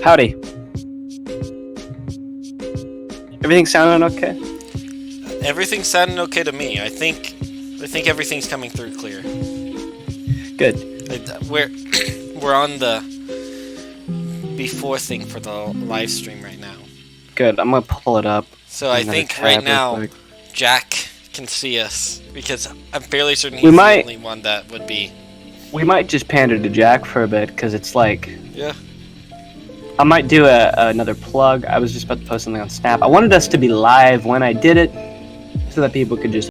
Howdy. Everything sounding okay? Everything's sounding okay to me. I think everything's coming through clear. Good. We're we're on the before thing for the live stream right now. Good. I'm gonna pull it up. So I Another think tab right real now quick. Jack can see us because I'm fairly certain We he's might- the only one that would be. We might just pander to Jack for a bit because it's like Yeah. I might do another plug. I was just about to post something on Snap. I wanted us to be live when I did it so that people could just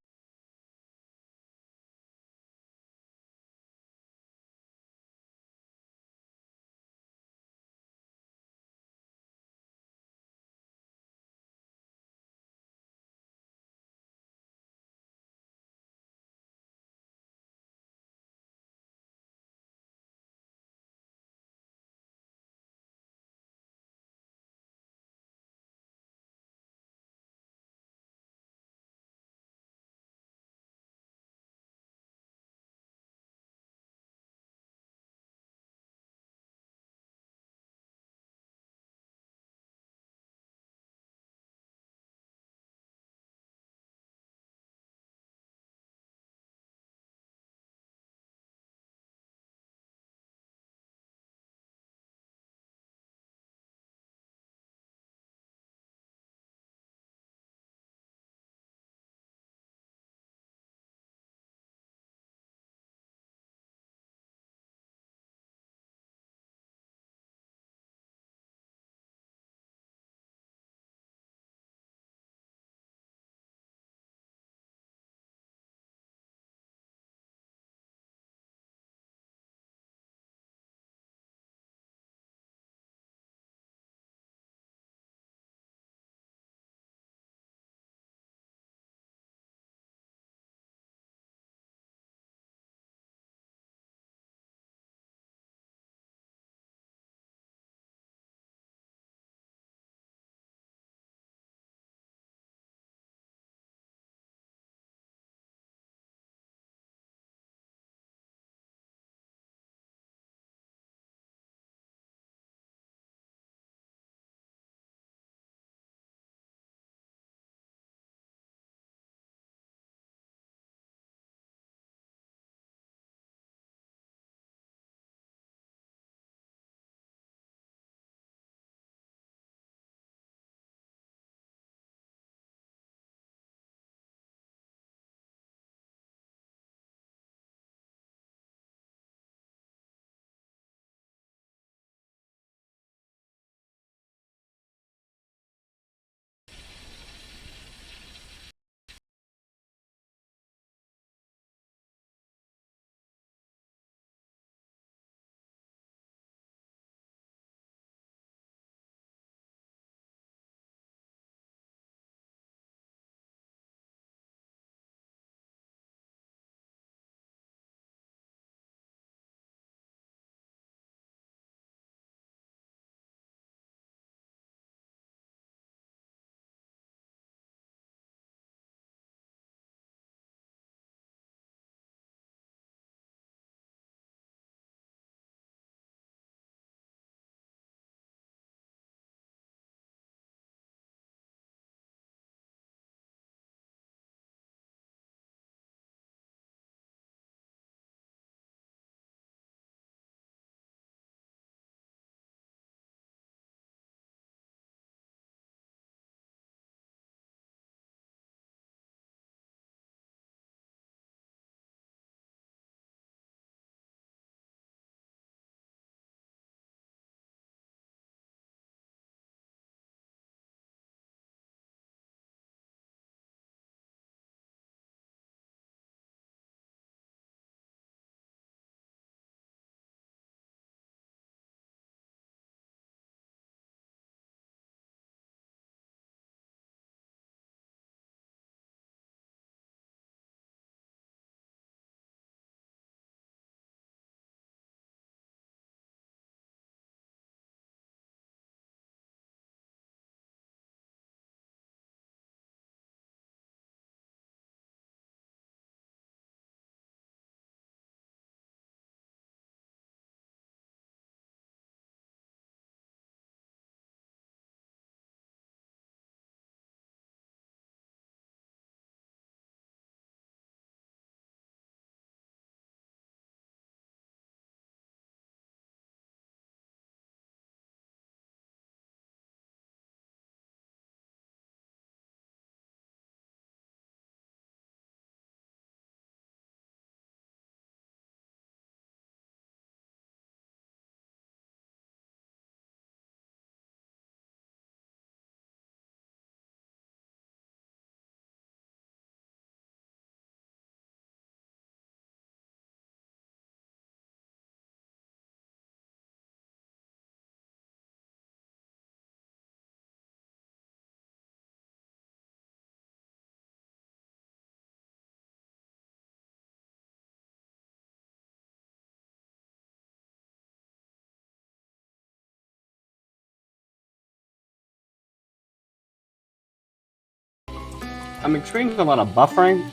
I'm experiencing a lot of buffering.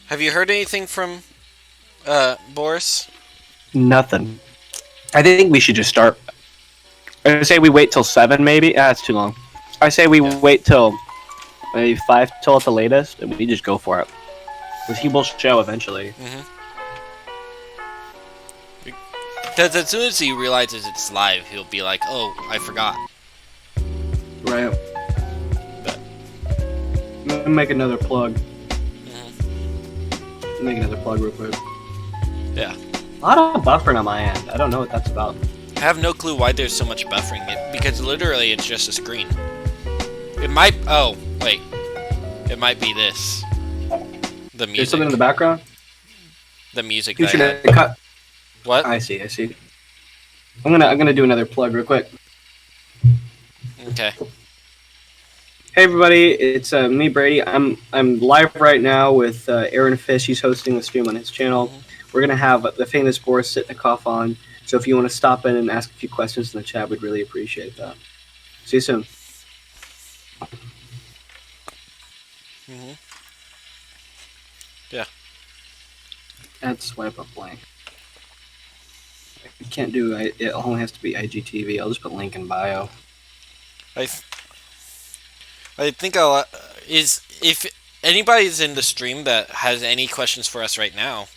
Have you heard anything from Boris? Nothing. I think we should just start. I say we wait till 7, maybe. That's too long. I say we wait till maybe 5 till at the latest, and we just go for it. Because he will show eventually. Because as soon as he realizes it's live, he'll be like, "Oh, I forgot." Right. But I'm gonna make another plug. Make another plug real quick. yeah, A lot of buffering on my end. I don't know what that's about. I have no clue why there's so much buffering. Because literally, it's just a screen. It might. Oh, wait. It might be this. The music. There's something in the background? The music. You That should I had. cut. What? I see. I'm gonna do another plug real quick. Okay. Hey everybody, it's me Brady. I'm live right now with Aaron Fish. He's hosting the stream on his channel. We're gonna have the famous Boris Sitnikoff on. So if you want to stop in and ask a few questions in the chat, we'd really appreciate that. See you soon. Yeah. Add swipe up link. I can't do it. Only has to be IGTV. I'll just put link in bio. I think I'll if anybody's in the stream that has any questions for us right now,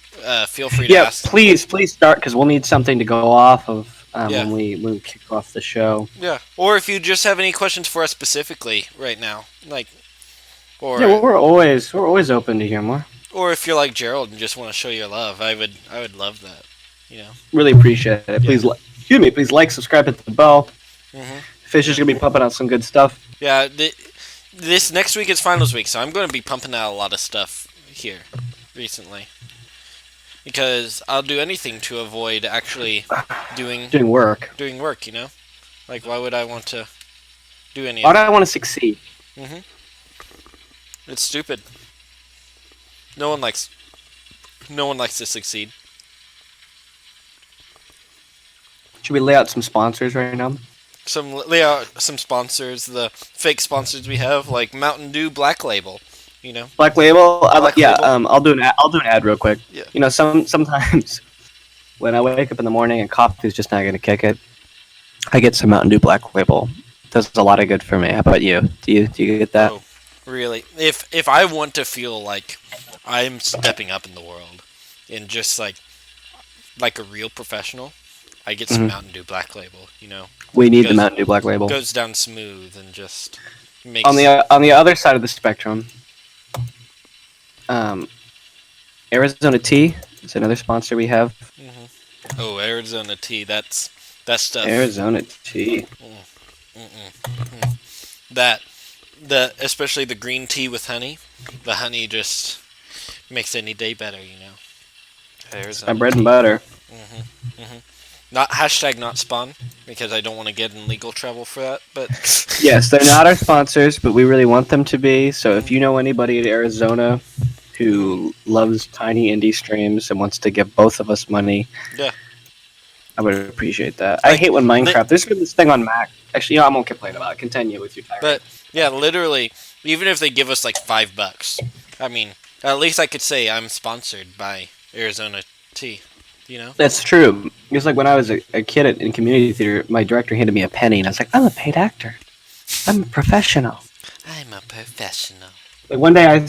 feel free to ask. Yeah, please start because we'll need something to go off of when we kick off the show. Yeah, or if you just have any questions for us specifically right now, or yeah, we're always open to hear more. Or if you're like Gerald and just want to show your love, I would love that. You know, really appreciate it. Please, please like, subscribe, hit the bell. Fish is gonna be pumping out some good stuff. Yeah, this next week is finals week, so I'm going to be pumping out a lot of stuff here recently. Because I'll do anything to avoid actually doing work. Doing work, you know? Like, why would I want to do any Why do I want to succeed? It's stupid. No one likes to succeed. Should we lay out some sponsors right now? Lay out some sponsors, the fake sponsors we have, like Mountain Dew Black Label, you know. Black Label, Label. I'll do an ad real quick. Yeah. You know, sometimes when I wake up in the morning and coffee's just not gonna kick it, I get some Mountain Dew Black Label. Does a lot of good for me. How about you? Do you get that? Oh, Really, if I want to feel like I'm stepping up in the world and just like a real professional, I get some Hmm. Mountain Dew Black Label. We need the Goes Mountain Dew Black Label. goes down smooth and just On makes. the other side of the spectrum, um, Arizona Tea is another sponsor we have. hmm Oh, Arizona tea. That stuff. Arizona Tea. That the especially the green tea with honey. The honey just makes any day better. It's my Arizona bread and tea. butter. Not hashtag not spawn because I don't want to get in legal trouble for that. But Yes, they're not our sponsors, but we really want them to be. So if Mhm, you know anybody in Arizona mhm. who loves tiny indie streams and wants to give both of us money, Yeah, I would appreciate that. I like hate when li- Minecraft. There's been this thing on Mac. Actually, I won't complain about it. Continue with your tirade. but yeah, literally, even if they give us like $5, I mean, at least I could say I'm sponsored by Arizona tea. You know? That's true. It's like when I was a kid in community theater, my director handed me a penny, and I was like, I'm a paid actor. I'm a professional. I'm a professional. Like one day he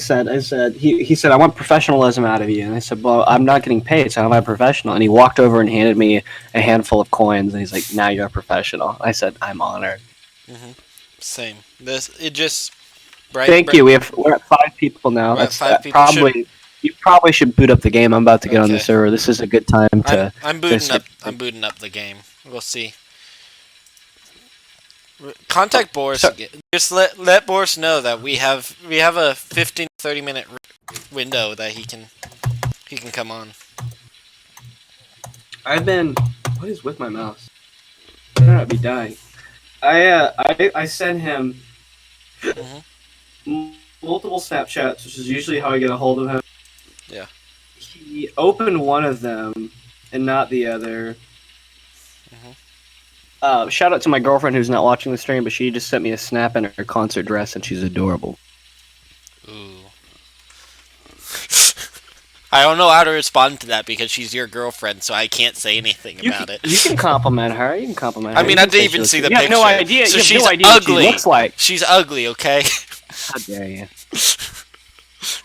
said, I want professionalism out of you. And I said, well, I'm not getting paid, so how am I professional? And he walked over and handed me a handful of coins, and he's like, now you're a professional. I said, I'm honored. Same. This it just bright. Thank you. We're at 5 people now. We're at That's 5 people. Should probably you probably should boot up the game. I'm about to get on the okay. server. This is a good time to I'm just booting up. get. I'm booting up the game. We'll see. Contact Boris So again. Just let Boris know that we have a 15-30 minute window that he can come on. I've been. What is with my mouse? I don't be dying. I sent him hmm multiple Snapchats, which is usually how I get a hold of him. Yeah. He opened one of them and not the other. hmm Shout out to my girlfriend who's not watching the stream, but she just sent me a snap in her concert dress, and she's adorable. Ooh. I don't know how to respond to that because she's your girlfriend, so I can't say anything about it. You can compliment her. You can compliment I her. mean, You I can say didn't she even looks see good. the You have picture. no idea. So You have she's no idea what she ugly. looks like. She's ugly, okay? How dare you?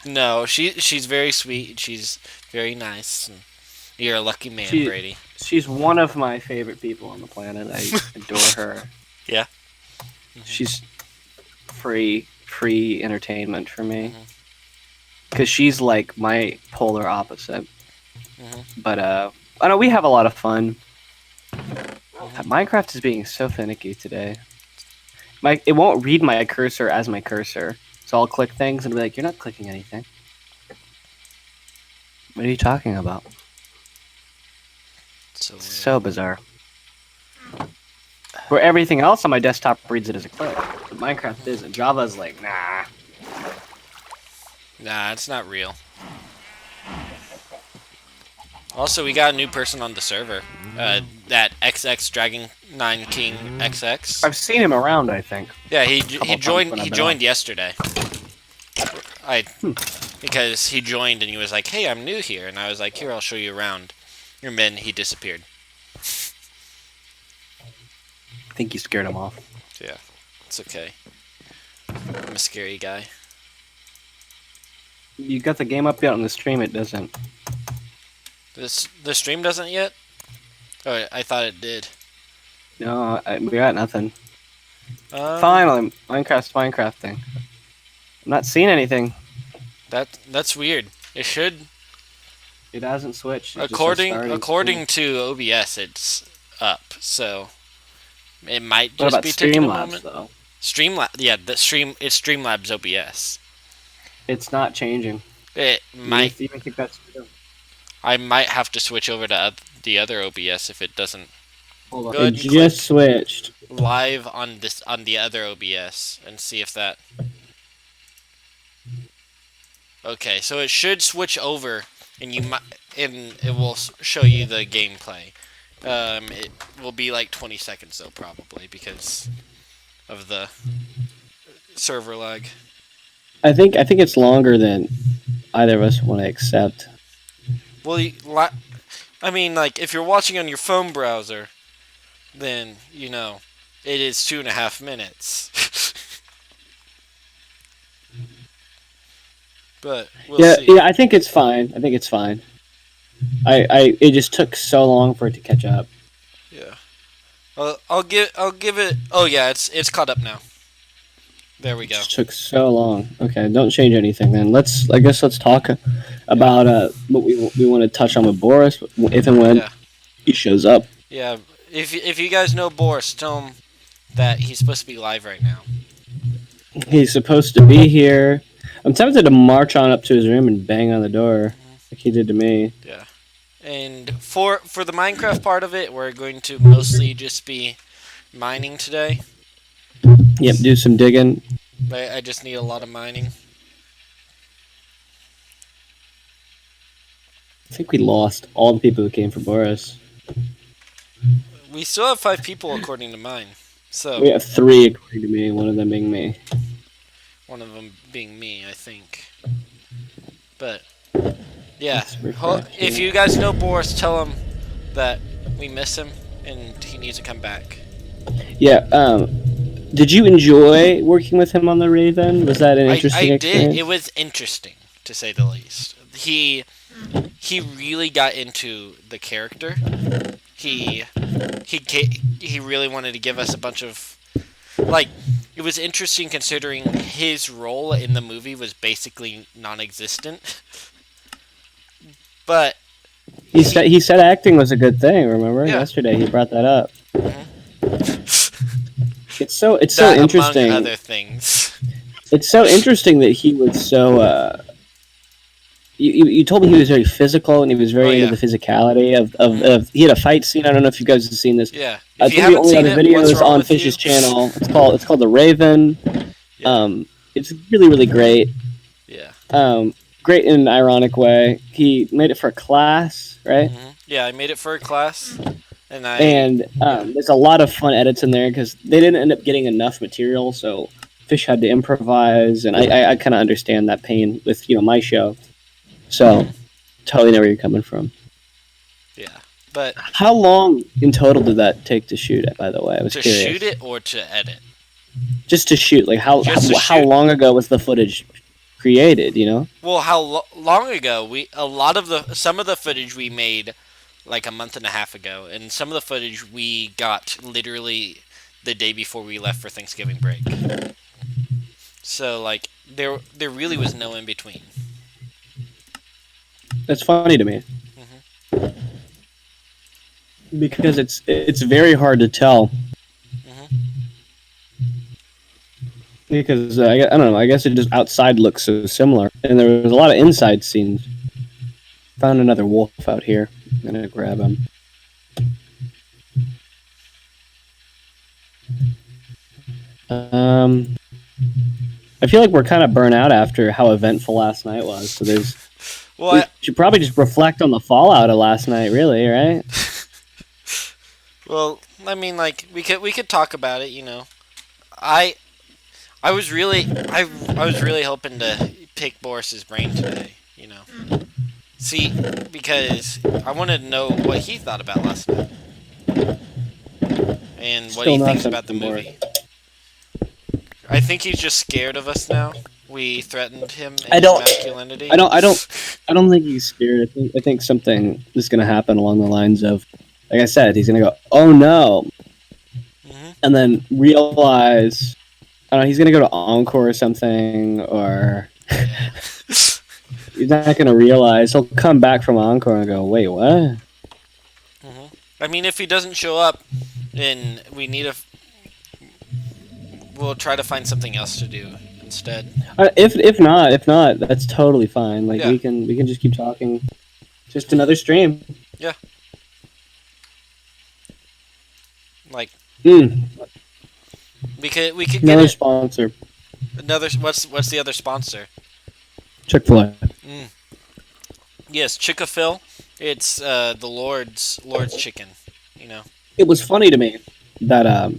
No, she's very sweet. She's very nice. And you're a lucky man, She Brady. she's one of my favorite people on the planet. I adore her. Yeah. She's free entertainment for me Mhm. because she's like my polar opposite. Mhm. But I know we have a lot of fun. Mhm. Minecraft is being so finicky today. It won't read my cursor as my cursor, so I'll click things and be like, "You're not clicking anything. What are you talking about?" So It's weird. so bizarre. Where everything else on my desktop reads it as a click, but Minecraft isn't. Java's like, nah. Nah, it's not real. Also, we got a new person on the server. That XX Dragon 9 King XX. I've seen him around. I think Yeah, a couple times when He I've been on. joined yesterday. I Hmm. because he joined and he was like, "Hey, I'm new here," and I was like, "Here, I'll show you around." And then he disappeared. I think you scared him off. Yeah, it's okay. I'm a scary guy. You got the game up yet on the stream? It doesn't. The stream doesn't yet. Oh, I thought it did. No, we got nothing. Um, Finally, Minecraft thing. I'm not seeing anything. that's weird. It should It hasn't switched. It just says starting stream. according to OBS, it's up. So it might What just about be taking a Streamlabs moment. though? Streamlab, yeah, it's Streamlabs OBS. It's not changing. It might. You even think that's true. I might have to switch over to the other OBS if it doesn't. Hold on. Go It ahead and click just switched. live on the other OBS and see if that. Okay, so it should switch over, and it will show you the gameplay. It will be like 20 seconds though, probably because of the server lag. I think it's longer than either of us want to accept. Well, I mean, like if you're watching on your phone browser, then it is 2.5 minutes. but we'll Yeah, see. yeah. I think it's fine. I think it's fine. It just took so long for it to catch up. Yeah. I'll give it. Oh yeah, it's caught up now. There we It go. just took so long. Okay, don't change anything then. I guess let's talk Yeah. about what we want to touch on with Boris if and when Yeah. he shows up. Yeah. If you guys know Boris, tell him that he's supposed to be live right now. He's supposed to be here. I'm tempted to march on up to his room and bang on the door like he did to me. Yeah. And for the Minecraft part of it, we're going to mostly just be mining today. Yep, do some digging. I just need a lot of mining. I think we lost all the people who came for Boris. We still have 5 people according to mine. So We have 3 according to me, one of them being me. one of them being me, I think. But yeah, Let's refresh if here. you guys know Boris, tell him that we miss him and he needs to come back. Yeah, did you enjoy working with him on the Raven? Was that an I interesting did. experience? It was interesting to say the least. He really got into the character. He really wanted to give us a bunch of like. It was interesting considering his role in the movie was basically non-existent. But He said acting was a good thing. Remember yeah, yesterday he brought that up. It's so that among interesting. other things. It's so interesting that he was so. You told me he was very physical and he was Oh very into yeah, the physicality of. He had a fight scene. I don't know if you guys have seen this. yeah. I If you think the haven't only seen other it, video what's is wrong on with you? Fish's channel. It's called The Raven. Yeah, It's really great. yeah. Great in an ironic way. He made it for a class, right? Yeah, I made it for a class, and And there's a lot of fun edits in there because they didn't end up getting enough material, so Fish had to improvise, and I kind of understand that pain with my show. So totally know where you're coming from. yeah. But How long in total did that take to shoot it? By the way, I was to curious. shoot it or to edit? Just to shoot, like Just to how shoot. long ago was the footage created? Well, how long ago? Some of the footage we made like a month and a half ago, and some of the footage we got literally the day before we left for Thanksgiving break. So like there really was no in between. That's funny to me because it's very hard to tell. Because I don't know, I guess it just outside looks so similar, and there was a lot of inside scenes. Found another wolf out here. I'm gonna grab him. I feel like we're kind of burnt out after how eventful last night was. So Well, we should probably just reflect on the fallout of last night, really, right? well, I mean, like we could talk about it. I I was really I was really hoping to pick Boris's brain today. See, because I wanted to know what he thought about last night and what he Still not thinks about the something more. movie. I think he's just scared of us now. We threatened him in I his don't- masculinity. I don't think he's scared. I think something is gonna happen along the lines of, like I said, he's gonna go, "Oh no," and then realize, I don't know, he's gonna go to Encore or something, or he's not gonna realize. He'll come back from Encore and go, "Wait, what?" I mean, if he doesn't show up, then we'll try to find something else to do instead. If not, that's totally fine. Like Yeah. we can just keep talking. Just another stream. Like Mm, we could get another sponsor. another. What's the other sponsor? Chick-fil-A. Yes, Chick-fil-A. It's the Lord's chicken. It was funny to me that a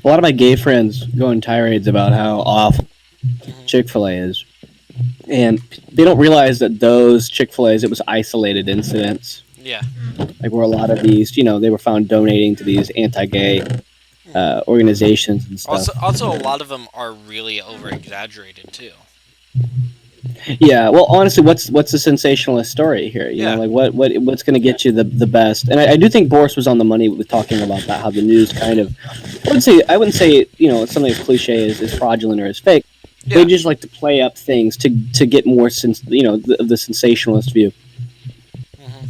lot of my gay friends go in tirades about how awful Chick-fil-A is, and they don't realize that those Chick-fil-A's, it was isolated incidents. Yeah. Like where a lot of these, they were found donating to these anti-gay organizations and stuff. Also, a lot of them are really over exaggerated too. Yeah, well, honestly, what's the sensationalist story here? You know, Yeah, like what's going to get you the best? And I do think Boris was on the money with talking about that. How the news kind of, I wouldn't say something as cliche as fraudulent or as fake. They yeah, just like to play up things to get more the sensationalist view. hmm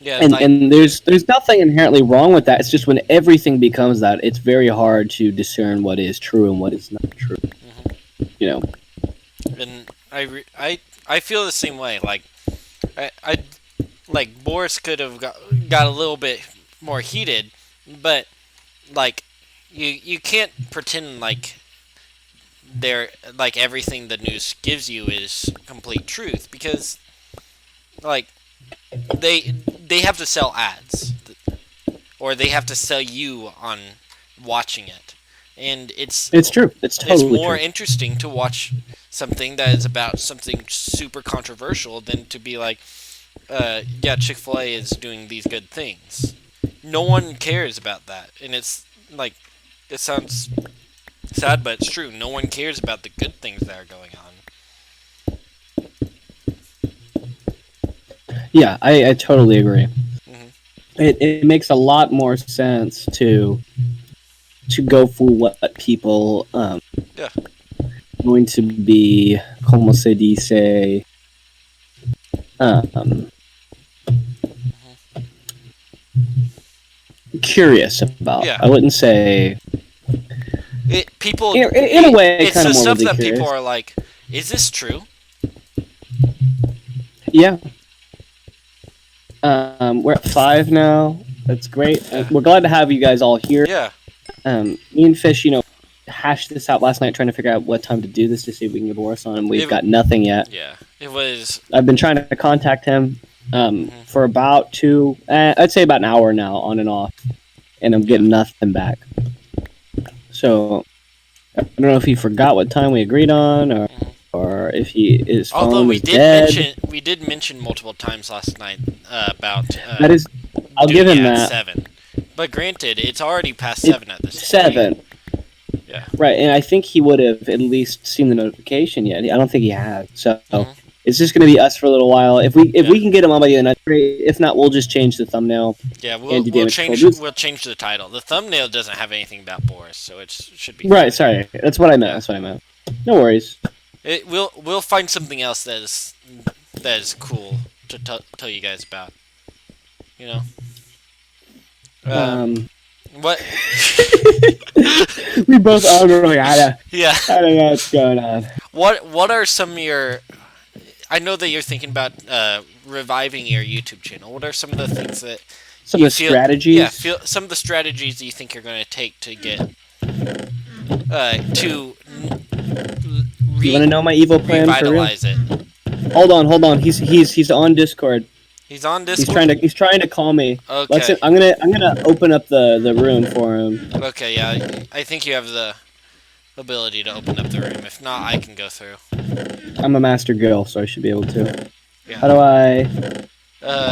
yeah. And Like, and there's nothing inherently wrong with that. It's just when everything becomes that, it's very hard to discern what is true and what is not true. hmm You know. and I feel the same way. Like, I like Boris could have got a little bit more heated, but like, you can't pretend like they're like everything the news gives you is complete truth because like they have to sell ads or they have to sell you on watching it, and It's true. It's it's totally more true. interesting to watch something that is about something super controversial than to be like, yeah, Chick-fil-A is doing these good things. No one cares about that, and it's like, it sounds sad, but it's true. No one cares about the good things that are going on. Yeah, I totally agree. Hmm It makes a lot more sense to go for what people Yeah. going to be, como se dice, um, hmm curious about. Yeah. I wouldn't say, in a way, It's kind the of stuff morbidly that people curious. are like, is this true? Yeah, we're at 5 now. That's great. Yeah. We're glad to have you guys all here. Yeah. Me and Fish, hashed this out last night trying to figure out what time to do this to see if we can get Boris on, and we've It, got nothing yet. yeah. It was. I've been trying to contact him hmm for about I'd say about an hour now, on and off, and I'm Yeah. getting nothing back. So I don't know if he forgot what time we agreed on, hmm or if his Although phone was dead. we did mention multiple times last night about That is, I'll give doing it him at that. 7. But granted, it's already past It's 7 at this point. 7, Yeah. right? And I think he would have at least seen the notification yet. I don't think he had. So hmm it's just going to be us for a little while. If we Yeah. can get him on by the end, that's great. If not, we'll just change the thumbnail Yeah, and do damage control. we'll change the title. The thumbnail doesn't have anything about Boris, so it should be Right, fine. sorry. That's what I meant. Yeah. That's what I meant. No worries. We'll find something else that is cool to tell you guys about. You know. Um, What? we both are really Yeah. I don't know what's going on. What are some of your? I know that you're thinking about reviving your YouTube channel. What are some of the things that Some you of the feel? strategies. Yeah, feel some of the strategies that you think you're going to take to get to You want to know my evil plan for real? revitalize it. Hold on. He's on Discord. He's on He's Discord. he's trying to call me. Okay. I'm gonna open up the room for him. Okay. Yeah, I think you have the ability to open up the room. If not, I can go through. I'm a master girl, so I should be able to. Yeah. How do I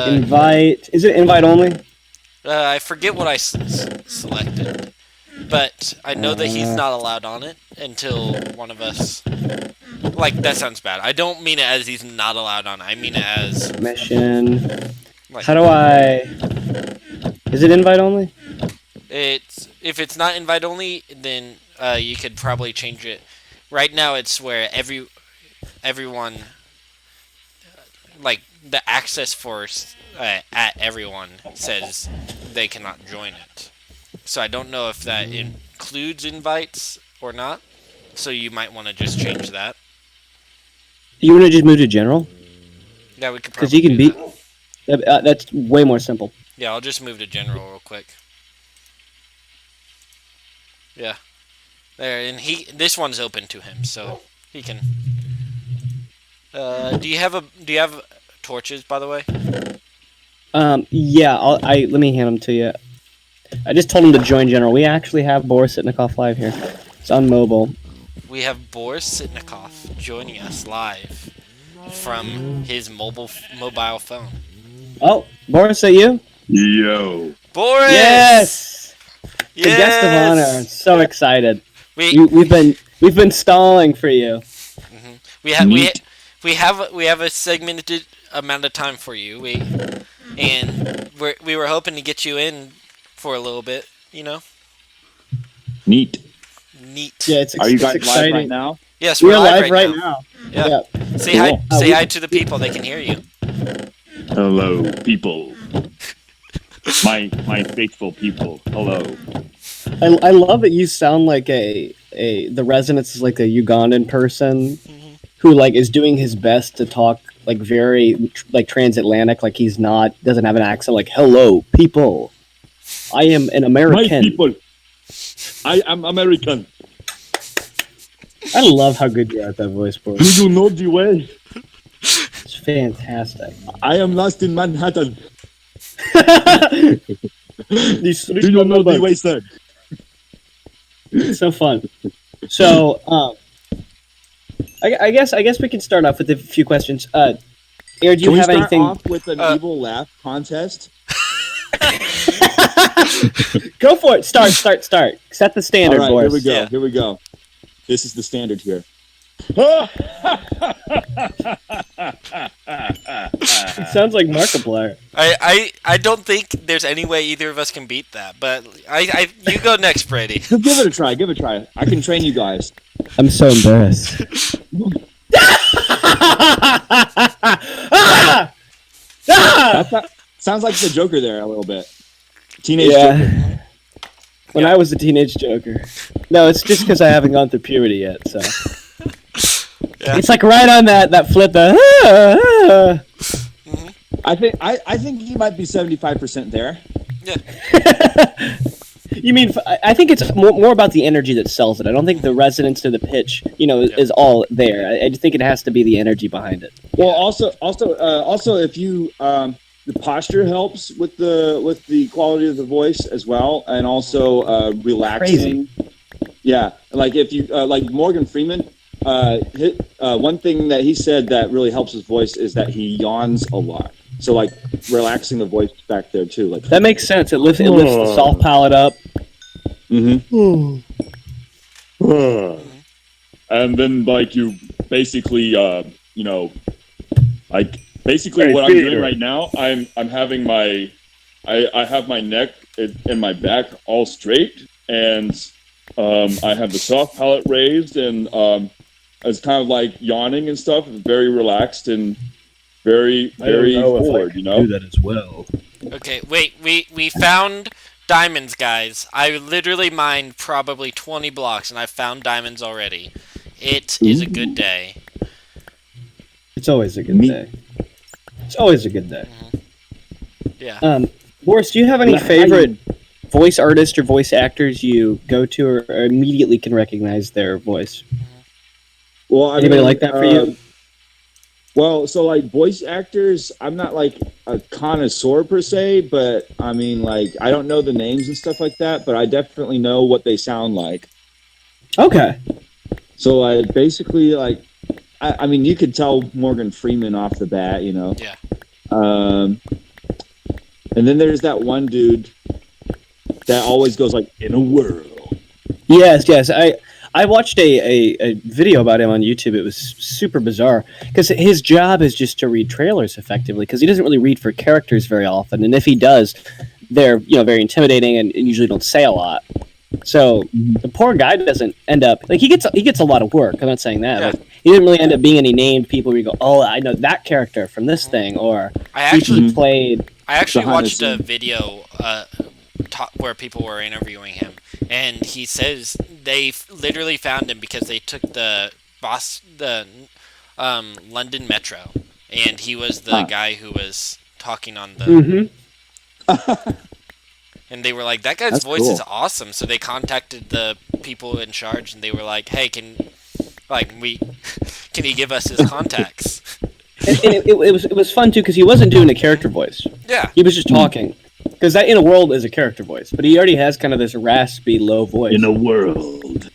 invite? Is it invite only? I forget what I selected, but I know that he's not allowed on it until one of us. Like, that sounds bad. I don't mean it as he's not allowed on it. I mean it as Mission. like, How do I? Is it invite only? if it's not invite only, then you could probably change it. Right now, it's where everyone, like, the access for at everyone says they cannot join it. So I don't know if that includes invites or not. So you might want to just change that. You want to just move to general? Yeah, we could Because probably you can do beat. that. That's way more simple. Yeah, I'll just move to general real quick. Yeah, there, and this one's open to him, so he can. Do you have torches, by the way? Yeah. let me hand them to you. I just told him to join general. We actually have Boris Sitnikoff live here. It's on mobile. We have Boris Sitnikoff joining us live from his mobile phone. Oh, Boris, is that you? Yo. Boris! Yes! Yes! The guest of honor. I'm so excited. We We've been stalling for you. we we have a segmented amount of time for you. We were hoping to get you in for a little bit. Neat. Neat. Yeah, Are you guys live exciting. right now? Yes, We we're are live right now. now. Yeah. Yeah. Say hi. Cool. Say hi to the people. They can hear you. Hello, people. My faithful people. Hello. I love that you sound like the resonance is like a Ugandan person who like is doing his best to talk like very like transatlantic, like he's doesn't have an accent. Like, hello, people. I am an American. My people. I am American. I love how good you're at that voice, Do Boris. you know the way? It's fantastic. I am lost in Manhattan. Do Do you know the way, sir? So fun. So, I guess we can start off with a few questions. Air, do you Can we have start anything? off with an evil laugh contest? Go for it. Start. Set the standard, All right, Boris. here we go. Yeah. Here we go. This is the standard here. It sounds like Markiplier. I don't think there's any way either of us can beat that. But you go next, Brady. Give it a try. Give it a try. I can train you guys. I'm so embarrassed. Sounds like the Joker there a little bit. Teenage Joker. When I was a teenage Joker. No, it's just because I haven't gone through puberty yet. So Yeah. it's like right on that flip. I think he might be 75% there. Yeah. You mean? I think it's more about the energy that sells it. I don't think the resonance or the pitch, is all there. I just think it has to be the energy behind it. Well, also, if you the posture helps with the quality of the voice as well, and also relaxing. Crazy. Yeah, like if you like Morgan Freeman, one thing that he said that really helps his voice is that he yawns a lot. So like relaxing the voice back there too, like That makes sense. It lifts the soft palate up. Mm-hmm. And then like you basically like basically what I'm doing right now, I'm having I have my neck and my back all straight, and I have the soft palate raised, and it's kind of like yawning and stuff, very relaxed and very forward, Do that as well. Okay, wait. We found diamonds, guys. I literally mined probably 20 blocks, and I found diamonds already. It is a good day. It's always a good day. It's always a good day. Yeah. Boris, do you have any favorite voice artists or voice actors you go to or immediately can recognize their voice? Well, Anybody like that for you? Well, so like voice actors, I'm not like a connoisseur per se, but I mean like I don't know the names and stuff like that, but I definitely know what they sound like. Okay. So like basically like I mean you could tell Morgan Freeman off the bat, Yeah. And then there's that one dude that always goes like in a whirl. Yes. I watched a video about him on YouTube. It was super bizarre because his job is just to read trailers effectively because he doesn't really read for characters very often. And if he does, they're very intimidating and usually don't say a lot. So the poor guy doesn't end up like he gets a lot of work. I'm not saying that. Yeah. But he didn't really end up being any named people where you go, oh, I know that character from this thing, or I actually played. I actually Behind the watched a scenes. video where people were interviewing him, and he says they literally found him because they took the London Metro, and he was the guy who was talking on the. And they were like, "That guy's That's voice cool. is awesome." So they contacted the people in charge, and they were like, "Hey, can you give us his contacts?" And it was fun too because he wasn't doing a character voice. Yeah. He was just talking. Because that in a world is a character voice, but he already has kind of this raspy, low voice. In a world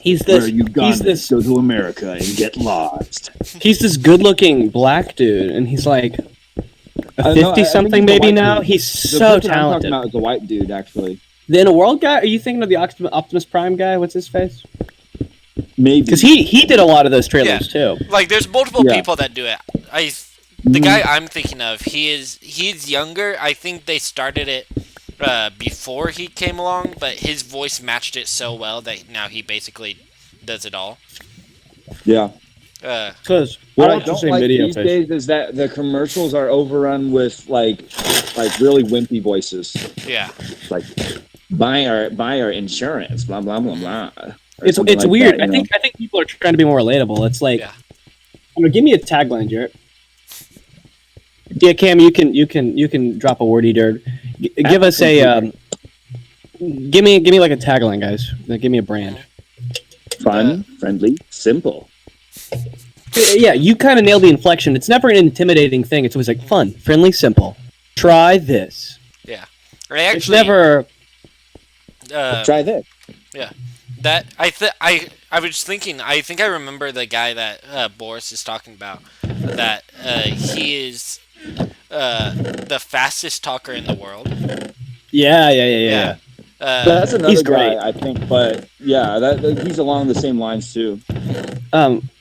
He's this. where Ugandans He's this. go to America and get lost. He's this good-looking black dude, and he's like No, I 50-something think he's a maybe white now. dude. He's The so person I'm talking talented. about is a white dude, actually. The in a world guy? Are you thinking of the Optimus Prime guy? What's his face? maybe because he did a lot of those trailers too. Like there's multiple people that do it. The guy I'm thinking of, he's younger. I think they started it before he came along, but his voice matched it so well that now he basically does it all. Yeah. Because what I don't like these days is that the commercials are overrun with like really wimpy voices. Yeah. Like buy our insurance, blah blah blah blah. It's like weird. That, I think people are trying to be more relatable. It's like, give me a tagline, Jarrett. Yeah, Cam, you can drop a wordy dirt. Give us a give me like a tagline, guys. Give me a brand. Fun, friendly, simple. Yeah, you kind of nailed the inflection. It's never an intimidating thing. It's always like fun, friendly, simple. Try this. Yeah, actually, it's never. Try this. Yeah, that I was thinking. I think I remember the guy that Boris is talking about. That he is the fastest talker in the world. Yeah. That's another he's guy, great. I think, but he's along the same lines too.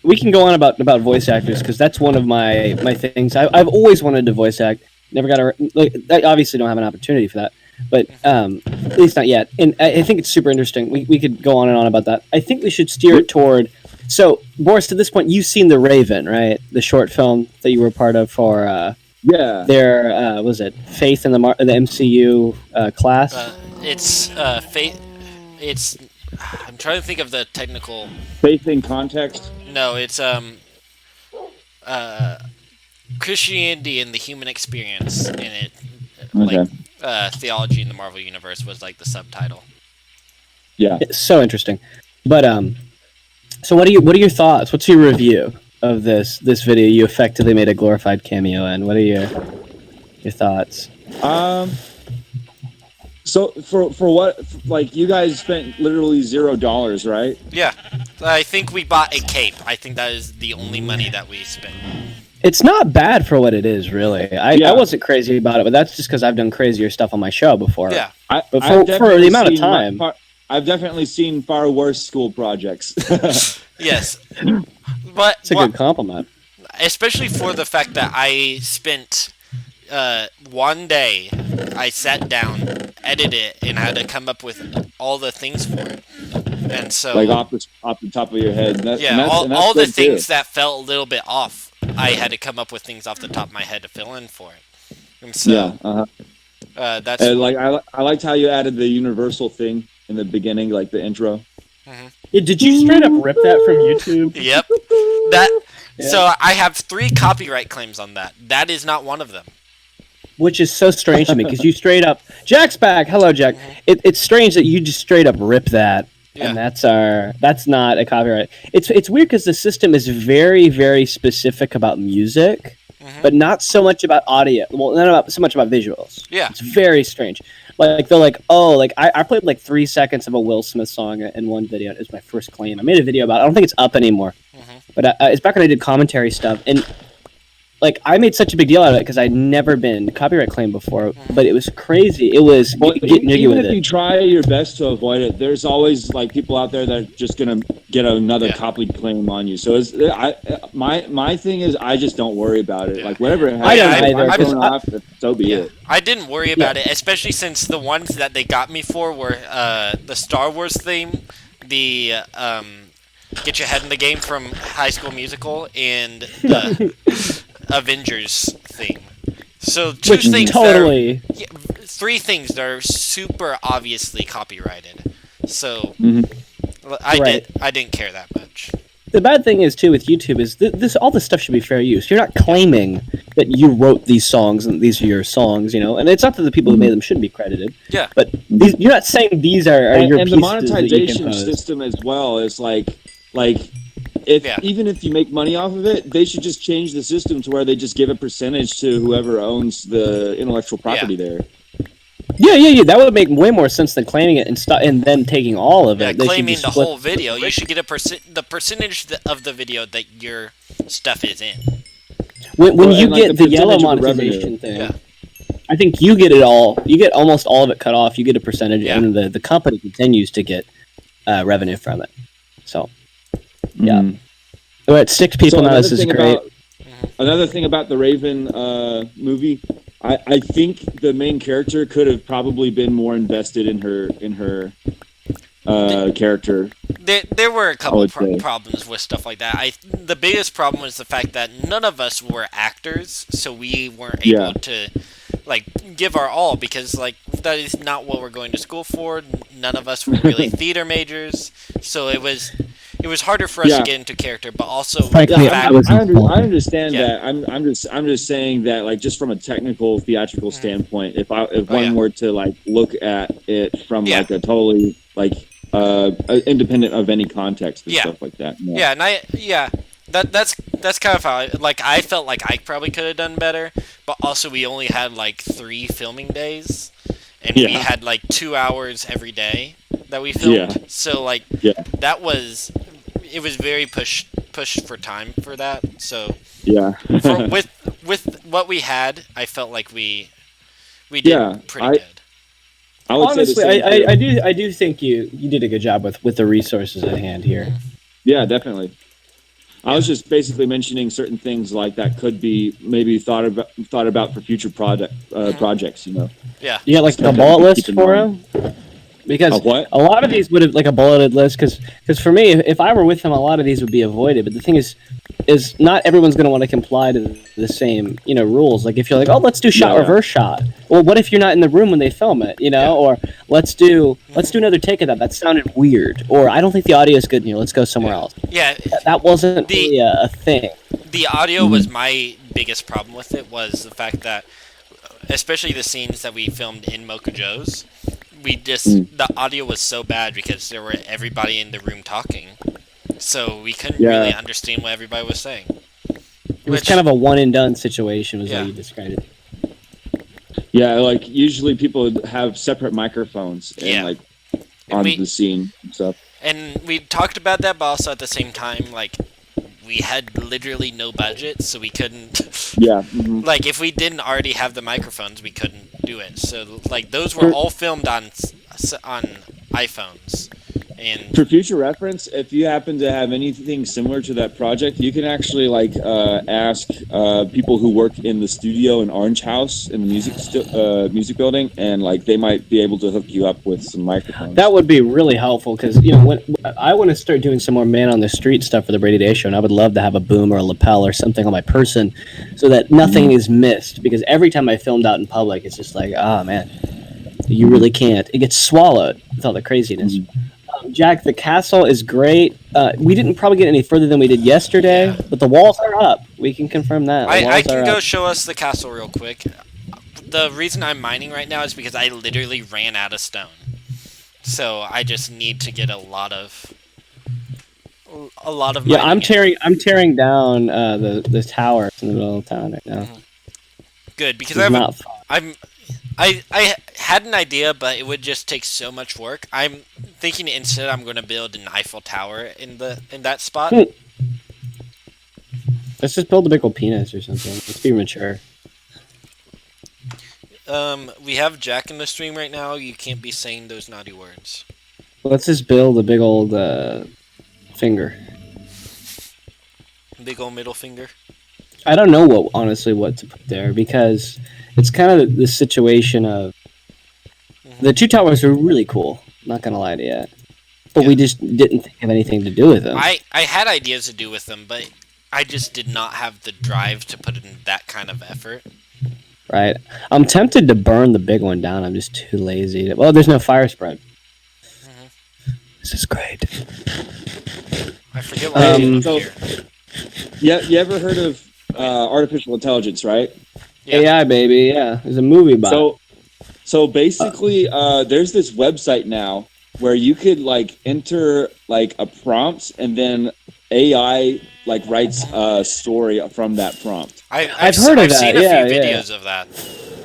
We can go on about voice actors because that's one of my things. I've always wanted to voice act. Never got I obviously don't have an opportunity for that, but at least not yet. And I think it's super interesting. We could go on and on about that. I think we should steer it toward. So, Boris, to this point, you've seen The Raven, right? The short film that you were part of for their was it Faith in the MCU class? It's Faith. It's I'm trying to think of the technical. Faith in context. No, it's Christianity and the human experience in it. Okay. Like theology in the Marvel universe was like the subtitle. Yeah, it's so interesting. But so what are your thoughts? What's your review of this video? You effectively made a glorified cameo in. What are your thoughts? So for what, like, you guys spent literally $0, right? Yeah, I think we bought a cape. I think that is the only money that we spent. It's not bad for what it is, really. I wasn't crazy about it, but that's just because I've done crazier stuff on my show before. Yeah, but for the amount of time, I've definitely seen far worse school projects. Yes, but it's a good compliment, especially for the fact that I spent one day. I sat down, edited it, and had to come up with all the things for it. And so, like off the top of your head, all the things that felt a little bit off, I had to come up with things off the top of my head to fill in for it. And so, that's like I liked how you added the universal thing in the beginning, like the intro. Mm-hmm. Yeah, did you straight up rip that from YouTube? Yep. So I have 3 copyright claims on that. That is not one of them. Which is so strange to me because you straight up Jack's back. Hello, Jack. It's strange that you just straight up rip that, and that's not a copyright. It's weird because the system is very, very specific about music, but not so much about audio. Well, not so much about visuals. Yeah, it's very strange. Like they're like, I played like 3 seconds of a Will Smith song in one video. It was my first claim. I made a video about it. I don't think it's up anymore, but it's back when I did commentary stuff and. Like, I made such a big deal out of it because I'd never been copyright claimed before, but it was crazy. It was getting jiggy with it. Even if you try your best to avoid it, there's always, like, people out there that are just going to get another copied claim on you. So my thing is I just don't worry about it. Yeah. Like, whatever it happens, so be it. I didn't worry about it, especially since the ones that they got me for were the Star Wars theme, the Get Your Head in the Game from High School Musical, and the Avengers theme. So 3 things that are super obviously copyrighted. So I didn't care that much. The bad thing is too with YouTube is all this stuff should be fair use. You're not claiming that you wrote these songs and these are your songs, you know. And it's not that the people who made them shouldn't be credited. Yeah. But you're not saying these are your pieces. And the monetization system as well is like. Even if you make money off of it, they should just change the system to where they just give a percentage to whoever owns the intellectual property there. Yeah. That would make way more sense than claiming it and then taking all of it. Claiming the whole video, you should get the percentage of the video that your stuff is in. When you get the yellow monetization thing, I think you get it all. You get almost all of it cut off. You get a percentage, and the company continues to get revenue from it. So. Yeah. We're at 6 people now. This is great. Another thing about the Raven movie, I think the main character could have probably been more invested in her character. There were a couple problems with stuff like that. The biggest problem was the fact that none of us were actors, so we weren't able to give our all, because that is not what we're going to school for. None of us were really theater majors, so it was harder for us to get into character. But also, frankly, I understand that. I'm just saying that, just from a technical theatrical standpoint, if one were to look at it from a totally independent of any context and stuff like that. Yeah, and that's kind of how I felt like I probably could have done better, but also we only had 3 filming days, and we had 2 hours every day that we filmed. So that was very pushed for time for that. So with what we had, I felt like we did pretty good. Honestly, I do think you did a good job with the resources at hand here. Yeah, definitely. I was just basically mentioning certain things that could be maybe thought about for future projects. Yeah. You got the bullet list for him? Because a lot of these would have a bulleted list. Because for me, if I were with him, a lot of these would be avoided. But the thing is not everyone's going to want to comply to the same rules. If you're let's do shot reverse shot. Well, what if you're not in the room when they film it? Or let's do another take of that. That sounded weird. Or I don't think the audio is good in here. Let's go somewhere else. Yeah, that wasn't really a thing. The audio was my biggest problem with it. Was the fact that, especially the scenes that we filmed in Mocha Joe's, the audio was so bad because there were everybody in the room talking, so we couldn't really understand what everybody was saying. It was kind of a one and done situation, was how you described it. Yeah, usually people have separate microphones and on the scene and stuff. And we talked about that, but also at the same time, we had literally no budget, so we couldn't. Yeah. Mm-hmm. If we didn't already have the microphones, we couldn't do it. So those were all filmed on iPhones. And for future reference, if you happen to have anything similar to that project, you can actually ask people who work in the studio in Orange House in the music building, and they might be able to hook you up with some microphones. That would be really helpful, because when I want to start doing some more man on the street stuff for the Brady Day Show, and I would love to have a boom or a lapel or something on my person, so that nothing is missed. Because every time I filmed out in public, it's just man, you really can't. It gets swallowed with all the craziness. Jack, the castle is great. We didn't probably get any further than we did yesterday, but the walls are up. We can confirm that. I can go show us the castle real quick. The reason I'm mining right now is because I literally ran out of stone. So I just need to get a lot of mining. Yeah, I'm tearing down the tower in the middle of town right now. Good, because I had an idea, but it would just take so much work. I'm thinking instead I'm going to build an Eiffel Tower in that spot. Let's just build a big old penis or something. Let's be mature. We have Jack in the stream right now. You can't be saying those naughty words. Let's just build a big old finger. Big old middle finger. I don't know what to put there, because it's kind of the situation of the two towers are really cool. Not gonna lie to you, but we just didn't think of anything to do with them. I had ideas to do with them, but I just did not have the drive to put in that kind of effort. Right. I'm tempted to burn the big one down. I'm just too lazy. Well, there's no fire spread. This is great. I forget what I did here. Yeah, you ever heard of artificial intelligence, right? Yeah. AI, baby. Yeah, there's a movie about it. So basically, there's this website now where you could enter a prompt, and then AI writes a story from that prompt. I've heard of that. I've seen a few videos of that.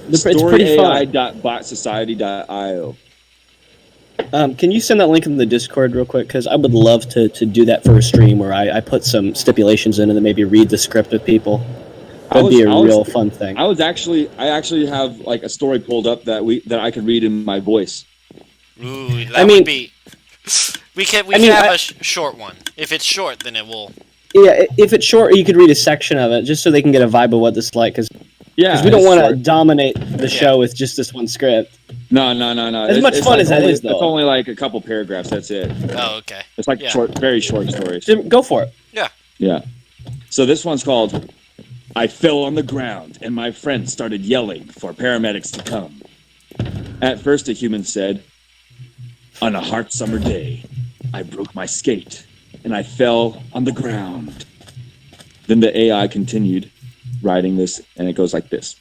It's pretty fun. StoryaI.botsociety.io. Can you send that link in the Discord real quick? Because I would love to do that for a stream where I put some stipulations in and then maybe read the script with people. That'd be a real fun thing. I actually have a story pulled up that I could read in my voice. Ooh, that would be We can have a short one. If it's short, then it will. Yeah, if it's short, you could read a section of it just so they can get a vibe of what this is like. Because we don't want to dominate the show with just this one script. No. As much fun as that is, though. It's only like a couple paragraphs. That's it. Oh, okay. It's like very short stories. Go for it. Yeah. Yeah. So this one's called "I Fell on the Ground and My Friends Started Yelling for Paramedics to Come." At first, a human said, "On a hot summer day, I broke my skate and I fell on the ground." Then the AI continued writing this, and it goes like this.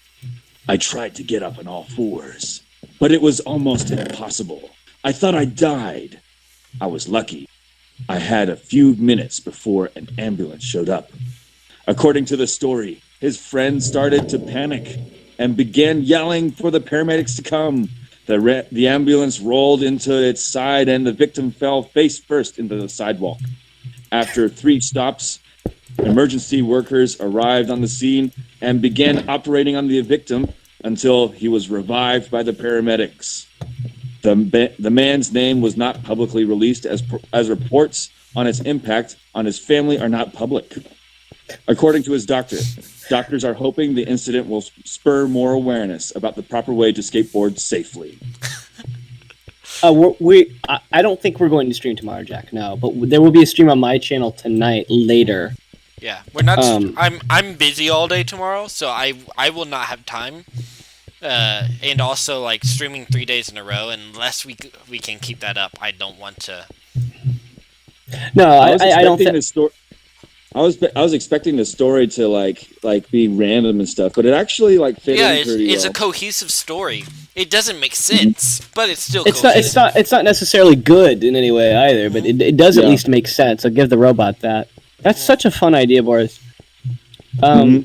"I tried to get up on all fours, but it was almost impossible. I thought I died. I was lucky. I had a few minutes before an ambulance showed up." According to the story, his friends started to panic and began yelling for the paramedics to come. The ambulance rolled into its side and the victim fell face first into the sidewalk. After 3 stops, emergency workers arrived on the scene and began operating on the victim until he was revived by the paramedics. The man's name was not publicly released as reports on its impact on his family are not public. According to his doctor, doctors are hoping the incident will spur more awareness about the proper way to skateboard safely. I don't think we're going to stream tomorrow, Jack. No, but there will be a stream on my channel tonight later. Yeah, we're not. I'm busy all day tomorrow, so I will not have time. And also, like, streaming 3 days in a row, unless we can keep that up, I don't want to. No, I don't think. I was expecting the story to like be random and stuff, but it actually fit in pretty well. It's a cohesive story. It doesn't make sense, but it's still. It's not necessarily good in any way either, but it does at least make sense. I'll give the robot that. That's such a fun idea, Boris. I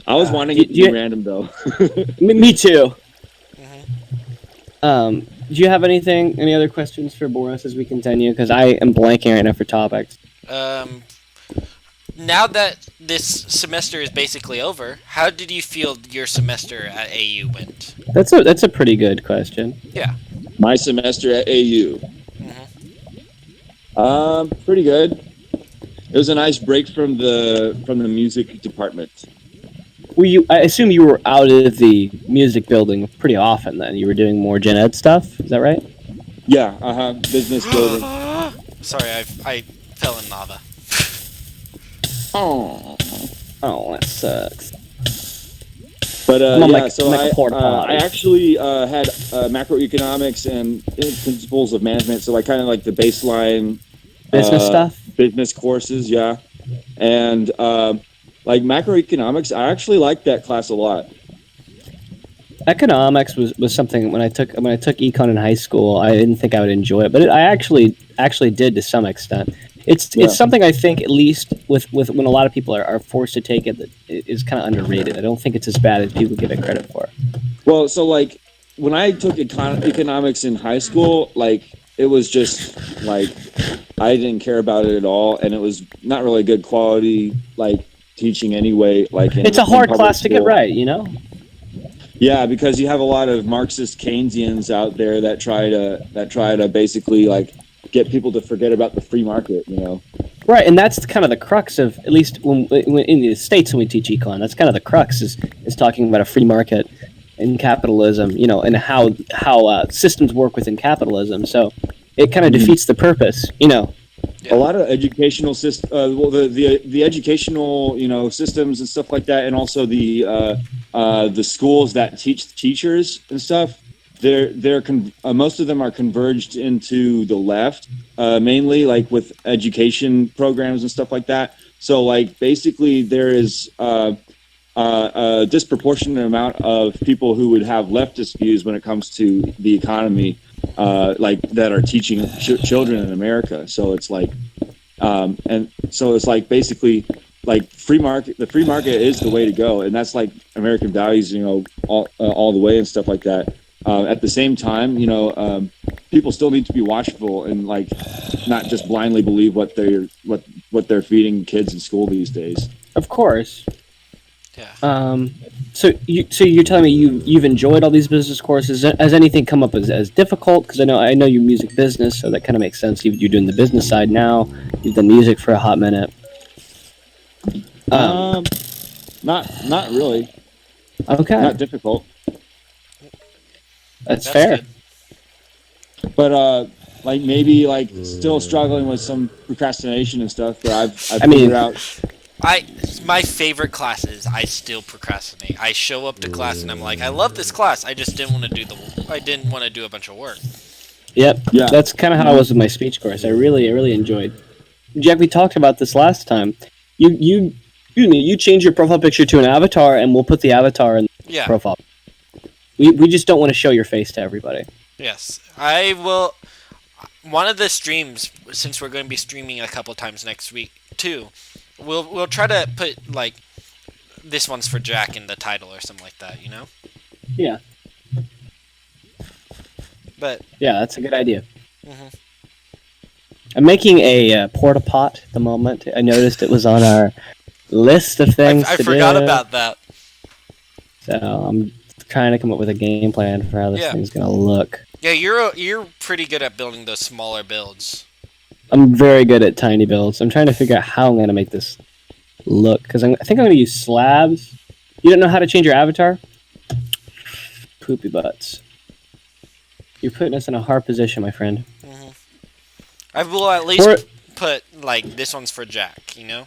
was wanting it to be random though. Me too. Do you have any other questions for Boris as we continue? Because I am blanking right now for topics. Now that this semester is basically over, how did you feel your semester at AU went? That's a pretty good question. Yeah. My semester at AU. Pretty good. It was a nice break from the music department. I assume you were out of the music building pretty often then. You were doing more gen ed stuff, is that right? Yeah, business building. Sorry, I fell in lava. Oh, that sucks. But I actually had macroeconomics and principles of management, so I kind of like the baseline business stuff, business courses, yeah. And like macroeconomics, I actually liked that class a lot. Economics was something when I took econ in high school, I didn't think I would enjoy it, but I actually did to some extent. It's something I think, at least with when a lot of people are forced to take it, that is kind of underrated. I don't think it's as bad as people give it credit for. Well, so like when I took economics in high school, like it was just like I didn't care about it at all, and it was not really good quality like teaching anyway. Like it's a hard class to get right, you know. Yeah, because you have a lot of Marxist Keynesians out there that try to basically like get people to forget about the free market, you know. Right, and that's kind of the crux of, at least when in the States when we teach econ, that's kind of the crux is talking about a free market and capitalism, you know, and how systems work within capitalism. So it kind of defeats the purpose, you know. Yeah. A lot of educational the educational, you know, systems and stuff like that, and also the schools that teach teachers and stuff. Most of them are converged into the left, mainly like with education programs and stuff like that. So like basically there is a disproportionate amount of people who would have leftist views when it comes to the economy, like that are teaching children in America. So it's like, and so it's like basically like the free market is the way to go, and that's like American values, you know, all the way and stuff like that. At the same time, you know, people still need to be watchful and like not just blindly believe what they're feeding kids in school these days. Of course. Yeah. So you're telling me you've enjoyed all these business courses? Has anything come up as difficult? Because I know you music business, so that kind of makes sense. You're doing the business side now. You've done music for a hot minute. Not really. Okay, Not difficult. That's fair. Good. But like maybe like still struggling with some procrastination and stuff. But I've figured out. My favorite class is I still procrastinate. I show up to class and I'm like, I love this class. I just didn't want to do a bunch of work. Yep. Yeah. That's kind of how I was with my speech course. I really enjoyed. Jack, we talked about this last time. You change your profile picture to an avatar, and we'll put the avatar in the profile. We just don't want to show your face to everybody. Yes, I will. One of the streams, since we're going to be streaming a couple times next week too, we'll try to put like this one's for Jack in the title or something like that. You know? Yeah. But yeah, that's a good idea. Mm-hmm. I'm making a porta pot at the moment. I noticed it was on our list of things. I forgot about that. So I'm trying to come up with a game plan for how this thing's gonna look. Yeah, you're pretty good at building those smaller builds. I'm very good at tiny builds. I'm trying to figure out how I'm gonna make this look because I think I'm gonna use slabs. You don't know how to change your avatar? Poopy butts. You're putting us in a hard position, my friend. Mm-hmm. I will at least put like this one's for Jack. You know?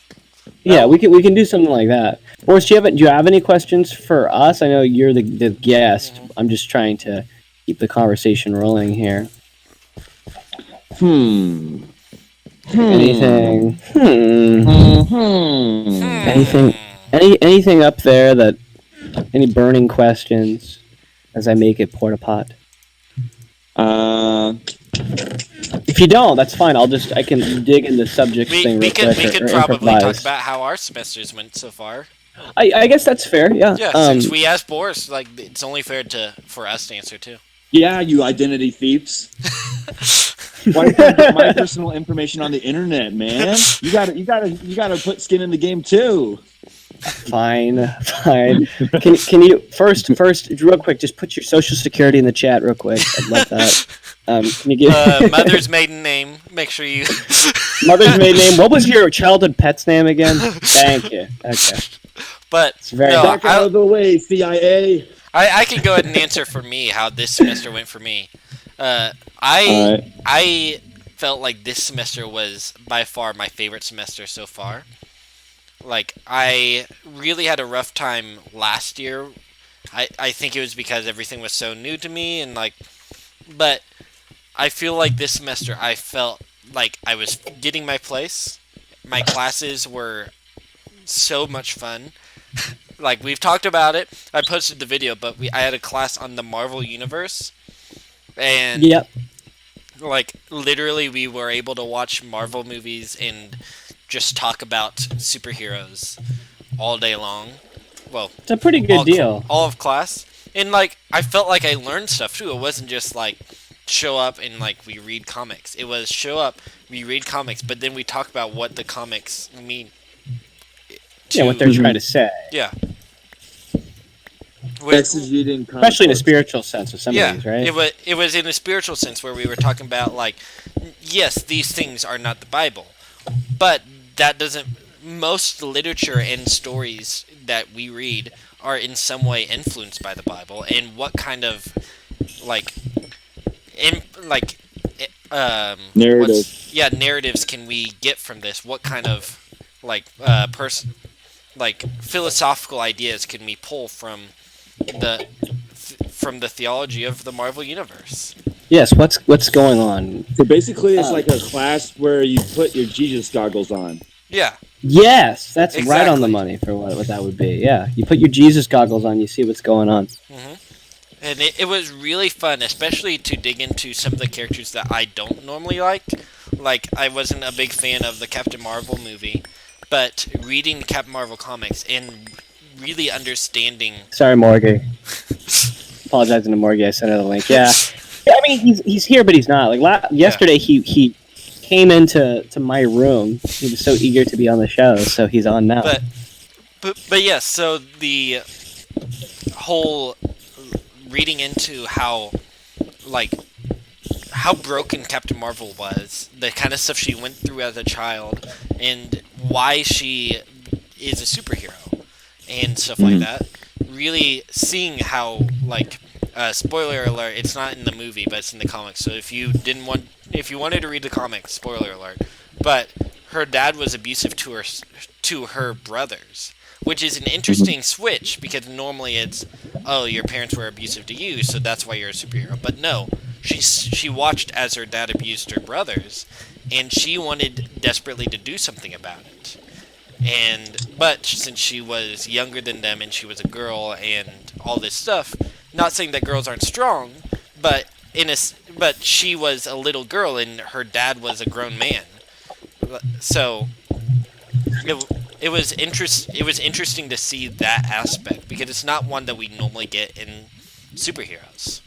Yeah, we can do something like that. Boris, do you have any questions for us? I know you're the guest. Mm-hmm. I'm just trying to keep the conversation rolling here. Anything? Anything up there that? Any burning questions as I make it porta pot? If you don't, that's fine. I can dig into the subject thing real quick. We could probably talk about how our semesters went so far. I guess that's fair. Yeah. Yeah. Since we asked Boris, like it's only fair for us to answer too. Yeah, you identity thieves. Why can't I get my personal information on the internet, man? You gotta put skin in the game too. Fine. Can you first real quick just put your social security in the chat real quick? I'd love that. Can you give mother's maiden name? Make sure you mother's maiden name. What was your childhood pet's name again? Thank you. Okay. But it's very back out of the way, CIA. I can go ahead and answer for me how this semester went for me. I felt like this semester was by far my favorite semester so far. Like, I really had a rough time last year. I think it was because everything was so new to me, and but I feel like this semester I felt like I was getting my place. My classes were so much fun. Like, we've talked about it. I posted the video, but I had a class on the Marvel Universe. And, like, literally we were able to watch Marvel movies and just talk about superheroes all day long. Well, it's a pretty good deal. All of class. And, like, I felt like I learned stuff, too. It wasn't just, like, show up and, like, we read comics. It was show up, we read comics, but then we talk about what the comics mean. What they're trying to say. Yeah. Especially in a spiritual sense with some of these, right? It was in a spiritual sense where we were talking about, like, yes, these things are not the Bible, but that doesn't... Most literature and stories that we read are in some way influenced by the Bible, and what kind of, narratives can we get from this? What kind of, philosophical ideas can we pull from the theology of the Marvel Universe? Yes, what's going on? So basically, it's like a class where you put your Jesus goggles on. Yeah. Yes, that's exactly right on the money for what that would be. Yeah, you put your Jesus goggles on, you see what's going on. Mm-hmm. And it was really fun, especially to dig into some of the characters that I don't normally like. Like, I wasn't a big fan of the Captain Marvel movie, but reading the Captain Marvel comics and really understanding... Sorry, Morgie. Apologizing to Morgie, I sent her the link. Yeah, I mean, he's here, but he's not. Like, yesterday, he came into my room. He was so eager to be on the show, so he's on now. But yes, so the whole reading into how broken Captain Marvel was, the kind of stuff she went through as a child, and why she is a superhero and stuff like that. Really seeing how, like, spoiler alert, it's not in the movie, but it's in the comics. So if you wanted to read the comics, spoiler alert. But her dad was abusive to her brothers, which is an interesting switch, because normally it's, oh, your parents were abusive to you, so that's why you're a superhero. But no, she watched as her dad abused her brothers, and she wanted desperately to do something about it. But since she was younger than them and she was a girl and all this stuff, not saying that girls aren't strong, but she was a little girl and her dad was a grown man. So it was interesting to see that aspect, because it's not one that we normally get in superheroes.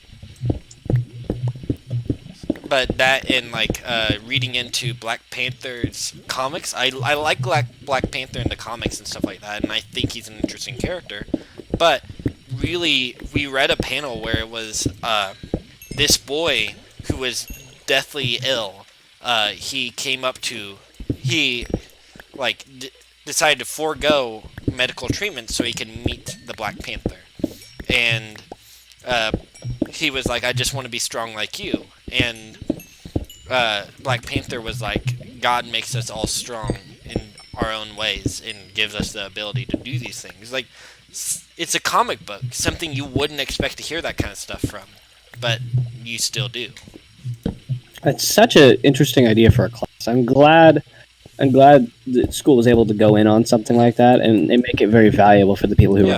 But that, and like reading into Black Panther's comics, I like Black Panther in the comics and stuff like that, and I think he's an interesting character. But really, we read a panel where it was this boy who was deathly ill. He decided to forego medical treatment so he could meet the Black Panther, and he was like, I just want to be strong like you. And Black Panther was like, God makes us all strong in our own ways and gives us the ability to do these things. Like, it's a comic book, something you wouldn't expect to hear that kind of stuff from, but you still do. It's such an interesting idea for a class. I'm glad the school was able to go in on something like that and make it very valuable for the people who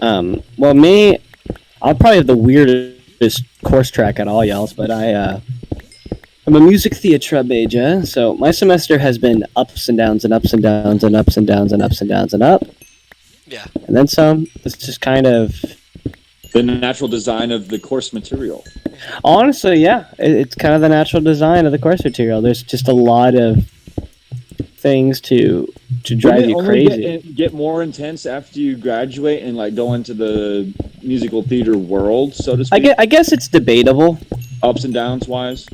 run. Well, me, I'll probably have the weirdest course track at all y'all's, but I'm a music theatre major, so my semester has been ups and downs and ups and downs and ups and downs and ups and downs and up. Yeah. And then some. It's just kind of the natural design of the course material. Honestly, yeah. It's kind of the natural design of the course material. There's just a lot of things to drive you crazy. Get more intense after you graduate and like go into the musical theater world, so to speak. I guess it's debatable. Ups and downs wise.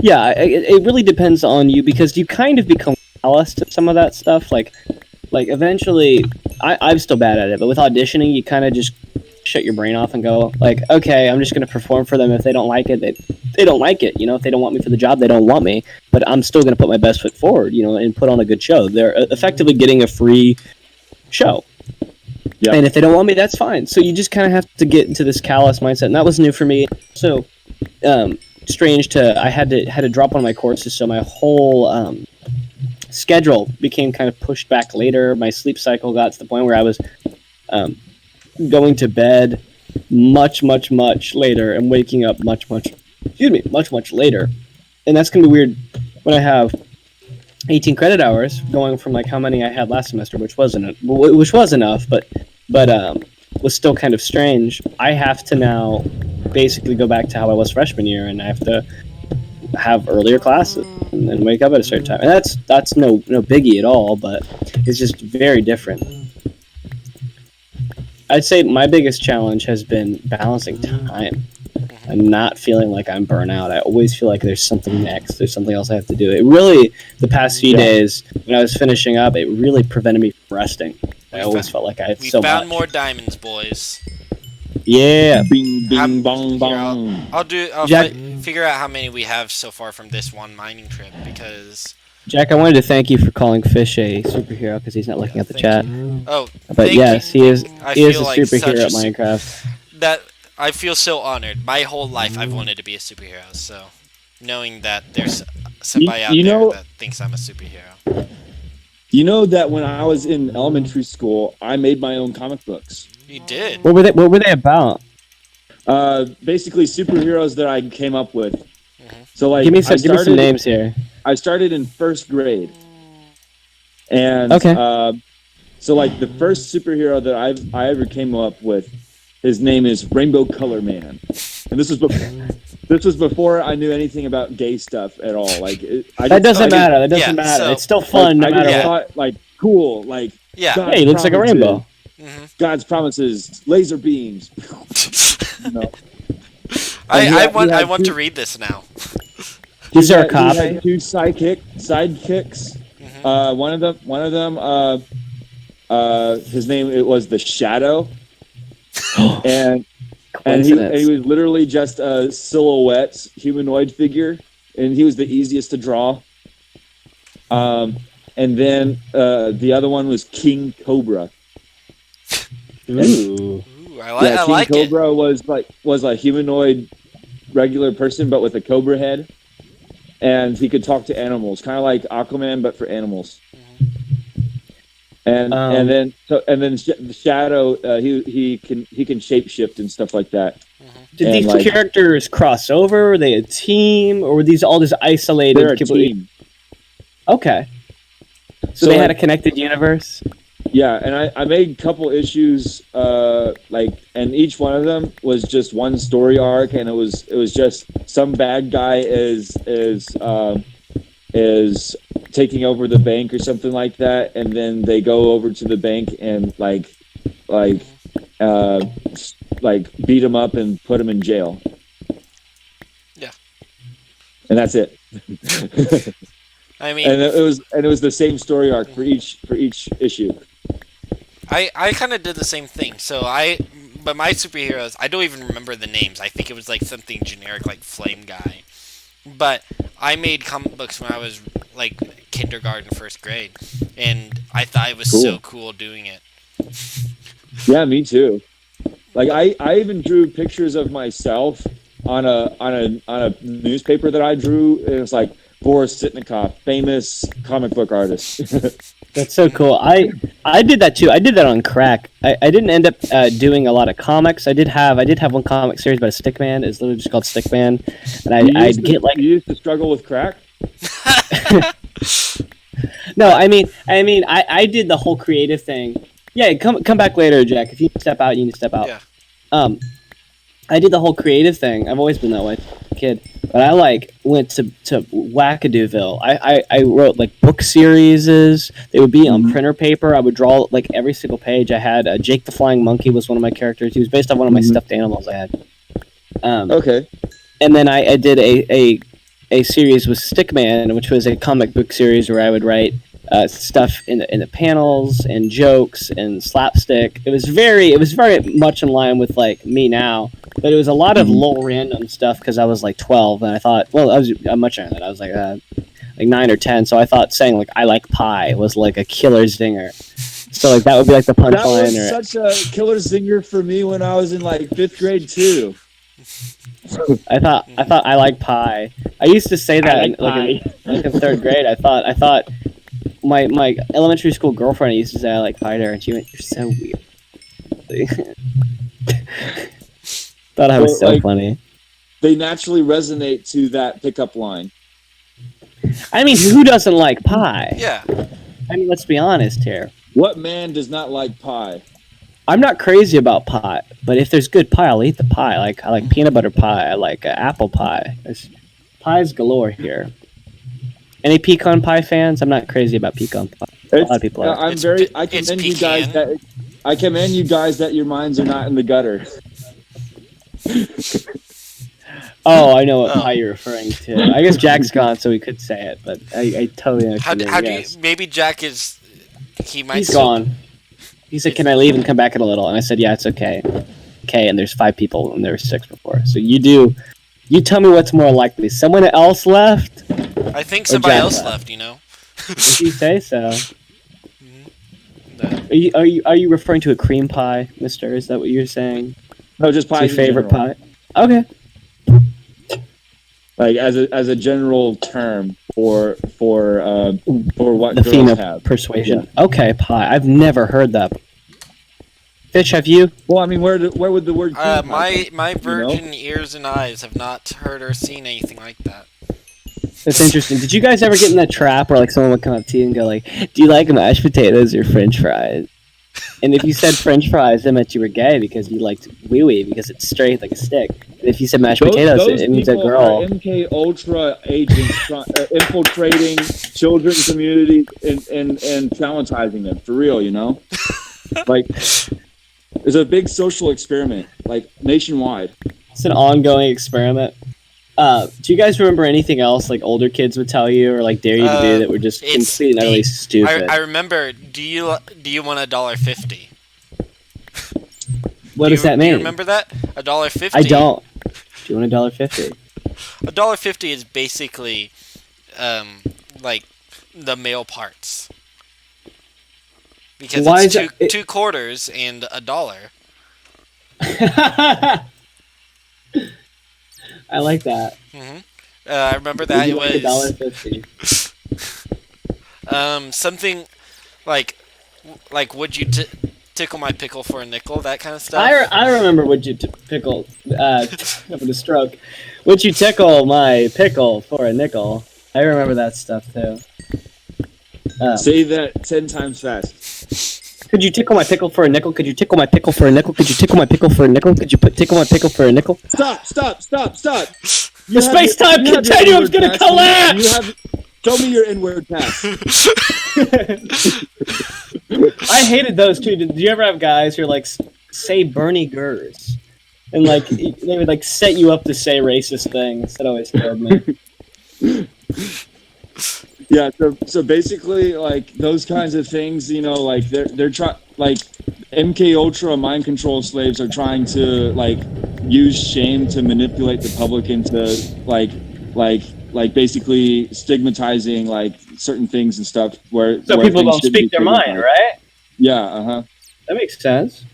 Yeah, it really depends on you, because you kind of become callous to some of that stuff. Like eventually, I'm still bad at it, but with auditioning, you kind of just shut your brain off and go like, okay, I'm just going to perform for them. If they don't like it, they don't like it. You know, if they don't want me for the job, they don't want me. But I'm still going to put my best foot forward, you know, and put on a good show. They're effectively getting a free show. Yeah. And if they don't want me, that's fine. So you just kind of have to get into this callous mindset, and that was new for me. So strange I had to drop one of my courses, so my whole schedule became kind of pushed back later. My sleep cycle got to the point where I was going to bed much later and waking up much later. And that's going to be weird when I have 18 credit hours going from like how many I had last semester, which was enough, but was still kind of strange. I have to now basically go back to how I was freshman year, and I have to have earlier classes and then wake up at a certain time. And that's no biggie at all, but it's just very different. I'd say my biggest challenge has been balancing time and not feeling like I'm burnt out. I always feel like there's something next. There's something else I have to do. It really, the past few days, when I was finishing up, it really prevented me from resting. I always felt like I had so much. We found more diamonds, boys. Yeah. Bing, bing, bong, bong. I'll figure out how many we have so far from this one mining trip, because... Jack, I wanted to thank you for calling Fish a superhero, because he's not looking at the chat. Oh, but yes, he is a superhero at Minecraft. That I feel so honored. My whole life I've wanted to be a superhero, so knowing that there's somebody out there that thinks I'm a superhero. You know that when I was in elementary school, I made my own comic books. You did? What were they about? Basically superheroes that I came up with. Mm-hmm. So like, give me some names here. I started in first grade, and so like the first superhero that I ever came up with, his name is Rainbow Color Man, and this was before I knew anything about gay stuff at all. Like that doesn't matter. So, it's still fun no matter what. Thought, like cool, like yeah, hey, he looks like a rainbow. Mm-hmm. God's promises, laser beams. I want to read this now. Is there a copy? He had two sidekicks. Mm-hmm. One of them, his name it was the Shadow, and he was literally just a silhouette humanoid figure, and he was the easiest to draw. And then the other one was King Cobra. Ooh. I like King Cobra was a humanoid regular person, but with a cobra head, and he could talk to animals, kind of like Aquaman, but for animals. And then the Shadow, he can shapeshift and stuff like that. Did these characters cross over? Were they a team, or were these all just isolated? They're a team. Okay. So they had a connected universe. Yeah, and I made a couple issues, and each one of them was just one story arc, and it was just some bad guy is taking over the bank or something like that, and then they go over to the bank and beat him up and put him in jail. Yeah, and that's it. I mean, and it was the same story arc for each issue. I kind of did the same thing. But my superheroes, I don't even remember the names. I think it was like something generic, like Flame Guy. But I made comic books when I was like kindergarten, first grade, and I thought it was so cool doing it. Yeah, me too. Like I even drew pictures of myself on a newspaper that I drew, and it was like Boris Sitnikoff, famous comic book artist. That's so cool. I did that too. I did that on crack. I didn't end up doing a lot of comics. I did have one comic series about a Stickman. It's literally just called Stickman, and I'd get like. You used to struggle with crack. No, I mean, I did the whole creative thing. Yeah, come back later, Jack. If you step out, you need to step out. Yeah. I did the whole creative thing. I've always been that way, kid. But I went to Wackadooville. I wrote like book series. They would be on printer paper. I would draw like every single page. I had Jake the Flying Monkey was one of my characters. He was based on one of my stuffed animals I had. Okay. And then I did a series with Stickman, which was a comic book series where I would write stuff in the panels and jokes and slapstick. It was very much in line with like me now, but it was a lot of low random stuff because I was like 12 and I thought, well, I'm much younger than that. I was like 9 or 10, so I thought saying like I like pie was like a killer zinger. So like that would be like the punchline. That was such a killer zinger for me when I was in like 5th grade too. I thought I like pie. I used to say that in 3rd grade. I thought my elementary school girlfriend used to say I like pie to her, and she went, "You're so weird." Thought I was so funny. They naturally resonate to that pickup line. I mean, who doesn't like pie? Yeah. I mean, let's be honest here. What man does not like pie? I'm not crazy about pie, but if there's good pie, I'll eat the pie. I like peanut butter pie. I like apple pie. There's pies galore here. Any pecan pie fans? I'm not crazy about pecan pie. A lot of people are. I commend you guys that your minds are not in the gutter. Oh, I know what pie you're referring to. I guess Jack's gone, so we could say it, but I totally understand. How do you? Maybe Jack is. He's gone. He said, "Can I leave and come back in a little?" And I said, "Yeah, it's okay." Okay, and there's 5 people, and there were 6 before. So you tell me what's more likely. Someone else left? I think somebody else left. You know. If you say so. No. Are you referring to a cream pie, Mister? Is that what you're saying? No, just pie. Your favorite pie? Okay. Like as a general term for what the girls theme of have. Persuasion. Yeah. Okay, pie. I've never heard that. Fish, have you? Well, I mean, where would the word? My virgin ears and eyes have not heard or seen anything like that. That's interesting. Did you guys ever get in that trap where like someone would come up to you and go like, "Do you like mashed potatoes or French fries?" And if you said French fries, that meant you were gay because you liked wee-wee because it's straight like a stick. And if you said mashed potatoes, it means a girl. Those MK Ultra agents infiltrating children's communities and traumatizing them for real, you know. Like It's a big social experiment, like nationwide. It's an ongoing experiment. Do you guys remember anything else like older kids would tell you or like dare you to do that were just completely and utterly stupid? I remember. Do you want $1.50? What does that mean? Do you remember that? $1.50. I don't. Do you want $1.50? $1.50 is basically, like the male parts. Because it's two quarters and $1. I like that. Mm-hmm. I remember that it was $1.50. Something like would you tickle my pickle for a nickel? That kind of stuff. I remember would you pickle having a stroke. Would you tickle my pickle for a nickel? I remember that stuff too. Say that 10 times fast. Could you tickle my pickle for a nickel? Could you tickle my pickle for a nickel? Could you tickle my pickle for a nickel? Could you tickle my pickle for a nickel? Stop! The space-time continuum's gonna collapse! Show me your inward pass. I hated those too. Did you ever have guys who are like, say Bernie Gers? And like, they would like set you up to say racist things. That always killed me. Yeah, so basically, like those kinds of things, you know, like they're trying, like MK Ultra mind control slaves are trying to like use shame to manipulate the public into like basically stigmatizing like certain things and stuff where people don't speak their mind, right? Yeah, That makes sense.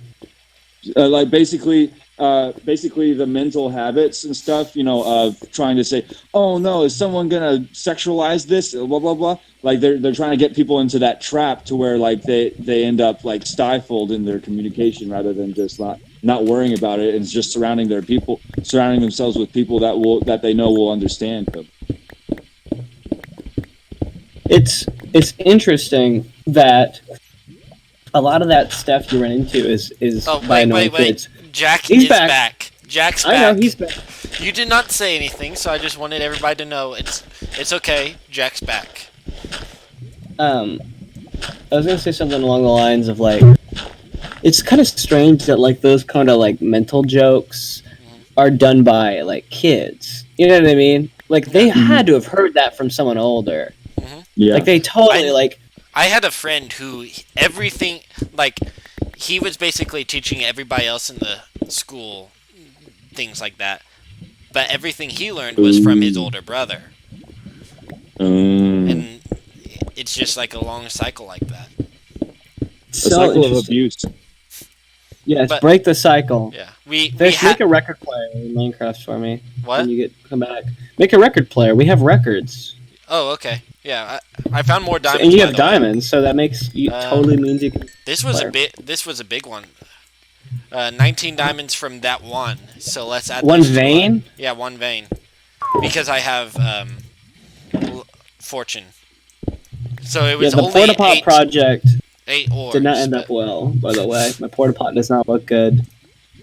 Like basically the mental habits and stuff, you know, of trying to say, oh no, is someone gonna sexualize this? Blah blah blah. Like they're trying to get people into that trap to where like they end up like stifled in their communication rather than just not worrying about it and just surrounding themselves with people that they know will understand them. It's interesting that a lot of that stuff you run into is by annoying kids. Jack is back. Jack's back. I know he's back. You did not say anything, so I just wanted everybody to know it's okay. Jack's back. I was gonna say something along the lines of like, it's kind of strange that like those kind of like mental jokes are done by like kids. You know what I mean? Like they had to have heard that from someone older. Yeah. Like they totally I had a friend who everything like he was basically teaching everybody else in the school things like that, but everything he learned was from his older brother. And it's just like a long cycle like that. A cycle of abuse. Yes, break the cycle. Yeah, make a record player in Minecraft for me. What? When you come back, make a record player. We have records. Oh, okay. Yeah, I found more diamonds. And you have diamonds, so that makes totally means you can. This was a big one. 19 diamonds from that one. So let's add one vein. Yeah, one vein. Because I have fortune. So it was the only porta pot project. 8 ores. Did not end up well, by the way. My porta pot does not look good.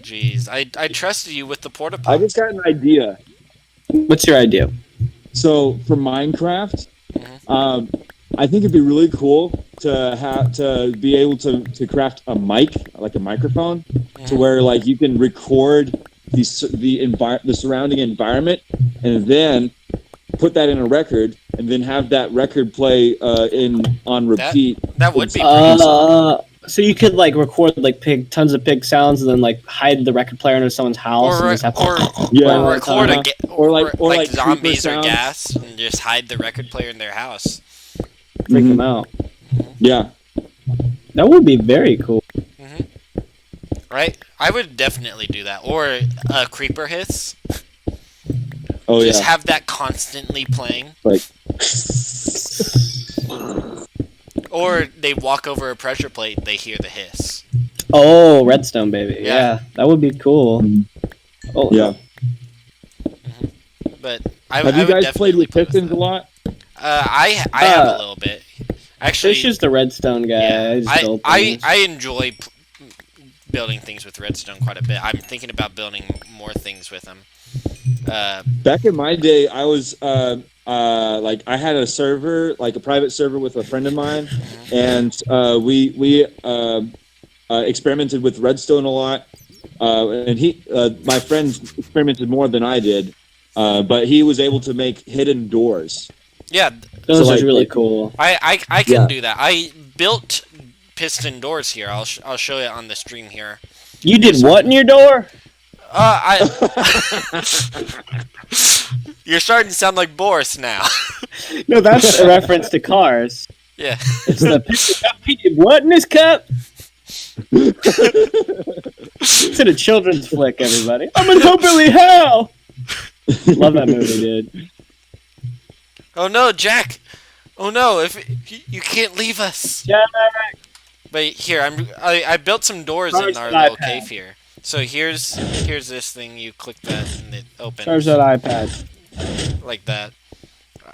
Jeez, I trusted you with the porta pot. I just got an idea. What's your idea? So for Minecraft, I think it'd be really cool to be able to craft a mic, like a microphone, to where like you can record the surrounding environment, and then put that in a record, and then have that record play on repeat. That would be pretty so you could like record like tons of pig sounds, and then like hide the record player into someone's house, or record like zombies or gas, and just hide the record player in their house. Freak them out. Yeah, that would be very cool. Right? I would definitely do that. Or a creeper hiss. Oh just have that constantly playing. Like. Or they walk over a pressure plate, they hear the hiss. Oh, redstone, baby. Yeah, that would be cool. Oh yeah. But have you guys played with pistons a lot? I have a little bit. Actually, Fish is the redstone guy. Yeah, I enjoy building things with redstone quite a bit. I'm thinking about building more things with them. Back in my day, I was like I had a server, like a private server with a friend of mine, and we experimented with redstone a lot, and my friend experimented more than I did, but he was able to make hidden doors. Yeah, those are really cool. I can do that. I built piston doors here. I'll show it on the stream here. You did what in your door? You're starting to sound like Boris now. No, that's a reference to Cars. Yeah. It's the cup. He did what in his cup? It's in a children's flick, everybody. I'm in Hillbilly Hell! Love that movie, dude. Oh no, Jack! Oh no, if you can't leave us. Jack! But here, I built some doors in our little cave here. So here's this thing. You click that and it opens. Charge that iPad. Like that.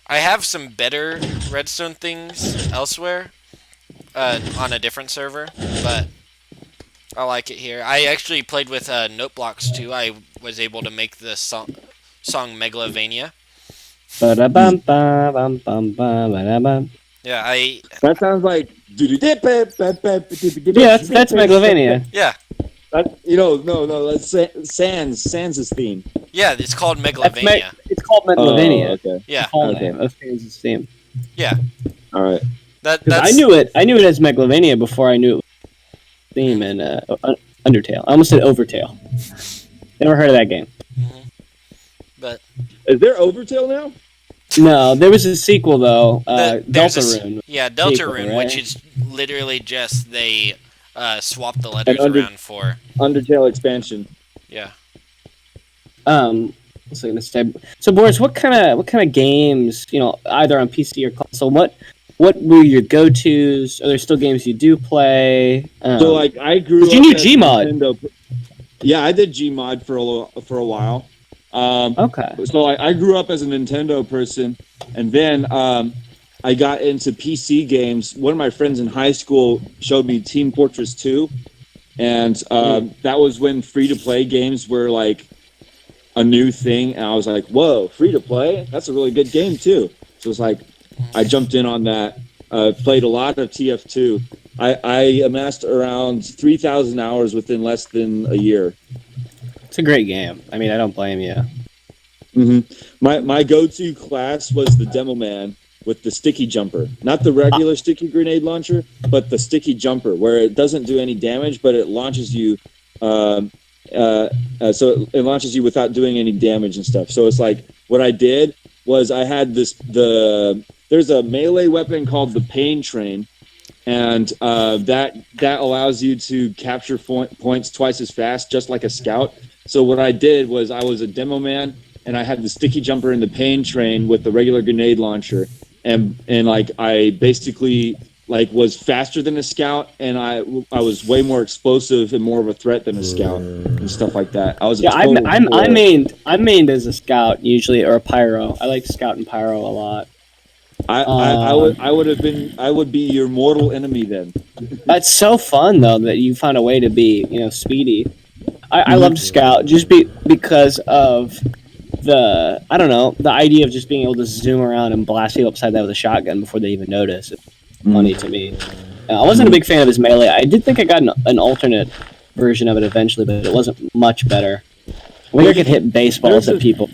I have some better redstone things elsewhere, on a different server, but I like it here. I actually played with note blocks too. I was able to make the song Megalovania. Yeah, That sounds like. Yeah, that's Megalovania. Yeah. No, that's Sans' theme. Yeah, it's called Megalovania. It's called Megalovania. Okay. Yeah. Name of Sans' theme. Yeah. All right. That's... I knew it as Megalovania before I knew it was theme in Undertale. I almost said Overtale. Never heard of that game. Mm-hmm. But is there Overtale now? No, there was a sequel though. Deltarune. Yeah, Deltarune, right? which is literally just they swapped the letters around for Undertale expansion. Yeah. What's I gonna say? So Boris, what kind of games, either on PC or console, what were your go-tos? Are there still games you do play? So I grew up. You knew Gmod. Yeah, I did Gmod for a while. Okay. So I grew up as a Nintendo person, and then I got into PC games. One of my friends in high school showed me Team Fortress 2, and that was when free-to-play games were like a new thing, and I was like, whoa, free-to-play? That's a really good game, too. So it's like, I jumped in on that, played a lot of TF2. I amassed around 3,000 hours within less than a year. It's a great game. I mean, I don't blame you. Mm-hmm. My go-to class was the Demo Man with the sticky jumper. Not the regular sticky grenade launcher, but the sticky jumper, where it doesn't do any damage, but it launches you. So it launches you without doing any damage and stuff. So it's like, what I did was I had there's a melee weapon called the Pain Train, and that allows you to capture points twice as fast, just like a scout. So what I did was I was a Demo Man, and I had the sticky jumper and the Pain Train with the regular grenade launcher, and like I basically like was faster than a scout, and I was way more explosive and more of a threat than a scout and stuff like that. I was I mained as a scout usually, or a pyro. I like scout and pyro a lot. I would be your mortal enemy then. That's so fun though that you found a way to be speedy. I loved scout just because of the idea of just being able to zoom around and blast people upside the head with a shotgun before they even notice. It's funny to me. I wasn't a big fan of his melee. I did think I got an alternate version of it eventually, but it wasn't much better. I could hit baseballs at people.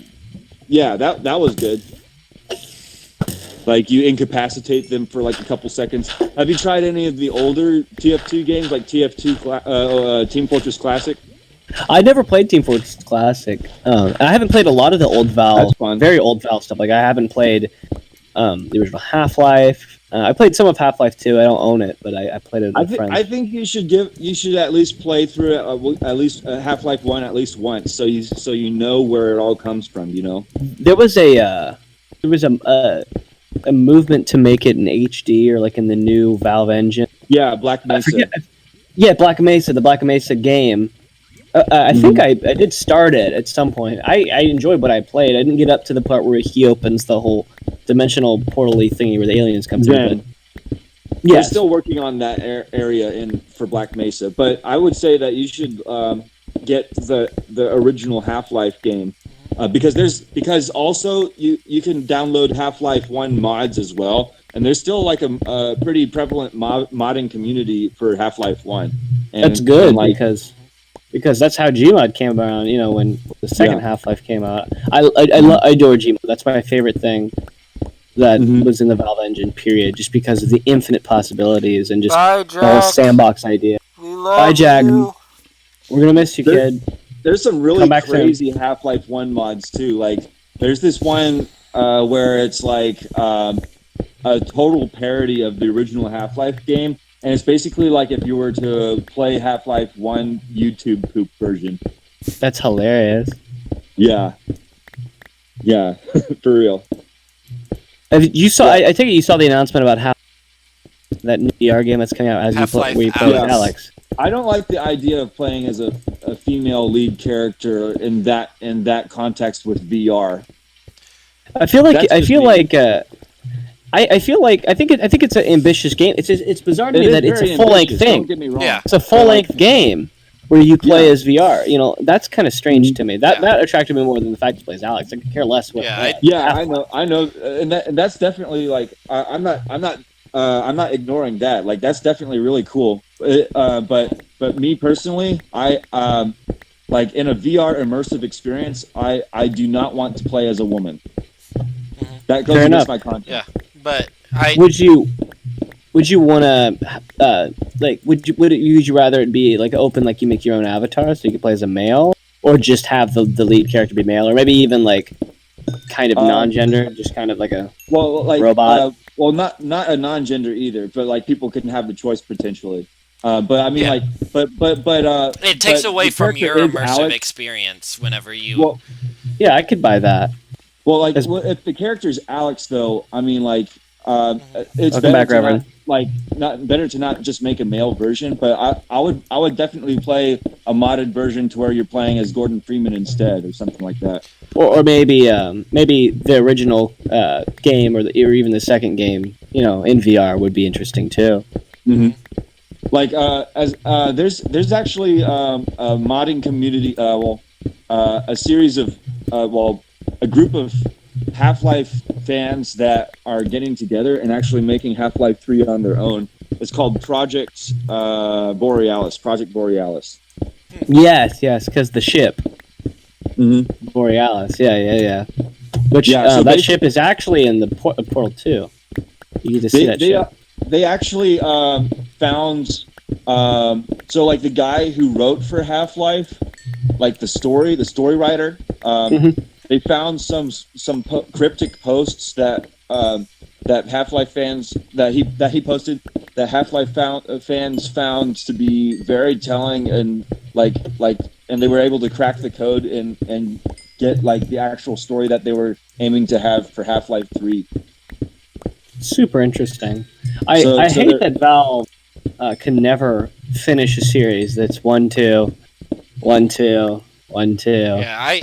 Yeah, that was good. Like, you incapacitate them for like a couple seconds. Have you tried any of the older TF2 games, like TF2 Team Fortress Classic? I never played Team Fortress Classic. I haven't played a lot of the old Valve, very old Valve stuff. Like, I haven't played the original Half-Life. I played some of Half-Life 2. I don't own it, but I played it with friends. I think you should at least play through it, at least Half-Life 1 at least once, so you know where it all comes from. There was a movement to make it in HD or like in the new Valve engine. Yeah, Black Mesa. Yeah, Black Mesa, the Black Mesa game. I think I did start it at some point. I enjoyed what I played. I didn't get up to the part where he opens the whole dimensional portal-y thingy where the aliens come through. Yeah, we're still working on that area for Black Mesa, but I would say that you should get the original Half-Life game because also you can download Half-Life 1 mods as well. and there's still like a pretty prevalent modding community for Half-Life 1. And that's good because that's how Gmod came around. You know, when the second Half-Life came out, I adore Gmod. That's my favorite thing that was in the Valve engine. Period. Just because of the infinite possibilities and just the whole sandbox idea. Bye, Jag. We're gonna miss you, kid. There's some really crazy Half-Life 1 mods too. Like, there's this one where it's like a total parody of the original Half-Life game, and it's basically like if you were to play Half-Life 1 YouTube poop version. That's hilarious. Yeah, for real. You saw? Yeah. I think you saw the announcement about that new VR game that's coming out as we play with Alex. I don't like the idea of playing as a female lead character in that context with VR. I think it's an ambitious game. It's bizarre to me that it's a full length thing. Don't get me wrong. Yeah. It's a full length game where you play as VR. You know, that's kind of strange to me. That attracted me more than the fact it plays Alex. I could care less what. I know, and that's definitely like I'm not ignoring that. Like, that's definitely really cool. But me personally, I like in a VR immersive experience, I do not want to play as a woman. That goes against my content. Yeah, but would you want to would you rather it be like open, like you make your own avatar so you can play as a male, or just have the lead character be male, or maybe even like kind of non-gender, just kind of like a robot? Not a non-gender either, but like people couldn't have the choice potentially. But I mean, it takes away from your immersive experience whenever you. Well, yeah, I could buy that. Well, if the character's Alex, though, I mean, like, it's better to not just make a male version, but I would definitely play a modded version to where you're playing as Gordon Freeman instead, or something like that. Or maybe the original game or even the second game, you know, in VR would be interesting too. Mm-hmm. Like there's actually a modding community, a series of a group of Half-Life fans that are getting together and actually making Half-Life 3 on their own. It's called Project Borealis. Yes, because the ship. Mm-hmm. Borealis, yeah. Which that ship is actually in the Portal 2. You get to see that ship. They actually found so like the guy who wrote for Half-Life, like the story writer, they found some cryptic posts that Half-Life fans that he posted that Half-Life fans found to be very telling, and and they were able to crack the code and get like the actual story that they were aiming to have for Half-Life 3. Super interesting. I hate that Valve can never finish a series that's 1-2, 1-2, 1-2. Yeah,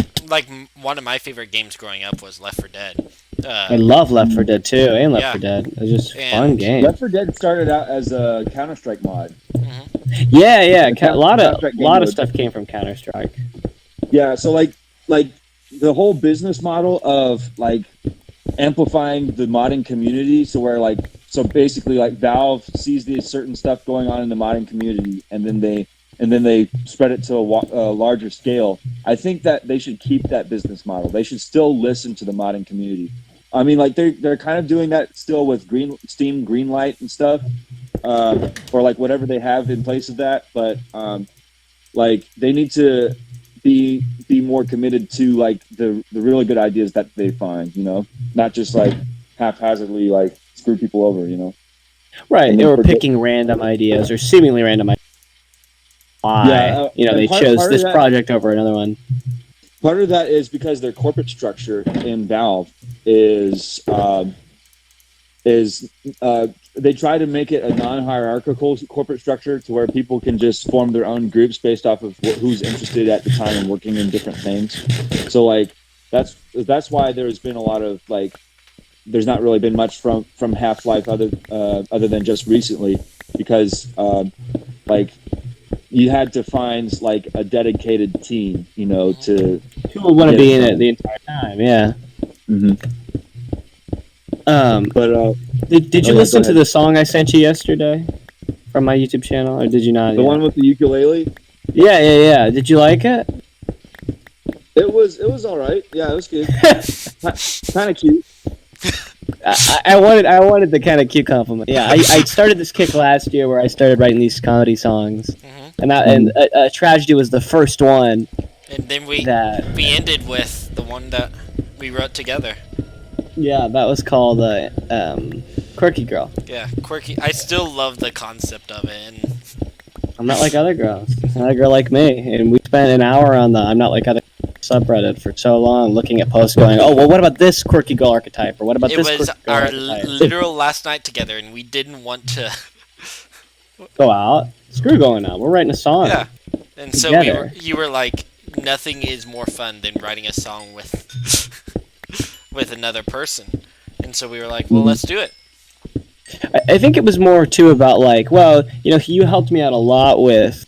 one of my favorite games growing up was Left 4 Dead. I love Left 4 Dead 2 and Left 4 Dead. It's just a fun game. Left 4 Dead started out as a Counter-Strike mod. Mm-hmm. Yeah. A lot of stuff came from Counter-Strike. Yeah, so like the whole business model of like amplifying the modding community, so basically like Valve sees these certain stuff going on in the modding community, and then they spread it to a larger scale. I think that they should keep that business model. They should still listen to the modding community. I mean, like they're kind of doing that still with Steam Greenlight and stuff, or like whatever they have in place of that. But like they need to be more committed to like the really good ideas that they find. You know, not just like haphazardly like screw people over. You know, right? They were picking random ideas or seemingly random ideas. Why? They chose this project over another one. Part of that is because their corporate structure in Valve is they try to make it a non-hierarchical corporate structure to where people can just form their own groups based off of who's interested at the time and working in different things. So like that's why there's been a lot of like there's not really been much from Half-Life other than just recently, because like you had to find like a dedicated team, you know, to people want to be in it the entire time. Yeah. Mm-hmm. Did you listen to the song I sent you yesterday from my YouTube channel, or did you not? The one with the ukulele? Yeah. Did you like it? It was all right. Yeah, it was good. Kind of cute. I wanted the kind of cute compliment. Yeah, I started this kick last year where I started writing these comedy songs, and Tragedy was the first one. And then we ended with the one that we wrote together. Yeah, that was called Quirky Girl. Yeah, Quirky. I still love the concept of it. And I'm not like other girls. Not a girl like me. And we spent an hour on the I'm not like other subreddit for so long looking at posts going, oh, well, what about this quirky girl archetype? Or what about this quirky girl archetype? It was our literal last night together, and we didn't want to go out. Screw going out. We're writing a song. Yeah. And so you were like, nothing is more fun than writing a song with another person. And so we were like, well, let's do it. I think it was more too about like, well, you helped me out a lot with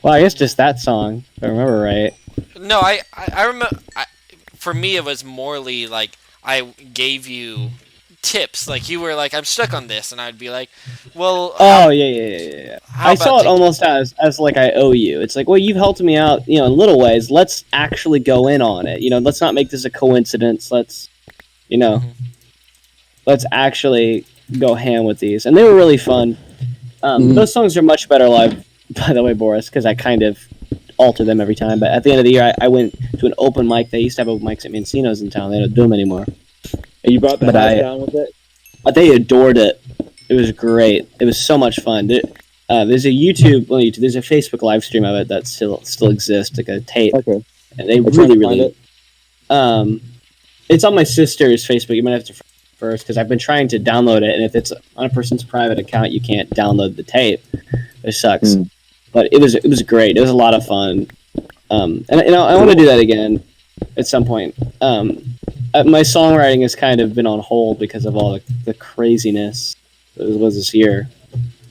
well, I guess just that song, if I remember right. No, I remember. For me, it was morely like I gave you tips. Like you were like, I'm stuck on this, and I'd be like, well. Oh yeah. I saw it almost as like I owe you. It's like, well, you've helped me out, in little ways. Let's actually go in on it. Let's not make this a coincidence. Let's, let's actually go ham with these, and they were really fun. Those songs are much better live. By the way, Boris, because I kind of alter them every time. But at the end of the year, I went to an open mic. They used to have open mics at Mancino's in town. They don't do them anymore. And you brought the house down with it? They adored it. It was great. It was so much fun. There's a there's a Facebook live stream of it that still exists, like a tape. Okay. And they really. It's on my sister's Facebook. You might have to first because I've been trying to download it, and if it's on a person's private account, you can't download the tape. It sucks. But it was great. It was a lot of fun. And I want to do that again at some point. My songwriting has kind of been on hold because of all the craziness that was this year.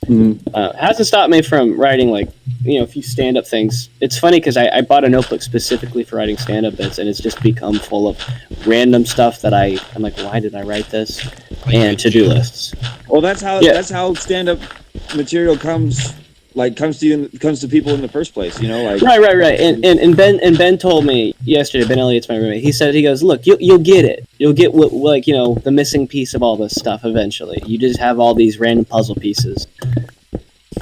Hasn't stopped me from writing a few stand-up things. It's funny because I bought a notebook specifically for writing stand-up bits, and it's just become full of random stuff that I'm like, why did I write this? And to-do lists. Well, that's how stand-up material comes to people in the first place, Right. And Ben told me yesterday. Ben Elliott's my roommate. He goes, look, you'll get it. You'll get the missing piece of all this stuff eventually. You just have all these random puzzle pieces,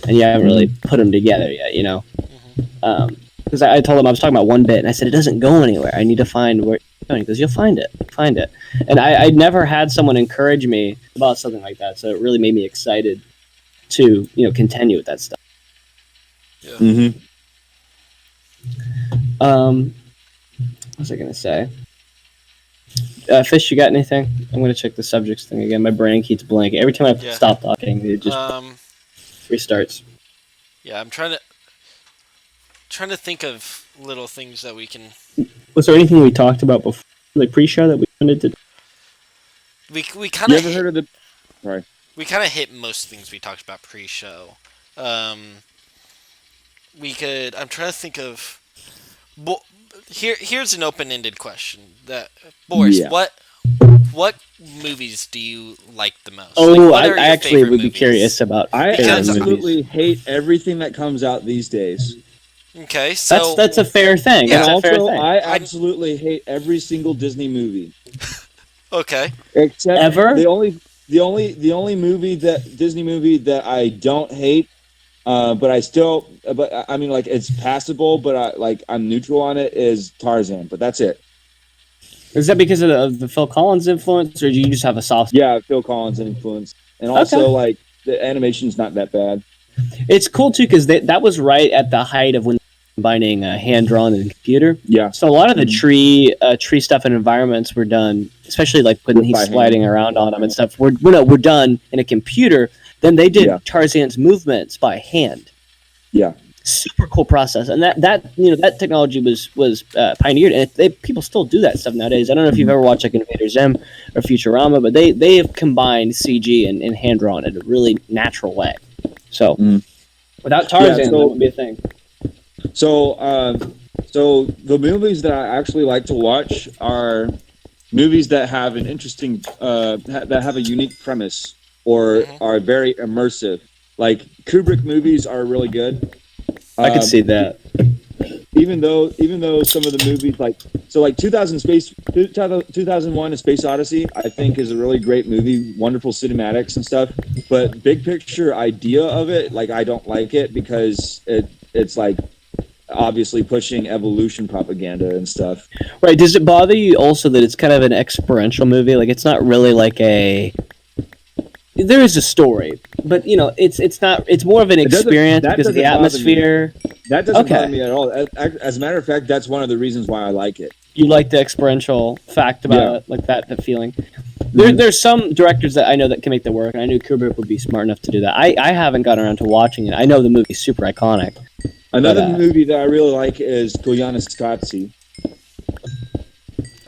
and you haven't really put them together yet, Because I told him I was talking about one bit, and I said it doesn't go anywhere. I need to find where it's going. He goes, you'll find it. And I'd never had someone encourage me about something like that, so it really made me excited to continue with that stuff. Yeah. What was I gonna say? Fish, you got anything? I'm gonna check the subjects thing again. My brain keeps blanking every time I stop talking. It just restarts. Yeah, I'm trying to think of little things that we can. Was there anything we talked about before, like pre-show, that we wanted to? We kind of. You ever heard of the? Sorry. We kind of hit most things we talked about pre-show. I'm trying to think of. Here's an open-ended question. Boris, what movies do you like the most? Oh, I actually would be curious about. I absolutely hate everything that comes out these days. Okay, so that's a fair thing. Yeah, and also, I absolutely hate every single Disney movie. Okay. Except ever the only Disney movie that I don't hate. But I mean, like, it's passable, but I'm neutral on it, is Tarzan, but that's it. Is that because of the Phil Collins influence, or do you just have a soft spot? Yeah, Phil Collins influence. And also, the animation's not that bad. It's cool, too, because that was right at the height of when combining hand-drawn and computer. Yeah. So a lot of the tree stuff and environments were done, especially, like, when he's sliding around on them and stuff, were done in a computer. Then they did Tarzan's movements by hand. Yeah, super cool process, and that technology was pioneered, and people still do that stuff nowadays. I don't know if you've ever watched like Invader Zim or Futurama, but they have combined CG and hand drawn in a really natural way. So without Tarzan, that would be a thing. So the movies that I actually like to watch are movies that have an interesting, that have a unique premise or are very immersive. Like Kubrick movies are really good. I could see that. Even though some of the movies like 2001 A Space Odyssey I think is a really great movie, wonderful cinematics and stuff, but big picture idea of it, like I don't like it because it's like obviously pushing evolution propaganda and stuff. Right. Does it bother you also that it's kind of an experiential movie? Like it's not really like a. There is a story, but it's not. It's more of an experience because of the atmosphere. That doesn't bother me at all. As a matter of fact, that's one of the reasons why I like it. You like the experiential fact about it, like that feeling. There's some directors that I know that can make that work, and I knew Kubrick would be smart enough to do that. I haven't gotten around to watching it. I know the movie's super iconic. Another movie that I really like is Koyana Scotzi.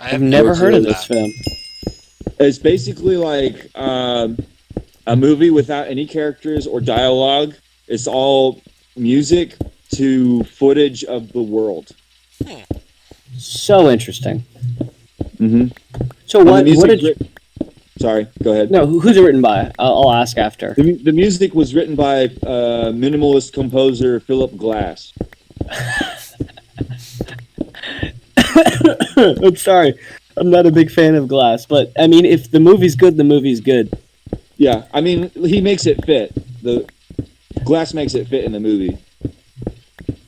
I've never heard of this film. It's basically like a movie without any characters or dialogue. It's all music to footage of the world. So interesting. Mm-hmm. So what did you... Sorry, go ahead. No, who's it written by? I'll ask after. The music was written by minimalist composer Philip Glass. I'm sorry. I'm not a big fan of Glass, but I mean, if the movie's good, the movie's good. Yeah, I mean, he makes it fit. The Glass makes it fit in the movie.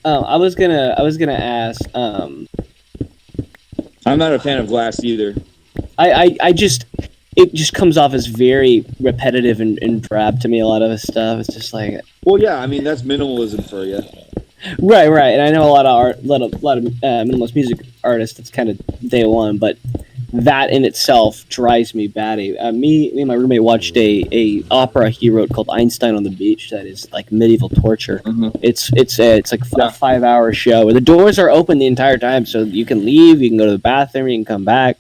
I was gonna ask. I'm not a fan of Glass either. It just comes off as very repetitive and drab to me. A lot of his stuff. It's just like. Well, yeah, I mean that's minimalism for you. Right, and I know a lot of minimalist music artists. That's kind of day one, but that in itself drives me batty. Me and my roommate watched a opera he wrote called Einstein on the Beach. That is like medieval torture. Mm-hmm. It's like a 5-hour show where the doors are open the entire time, so you can leave, you can go to the bathroom, you can come back,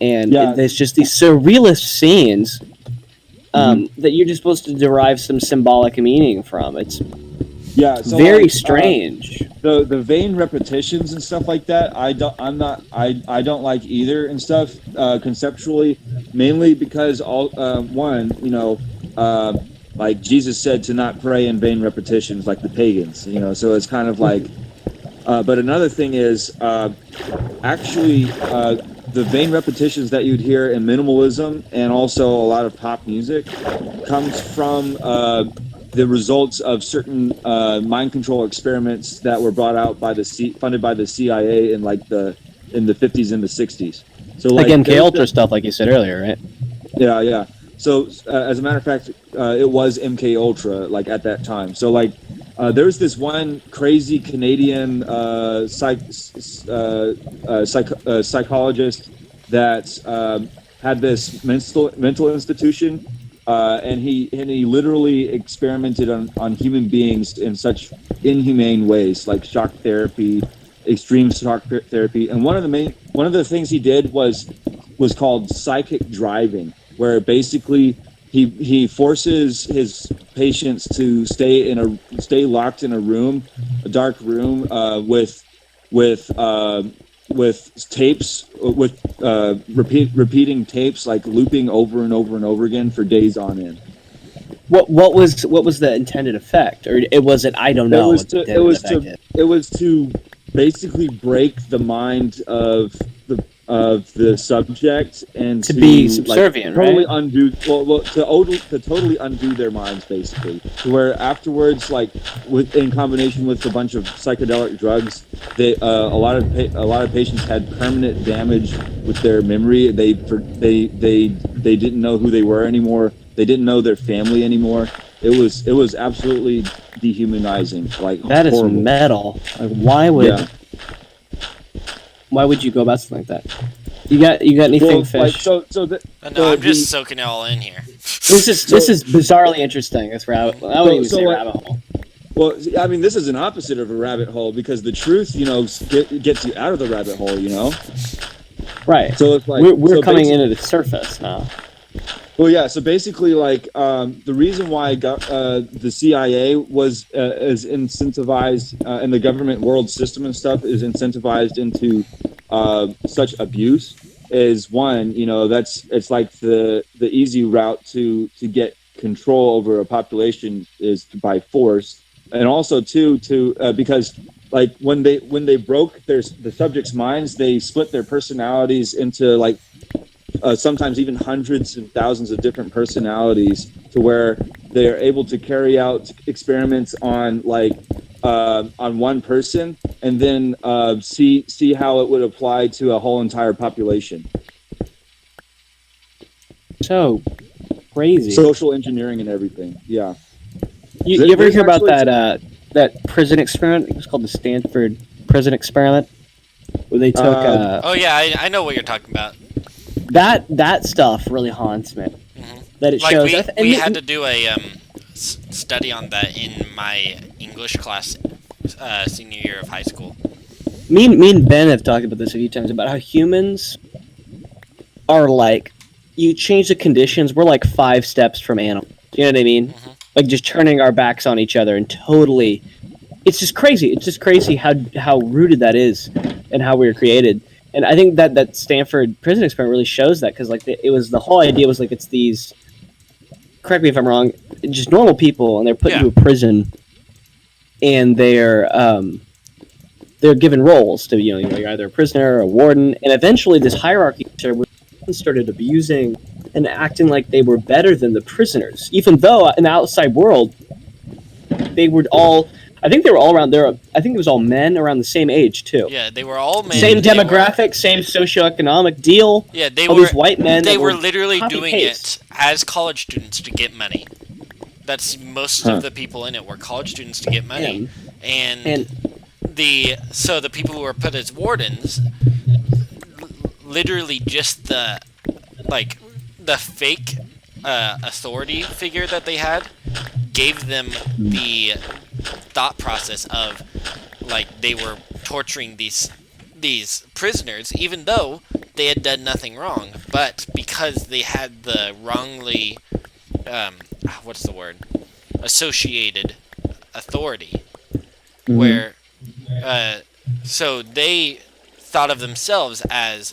and there's just these surrealist scenes that you're just supposed to derive some symbolic meaning from. It's very strange. The vain repetitions and stuff like that, I don't like either and stuff conceptually, mainly because like Jesus said to not pray in vain repetitions like the pagans, so it's kind of like but another thing is actually the vain repetitions that you'd hear in minimalism and also a lot of pop music comes from the results of certain mind control experiments that were brought out by funded by the CIA in the 50s and the 60s. So like MK Ultra stuff, like you said earlier, right? Yeah. So as a matter of fact, it was MK Ultra like at that time. So like there's this one crazy Canadian psychologist that had this mental institution. And he literally experimented on human beings in such inhumane ways, like shock therapy, extreme shock therapy. And one of the things he did was called psychic driving, where basically he forces his patients to stay locked in a dark room with tapes, with repeating tapes, like looping over and over and over again for days on end. What was the intended effect, or was it? I don't know. It was to basically break the mind of the subject and to be subservient, totally right? to totally undo their minds, basically. To where afterwards, like in combination with a bunch of psychedelic drugs, a lot of patients had permanent damage with their memory. They didn't know who they were anymore. They didn't know their family anymore. It was absolutely dehumanizing. Like that is metal. Like why would you go about something like that? You got anything, Fish? I'm just soaking it all in here. This is bizarrely interesting. This rabbit. I wouldn't even say rabbit hole. Well, I mean, this is an opposite of a rabbit hole because the truth, gets you out of the rabbit hole, Right. So it's like we're coming into the surface now. Well, yeah. So basically, like the reason why the CIA is incentivized and the government world system and stuff is incentivized into such abuse is one, it's like the easy route to get control over a population is by force, and also two to because like when they broke the subjects' minds, they split their personalities into like sometimes even hundreds and thousands of different personalities, to where they're able to carry out experiments on on one person, and then see how it would apply to a whole entire population. So crazy. Social engineering and everything. Yeah. You ever hear about that prison experiment? It was called the Stanford prison experiment, where they took. Oh yeah, I know what you're talking about. That stuff really haunts me. Mm-hmm. That it shows. We had to do a study on that in my English class senior year of high school. Me and Ben have talked about this a few times, about how humans are like, you change the conditions, we're like 5 steps from animals. You know what I mean? Mm-hmm. Like just turning our backs on each other and totally. It's just crazy. It's just crazy how rooted that is, and how we were created. And I think that Stanford prison experiment really shows that, because like it was, the whole idea was like, it's these. Correct me if I'm wrong. Just normal people, and they're put into a prison, and they're given roles to you're either a prisoner or a warden, and eventually this hierarchy started abusing and acting like they were better than the prisoners, even though in the outside world they were all. I think they were all around there. I think it was all men around the same age too. Yeah, they were all men. Same demographic, same socioeconomic deal. Yeah, they all were. These white men. They were literally doing it as college students to get money. That's most of the people in it were college students to get money, and the people who were put as wardens, literally just the fake authority figure that they had, gave them the thought process of like they were torturing these prisoners, even though they had done nothing wrong, but because they had the wrongly associated authority, where so they thought of themselves as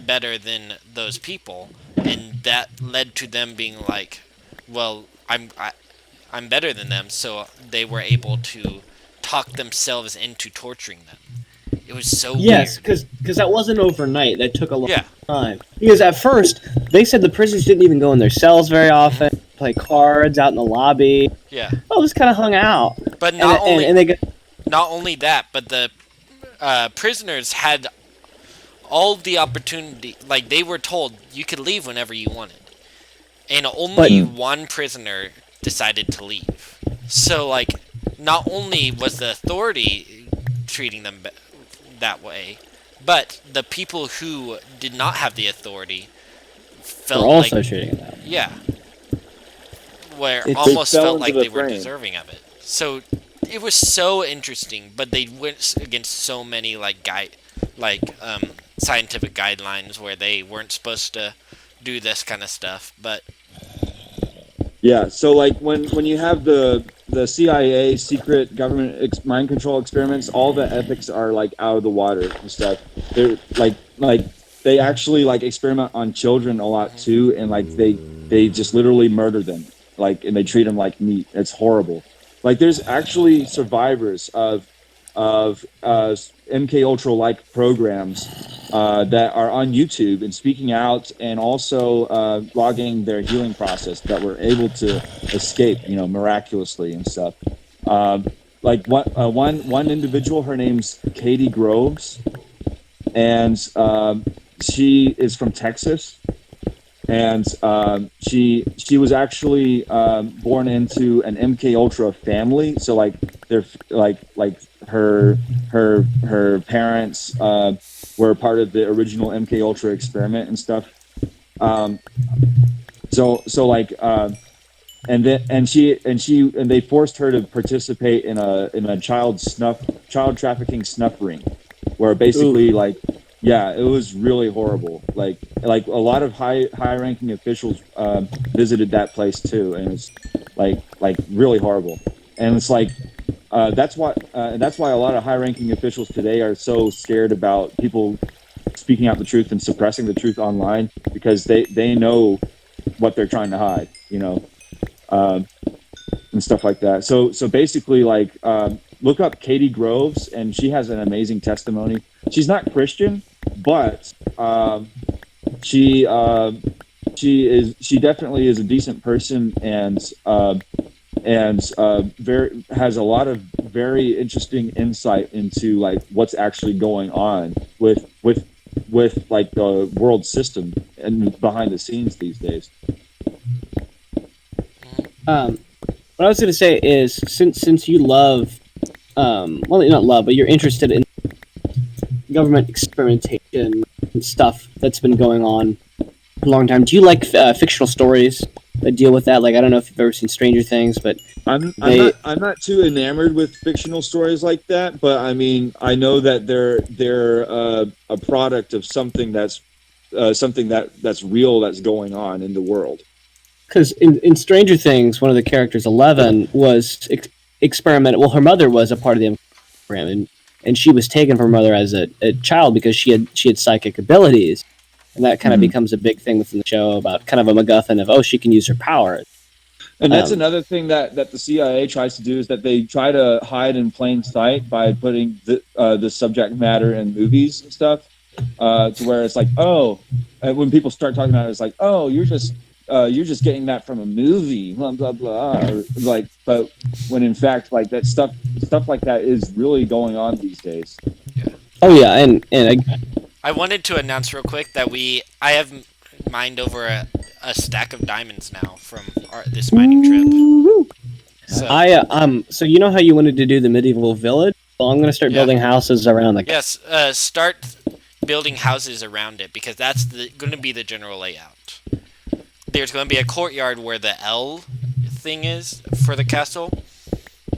better than those people, and that led to them being like, well, I'm better than them, so they were able to talk themselves into torturing them. It was so weird. Yes, because that wasn't overnight. That took a long time. Because at first, they said the prisoners didn't even go in their cells very often, play cards out in the lobby. Yeah. Oh, just kind of hung out. But not only that, but the prisoners had all the opportunity. Like, they were told you could leave whenever you wanted. And only one prisoner decided to leave. So, like, not only was the authority treating them that way, but the people who did not have the authority felt also treating it that way. Yeah. Almost felt like they were deserving of it. So it was so interesting, but they went against so many scientific guidelines where they weren't supposed to do this kind of stuff, but yeah, so like when you have the CIA secret government mind control experiments, all the ethics are like out of the water and stuff. They're like they actually like experiment on children a lot too, and like they just literally murder them, and they treat them like meat. It's horrible. Like there's actually survivors of MK Ultra like programs that are on YouTube and speaking out, and also logging their healing process, that were able to escape, miraculously and stuff. One individual, her name's Katie Groves, and she is from Texas, and she was actually born into an MK Ultra family. So like they're like her parents were part of the original MK Ultra experiment and stuff. And they forced her to participate in a child trafficking snuff ring, where basically it was really horrible. Like a lot of high ranking officials visited that place too, and it's like really horrible. And it's like that's why a lot of high ranking officials today are so scared about people speaking out the truth and suppressing the truth online because they know what they're trying to hide, and stuff like that. So basically, like, look up Katie Groves, and she has an amazing testimony. She's not Christian, but she definitely is a decent person, and very has a lot of very interesting insight into like what's actually going on with like the world system and behind the scenes these days. What I was going to say is, since you love, well, not love, but you're interested in government experimentation and stuff that's been going on a long time, do you like fictional stories that deal with that? Like, I don't know if you've ever seen Stranger Things, but I'm not too enamored with fictional stories like that. But I mean, I know that they're a product of something that's real, that's going on in the world. Because in Stranger Things, one of the characters, 11, was experimental. Well, her mother was a part of the program, and she was taken from her mother as a child because she had psychic abilities, and that kind of becomes a big thing within the show about kind of a MacGuffin of, she can use her power. And that's another thing that the CIA tries to do, is that they try to hide in plain sight by putting the subject matter in movies and stuff, to where it's like, when people start talking about it, it's like, you're just getting that from a movie, blah blah blah. Or, like, but when in fact, like, that stuff like that is really going on these days. Yeah. Oh yeah, and I wanted to announce real quick that I have mined over a stack of diamonds now from this mining trip. So so you know how you wanted to do the medieval village? Well, I'm going to start building houses around the. Yes, start building houses around it, because that's going to be the general layout. There's going to be a courtyard where the L thing is for the castle,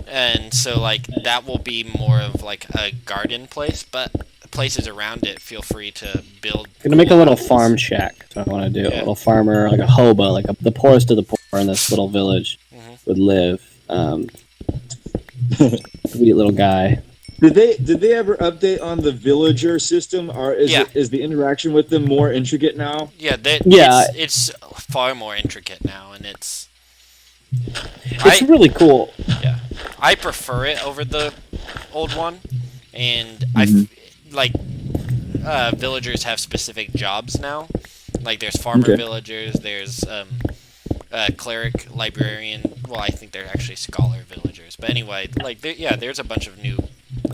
and so like that will be more of like a garden place, but places around it, feel free to build. I'm gonna make a little farm shack. That's what I want to do. A little farmer, like a hobo, like the poorest of the poor in this little village would live. Sweet little guy. Did they ever update on the villager system, or is the interaction with them more intricate now? Yeah, it's far more intricate now, and it's really cool. Yeah, I prefer it over the old one, and villagers have specific jobs now. Like, there's farmer villagers, there's cleric, librarian. Well, I think they're actually scholar villagers, but anyway, like, there's a bunch of new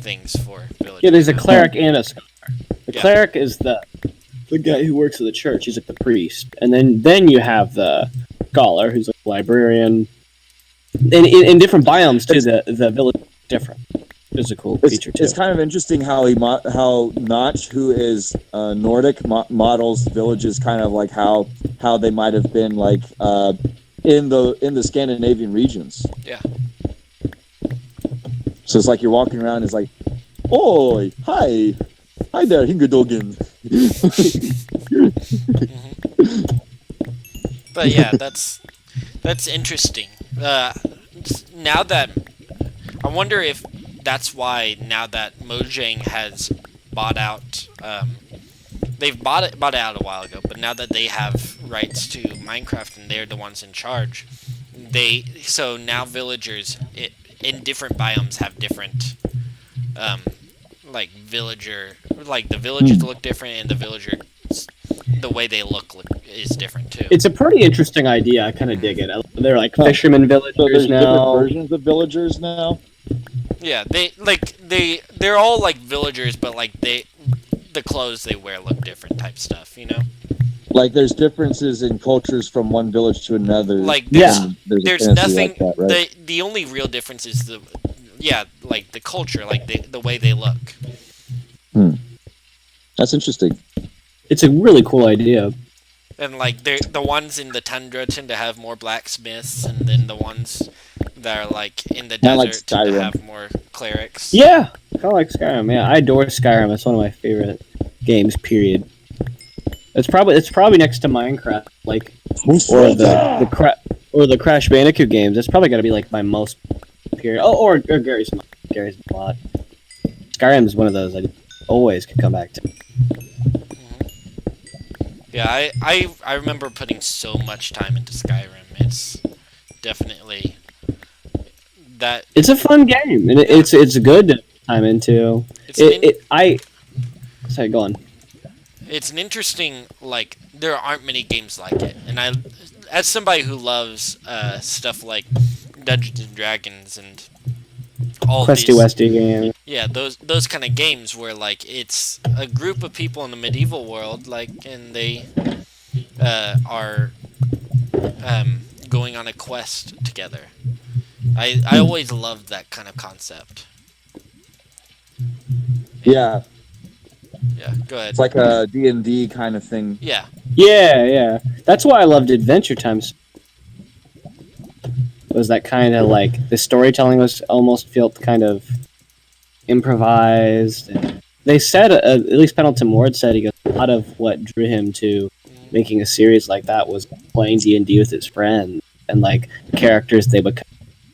things for villagers. Yeah, there's a cleric and a scholar. The cleric is the guy who works at the church. He's like the priest, and then you have the scholar, who's like a librarian. And in different biomes too, the village is different. It's a cool feature too. It's kind of interesting how Notch, who is Nordic, models villages kind of like how they might have been like in the Scandinavian regions. Yeah. So it's like you're walking around, it's like, oi, hi there, Hingedogen. But yeah, that's interesting. Now that I wonder if that's why, now that Mojang has bought out, they've bought it out a while ago, but now that they have rights to Minecraft and they're the ones in charge, so now villagers in different biomes have different, like the villagers look different, and the way they look is different too. It's a pretty interesting idea. I kind of dig it. They're like fishermen villagers so there's now. Different versions of villagers now. Yeah, they're all like villagers, but like the clothes they wear look different, type stuff, you know. Like, there's differences in cultures from one village to another. Like, there's nothing. Like that, right? The only real difference is the culture, like the way they look. That's interesting. It's a really cool idea. And like the ones in the tundra tend to have more blacksmiths, and then the ones that are like in the desert tend to have more clerics. Yeah, kind of like Skyrim. Yeah, I adore Skyrim. It's one of my favorite games. Period. It's probably next to Minecraft, like, or the Crash Bandicoot games. It's probably got to be like my most period. Oh, or Gary's a lot. Skyrim is one of those I always can come back to. Yeah, I remember putting so much time into Skyrim. It's definitely that. It's a fun game, and it's good to time into. It's an Sorry, go on. it's an interesting, like, there aren't many games like it, and as somebody who loves stuff like Dungeons and Dragons and all Questy these, Westy game. yeah, those kind of games where like it's a group of people in the medieval world, like, and they are going on a quest together. I always loved that kind of concept. Yeah, Yeah, go ahead. it's like a D&D kind of thing. Yeah, Yeah. That's why I loved Adventure Time. Was that kind of like the storytelling was almost felt kind of improvised. They said, at least Pendleton Ward said, he goes, a lot of what drew him to making a series like that was playing D&D with his friends and like characters they would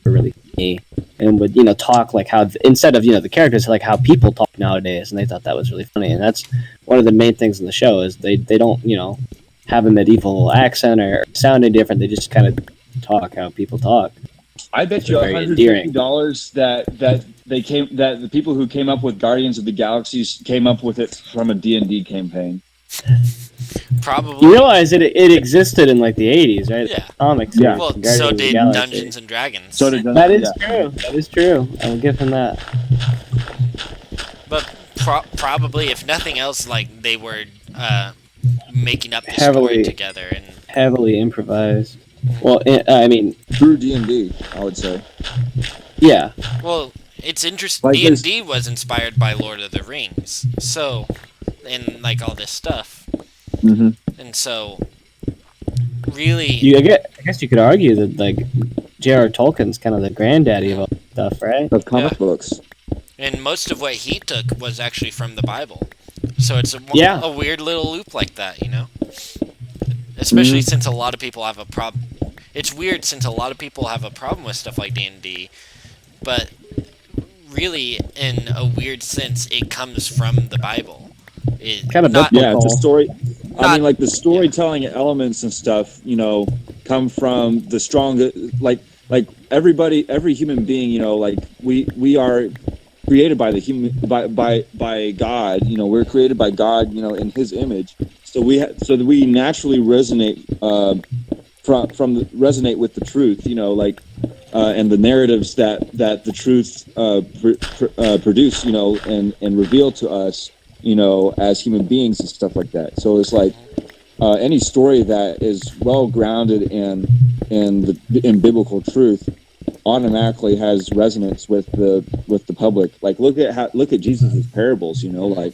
were really funny and would talk like how instead of the characters like how people talk nowadays, and they thought that was really funny. And that's one of the main things in the show is they don't have a medieval accent or sounding different. They just kind of talk how people talk. I bet you $150 that the people who came up with Guardians of the Galaxies came up with it from a D&D campaign. probably. You realize it existed in like the 80s, right? Yeah. Comics. Yeah. Well, Guardians so of the did Galaxy. Dungeons and Dragons. So did That is true. That is true. I'll give him that. But probably, if nothing else, like they were making up the Heavily. story together. And Heavily improvised. Well, I mean, through D&D, I would say. yeah. well, it's interesting. Like D&D was inspired by Lord of the Rings, so and like all this stuff, and so really, I guess you could argue that like J.R. Tolkien's kind of the granddaddy of all this stuff, right? Of comic books. and most of what he took was actually from the Bible. So it's a weird little loop like that, Especially since a lot of people have a problem. It's weird since a lot of people have a problem with stuff like D&D, but really, in a weird sense, it comes from the Bible. Kind of Yeah, it's a story. I mean, like the storytelling elements and stuff, come from the strong. Like every human being, like we are created by the human by God. We're created by God. In His image. So that we naturally resonate resonate with the truth. And the narratives that the truth produce. And reveal to us. As human beings and stuff like that. So it's like any story that is well grounded in biblical truth automatically has resonance with the public. Like look at Jesus' parables. And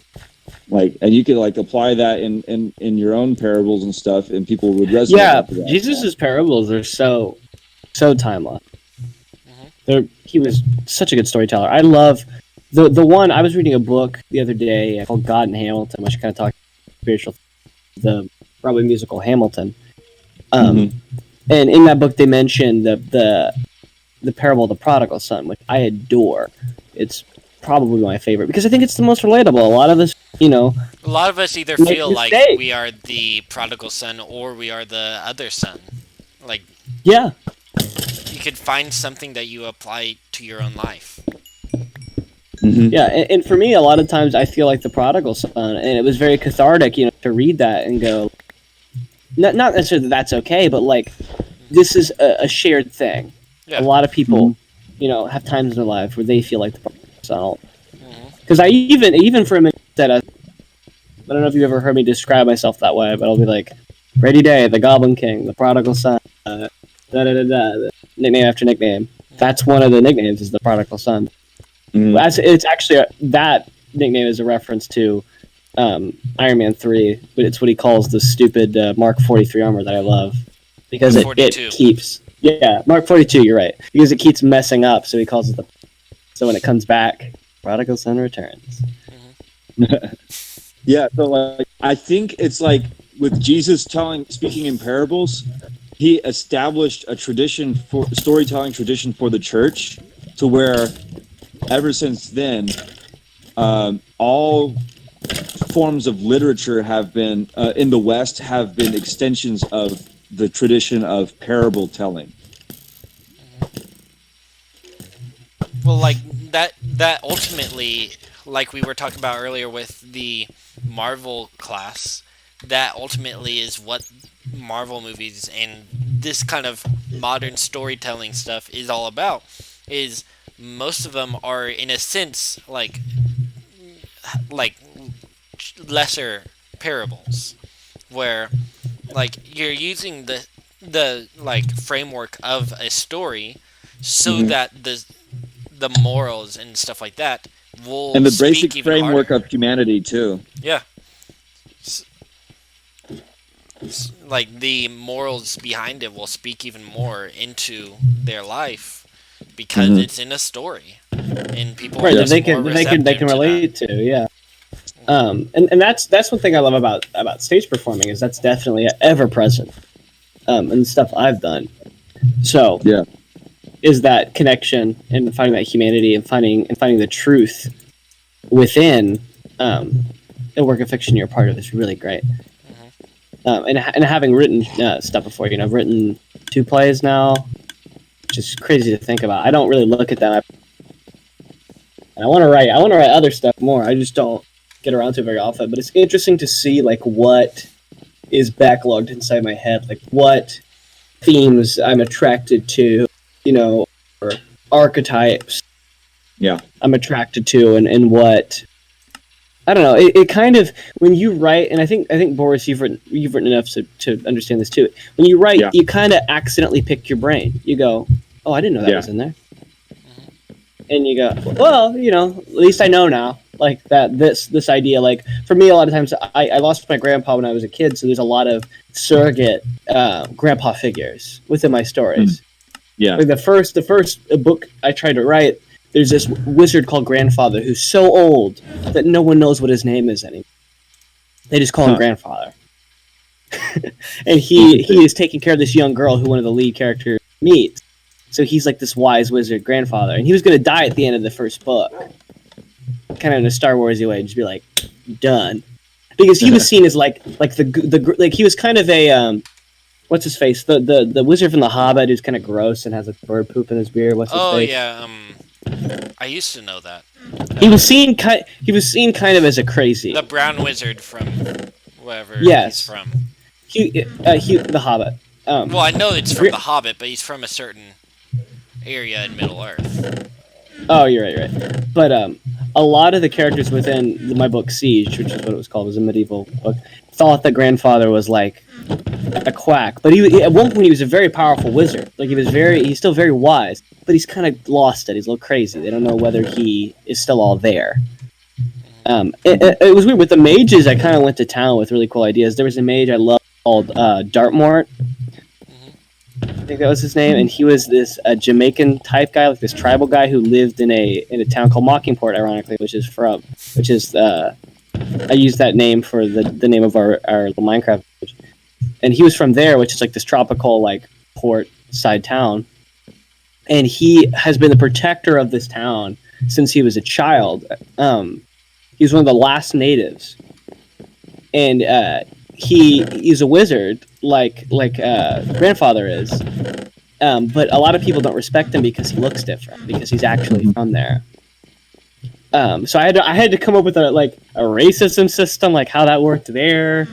you could like apply that in your own parables and stuff, and people would resonate. Yeah, with that. Jesus' parables are so timeless. He was such a good storyteller. I love. The one I was reading a book the other day called God and Hamilton, which kind of talks spiritual, the Broadway musical Hamilton. And in that book they mentioned the parable of the prodigal son, which I adore. It's probably my favorite because I think it's the most relatable. A lot of us, a lot of us either feel like we are the prodigal son or we are the other son. Like, yeah, you could find something that you apply to your own life. Yeah, and for me, a lot of times I feel like the prodigal son, and it was very cathartic, to read that and go, not necessarily that that's okay, but like, this is a shared thing. Yeah. A lot of people, have times in their life where they feel like the prodigal son. Because I even for a minute said, I don't know if you've ever heard me describe myself that way, but I'll be like, Brady Day, the Goblin King, the prodigal son, nickname after nickname. That's one of the nicknames is the prodigal son. It's actually that nickname is a reference to Iron Man 3, but it's what he calls the stupid Mark 43 armor that I love because it keeps Mark 42. You're right, because it keeps messing up, so he calls it so when it comes back, prodigal son returns. Yeah, so like I think it's like with Jesus speaking in parables, he established a storytelling tradition for the church to where. Ever since then, all forms of literature have been in the West have been extensions of the tradition of parable telling. Well, like that ultimately, like we were talking about earlier with the Marvel class, that ultimately is what Marvel movies and this kind of modern storytelling stuff is all about. Is most of them are in a sense like lesser parables, where like you're using the like framework of a story so that the morals and stuff like that will And the speak basic even framework harder. of humanity too. Yeah. Like the morals behind it will speak even more into their life because it's in a story, and people are Right, that just they more can receptive they can to that. relate to, yeah. And that's one thing I love about stage performing is that's definitely ever present, and the stuff I've done. So Yeah. is that connection and finding that humanity and finding the truth within a work of fiction you're a part of is really great. And having written stuff before, I've written 2 plays now, which is crazy to think about. I don't really look at them. I want to write other stuff more. I just don't get around to it very often. But it's interesting to see like what is backlogged inside my head, like what themes I'm attracted to, or archetypes. Yeah. I'm attracted to, and what. I don't know. It kind of, when you write, and I think Boris, you've written enough to understand this too. When you write, you kind of accidentally pick your brain. You go, "Oh, I didn't know that was in there," and you go, "Well, at least I know now." Like that, this idea. Like for me, a lot of times, I lost my grandpa when I was a kid, so there's a lot of surrogate grandpa figures within my stories. Yeah. Like the first book I tried to write. There's this wizard called Grandfather who's so old that no one knows what his name is anymore. They just call him Grandfather. And he is taking care of this young girl who one of the lead characters meets. So he's like this wise wizard grandfather. And he was going to die at the end of the first book. Kind of in a Star Warsy way. Just be like, done. Because he was seen as like he was kind of a... what's his face? The wizard from The Hobbit who's kind of gross and has a bird poop in his beard. What's his face? Oh, yeah, I used to know that. He was seen kind of as a crazy. The brown wizard from wherever Yes. he's from. The Hobbit. Well, I know it's from The Hobbit, but he's from a certain area in Middle Earth. Oh, you're right. But a lot of the characters within my book Siege, which is what it was called, was a medieval book, thought that Grandfather was like a quack. But at one point he was a very powerful wizard. Like he's still very wise, but he's kind of lost it. He's a little crazy. They don't know whether he is still all there. It was weird with the mages. I kind of went to town with really cool ideas. There was a mage I loved called Dartmort. I think that was his name, and he was this Jamaican type guy, like this tribal guy who lived in a town called Mockingport, ironically, which is I used that name for the name of our little Minecraft village. And he was from there, which is like this tropical like port side town. And he has been the protector of this town since he was a child. He's one of the last natives. And he's a wizard like Grandfather is. But a lot of people don't respect him because he looks different, because he's actually from there. So I had to come up with a racism system, like how that worked there,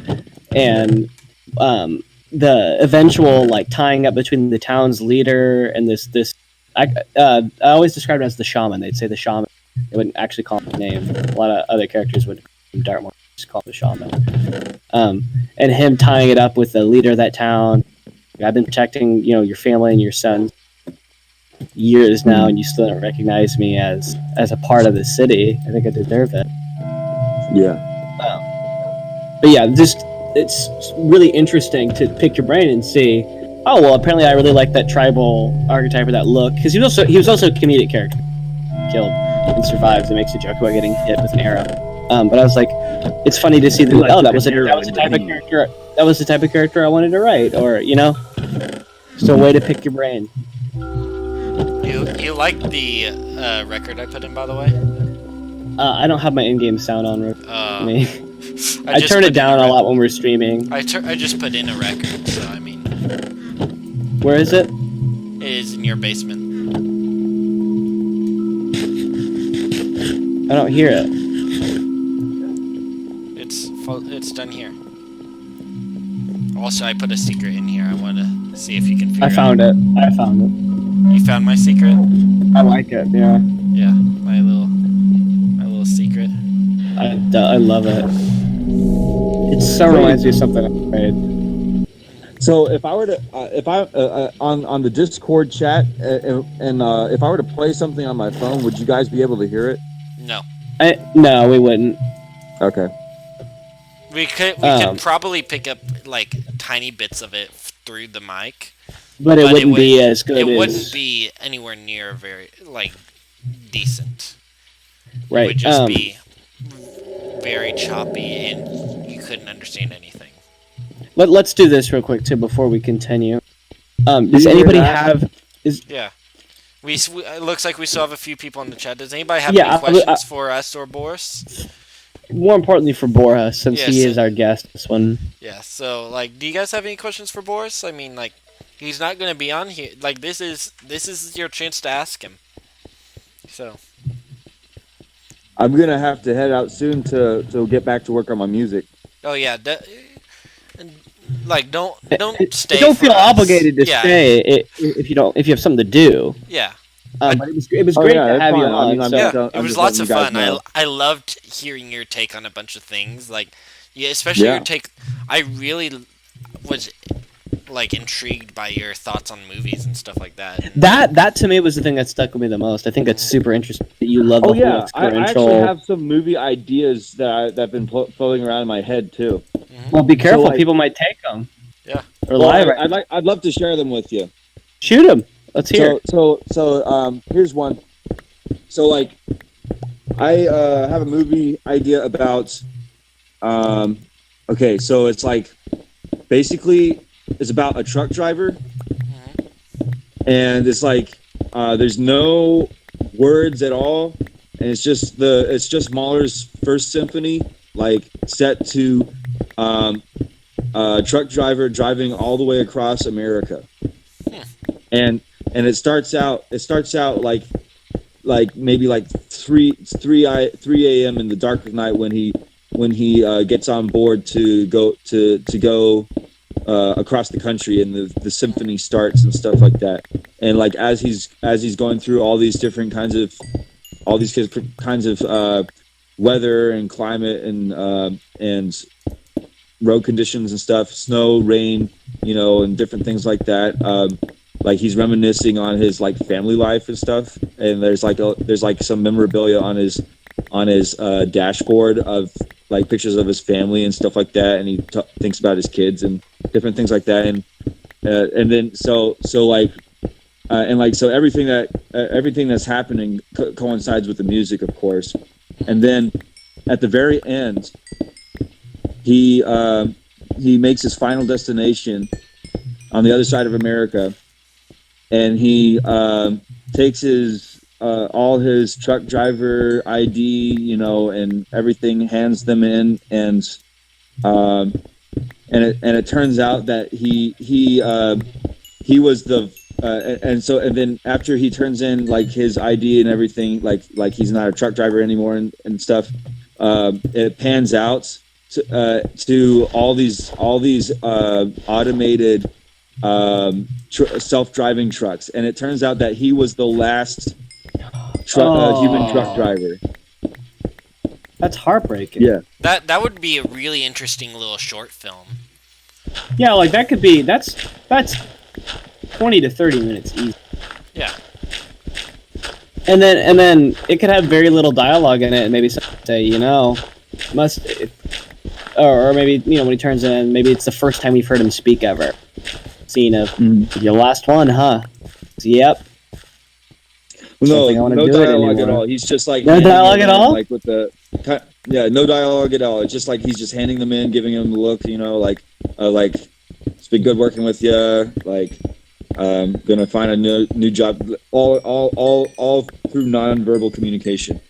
and the eventual like tying up between the town's leader and this. I always described him as the shaman. They'd say the shaman. They wouldn't actually call him a name. A lot of other characters would call him Dartmoor, just call him the shaman. And him tying it up with the leader of that town. I've been protecting, your family and your sons years now, and you still don't recognize me as a part of the city. I think I deserve it. Yeah. But yeah, it's really interesting to pick your brain and see. Oh well, apparently I really like that tribal archetype or that look, because he was also a comedic character, killed and survives and makes a joke about getting hit with an arrow. But I was like, it's funny to see that. Oh, that was the type of character. That was the type of character I wanted to write, or just a way to pick your brain. You like the record I put in, by the way? I don't have my in-game sound on. Me. I turn it down a lot when we're streaming. I just put in a record, so I mean. Where is it? It is in your basement. I don't hear it. It's done here. Also, I put a secret in here. I want to see if you can figure it out. I found it. You found my secret? I like it, yeah. Yeah, my little secret. I love it. It so reminds me of something I made. So if I were to, on the Discord chat, and if I were to play something on my phone, would you guys be able to hear it? No. No, we wouldn't. Okay. We could probably pick up like tiny bits of it through the mic, but it wouldn't be as good. It wouldn't be anywhere near very decent. Right. It would just be very choppy, and you couldn't understand anything. Let's do this real quick too before we continue. Does anybody have? Yeah. It looks like we still have a few people in the chat. Does anybody have any questions for us or Boris? More importantly for Boris, since he is our guest this one. Yeah, so, do you guys have any questions for Boris? I mean, he's not going to be on here. This is your chance to ask him. So. I'm going to have to head out soon to get back to work on my music. Oh, yeah. Don't stay. Don't feel obligated to stay if you have something to do. Yeah. But it was great to have you on. It was lots of fun. I loved hearing your take on a bunch of things. Especially your take. I really was intrigued by your thoughts on movies and stuff like that. That to me was the thing that stuck with me the most. I think it's super interesting that you love the whole experiential. I actually have some movie ideas that have been floating around in my head too. Mm-hmm. Well, be careful. People might take them. Yeah. Or live. I'd love to share them with you. Shoot them. Let's hear. So here's one. So I have a movie idea about. Okay, so it's basically it's about a truck driver, and it's there's no words at all, and it's just Mahler's First Symphony, set to a truck driver driving all the way across America, and it starts out maybe 3 a.m. in the dark of night when he gets on board to go across the country, and the symphony starts and stuff like that. And as he's going through all these kinds of weather and climate and road conditions and stuff, snow, rain, and different things like that. He's reminiscing on his family life and stuff, and there's some memorabilia on his dashboard of pictures of his family and stuff like that, and he thinks about his kids and different things like that, and then so everything that's happening coincides with the music, of course, and then at the very end, he makes his final destination on the other side of America. And he takes his all his truck driver ID, and everything, hands them in, and it turns out that he was and then after he turns in his ID and everything, he's not a truck driver anymore and stuff. It pans out to all these automated self-driving trucks, and it turns out that he was the last human truck driver. That's heartbreaking. Yeah, that would be a really interesting little short film. Yeah, that could be that's 20 to 30 minutes easy. Yeah. And then it could have very little dialogue in it, and maybe say, or maybe when he turns in, maybe it's the first time we've heard him speak ever. Scene of your last one, huh? Yep. No dialogue at all. He's just no dialogue at all. No dialogue at all. It's just he's just handing them in, giving them the look. It's been good working with you. Gonna find a new job. All through nonverbal communication.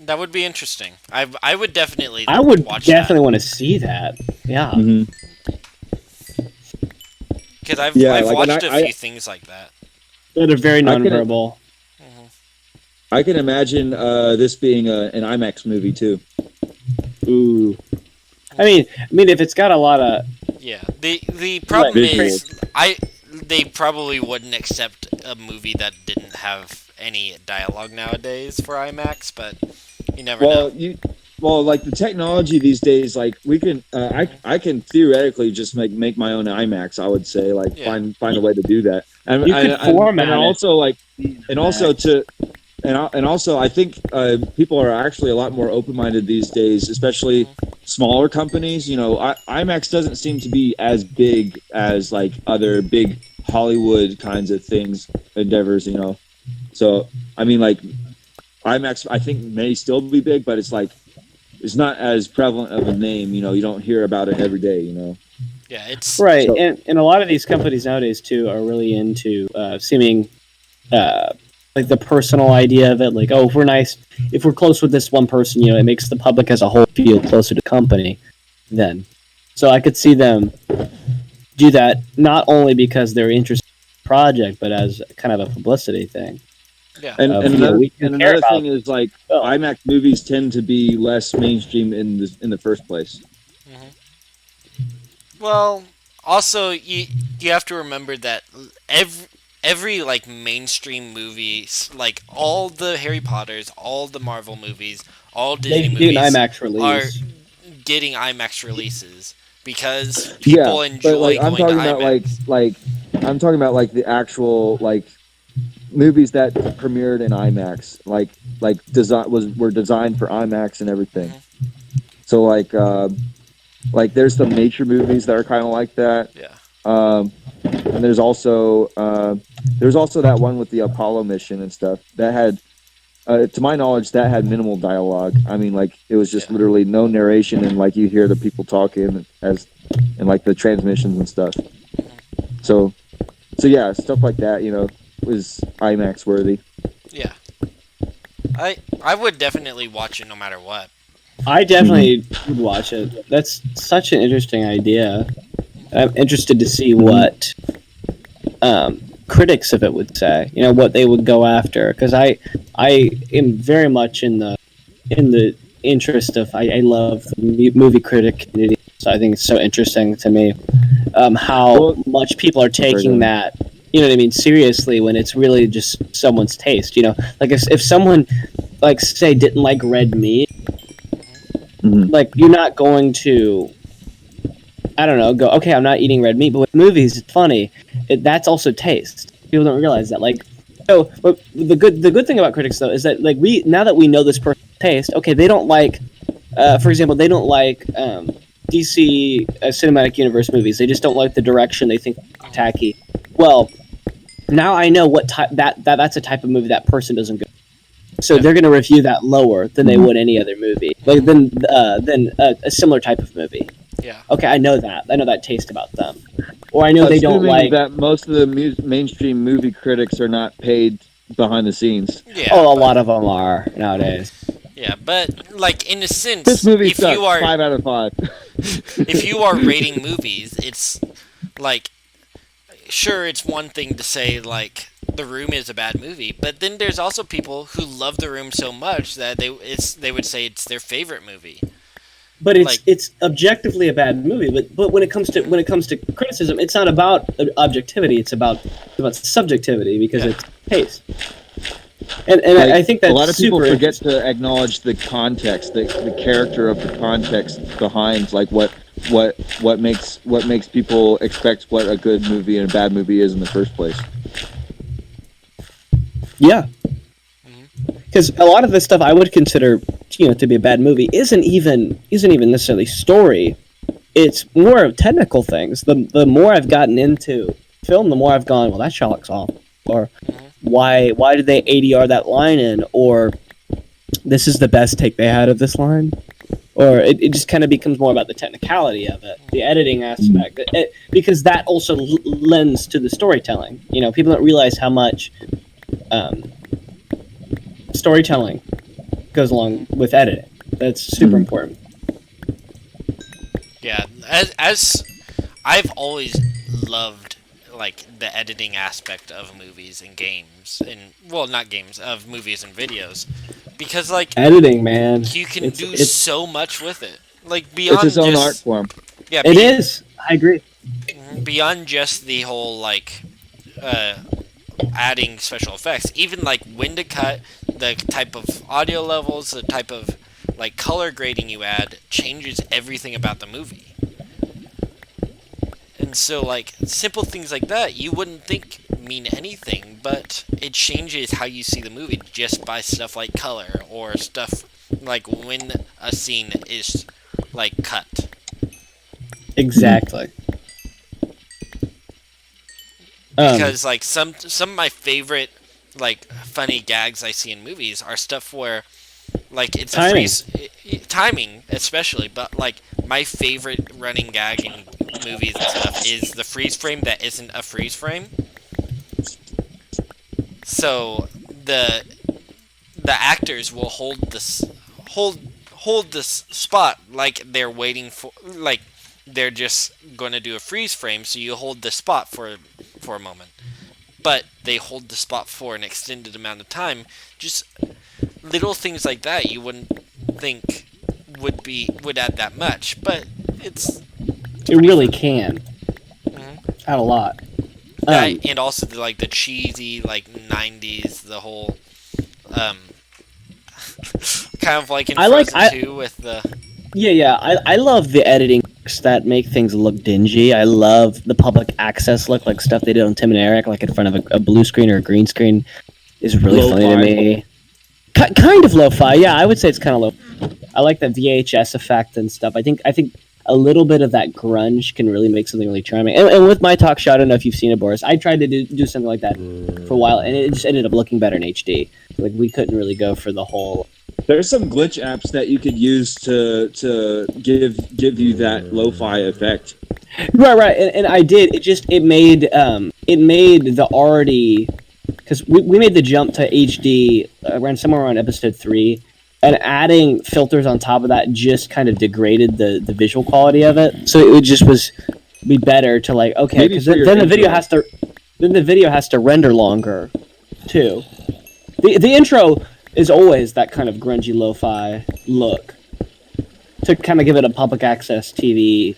That would be interesting. I would definitely. I would watch definitely want to see that. Yeah. Mm-hmm. Because I've like, watched a few things like that. That are very nonverbal. I can imagine this being an IMAX movie too. Ooh. I mean, if it's got a lot of the problem is they probably wouldn't accept a movie that didn't have any dialogue nowadays for IMAX, but you never know. Well, like the technology these days, like we can, I can theoretically just make my own IMAX. I would say, like find a way to do that, and you could format and also like, and also to. And also, I think people are actually a lot more open-minded these days, especially smaller companies. You know, IMAX doesn't seem to be as big as like other big Hollywood kinds of things, endeavors. You know, so I mean, like IMAX, I think may still be big, but it's like it's not as prevalent of a name. You know, you don't hear about it every day. You know. Yeah, it's right, and a lot of these companies nowadays too are really into seeming. Like the personal idea of it, like, oh, if we're close with this one person, you know, it makes the public as a whole feel closer to the company. Then, so I could see them do that not only because they're interested in the project, but as kind of a publicity thing. Yeah, and another thing is like IMAX movies tend to be less mainstream in the first place. Mm-hmm. Well, also you have to remember that every like mainstream movies, like all the Harry Potters, all the Marvel movies, all Disney movies IMAX release. are getting IMAX releases because people enjoy like, going to IMAX. I'm talking about like the actual like movies that premiered in IMAX, like were designed for IMAX and everything. Mm-hmm. So like there's some nature movies that are kind of like that. Yeah. And there's also that one with the Apollo mission and stuff that had, to my knowledge, that had minimal dialogue. I mean, like it was just literally no narration, and like you hear the people talking and like the transmissions and stuff. So yeah, stuff like that, you know, was IMAX worthy. Yeah, I would definitely watch it no matter what. I definitely would watch it. That's such an interesting idea. I'm interested to see what critics of it would say. You know, what they would go after, because I am very much in the interest of I love the movie critic community. So I think it's so interesting to me how much people are taking that. You know what I mean? Seriously, when it's really just someone's taste. You know, like if someone like say didn't like red meat, like you're not going to. I don't know, go, okay, I'm not eating red meat, but with movies, it's funny. That's also taste. People don't realize that. Like, so the good thing about critics, though, is that, like, now that we know this person's taste, okay, they don't like, for example, they don't like DC Cinematic Universe movies. They just don't like the direction. They think tacky. Well, now I know what type, that's a type of movie that person doesn't go. So they're going to review that lower than they would any other movie, like than a similar type of movie. Yeah. Okay, I know that. I know that taste about them. Or I know they don't like that. Most of the mainstream movie critics are not paid behind the scenes. Yeah. Oh, a lot of them are nowadays. Yeah, but like in a sense, this movie if sucks. You are 5 out of 5. If you are rating movies, it's like sure, it's one thing to say like The Room is a bad movie, but then there's also people who love The Room so much that they would say it's their favorite movie. But it's objectively a bad movie. But when it comes to criticism, it's not about objectivity. It's about subjectivity because it's taste. And like, I think that a lot of people forget to acknowledge the context, the character of the context behind like what makes people expect what a good movie and a bad movie is in the first place. Yeah. Because a lot of the stuff I would consider, to be a bad movie isn't even necessarily story. It's more of technical things. The more I've gotten into film, the more I've gone, well, that shot looks off, or why did they ADR that line in, or this is the best take they had of this line, or it just kind of becomes more about the technicality of it, the editing aspect, because that also lends to the storytelling. People don't realize how much storytelling goes along with editing. That's super important. Yeah, as I've always loved like the editing aspect of movies and games, and well, not games, of movies and videos, because like editing, man, you can do it's so much with it. Like beyond it's its own just, art form. Yeah, it is. I agree. Beyond just the whole like adding special effects, even like when to cut, the type of audio levels, the type of like color grading you add changes everything about the movie. And so like simple things like that you wouldn't think mean anything, but it changes how you see the movie just by stuff like color or stuff like when a scene is like cut. Exactly. Because like some of my favorite like funny gags I see in movies are stuff where like it's timing. Timing especially, but like my favorite running gag in movies and stuff is the freeze frame that isn't a freeze frame. So the actors will hold this spot like they're waiting for, like they're just going to do a freeze frame, so you hold the spot for a moment. But they hold the spot for an extended amount of time. Just little things like that you wouldn't think would add that much, but it really can add a lot. And also the cheesy like 90s, the whole kind of like in Frozen 2 with the I love the editing that make things look dingy. I love the public access look, like stuff they did on Tim and Eric, like in front of a blue screen or a green screen, is really funny to me. Kind of lo-fi, yeah. I would say it's kind of low. I like the VHS effect and stuff. I think a little bit of that grunge can really make something really charming. And with my talk show, I don't know if you've seen it, Boris. I tried to do something like that for a while, and it just ended up looking better in HD. Like we couldn't really go for the whole. There's some glitch apps that you could use to give you that lo-fi effect. Right, and I did. It made the already, because we made the jump to HD around somewhere around episode 3, and adding filters on top of that just kind of degraded the visual quality of it. So it just be better to like, okay, because then the video has to render longer too. The intro is always that kind of grungy lo-fi look to kind of give it a public access TV,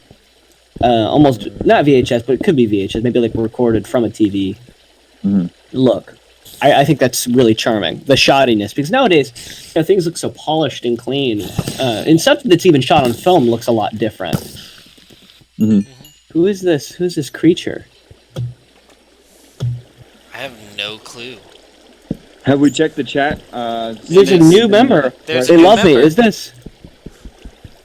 almost not VHS, but it could be VHS, maybe like recorded from a TV look. I think that's really charming, the shoddiness, because nowadays things look so polished and clean, and stuff that's even shot on film looks a lot different. Who is this creature? I have no clue. Have we checked the chat? There's a new member. They love me. Is this?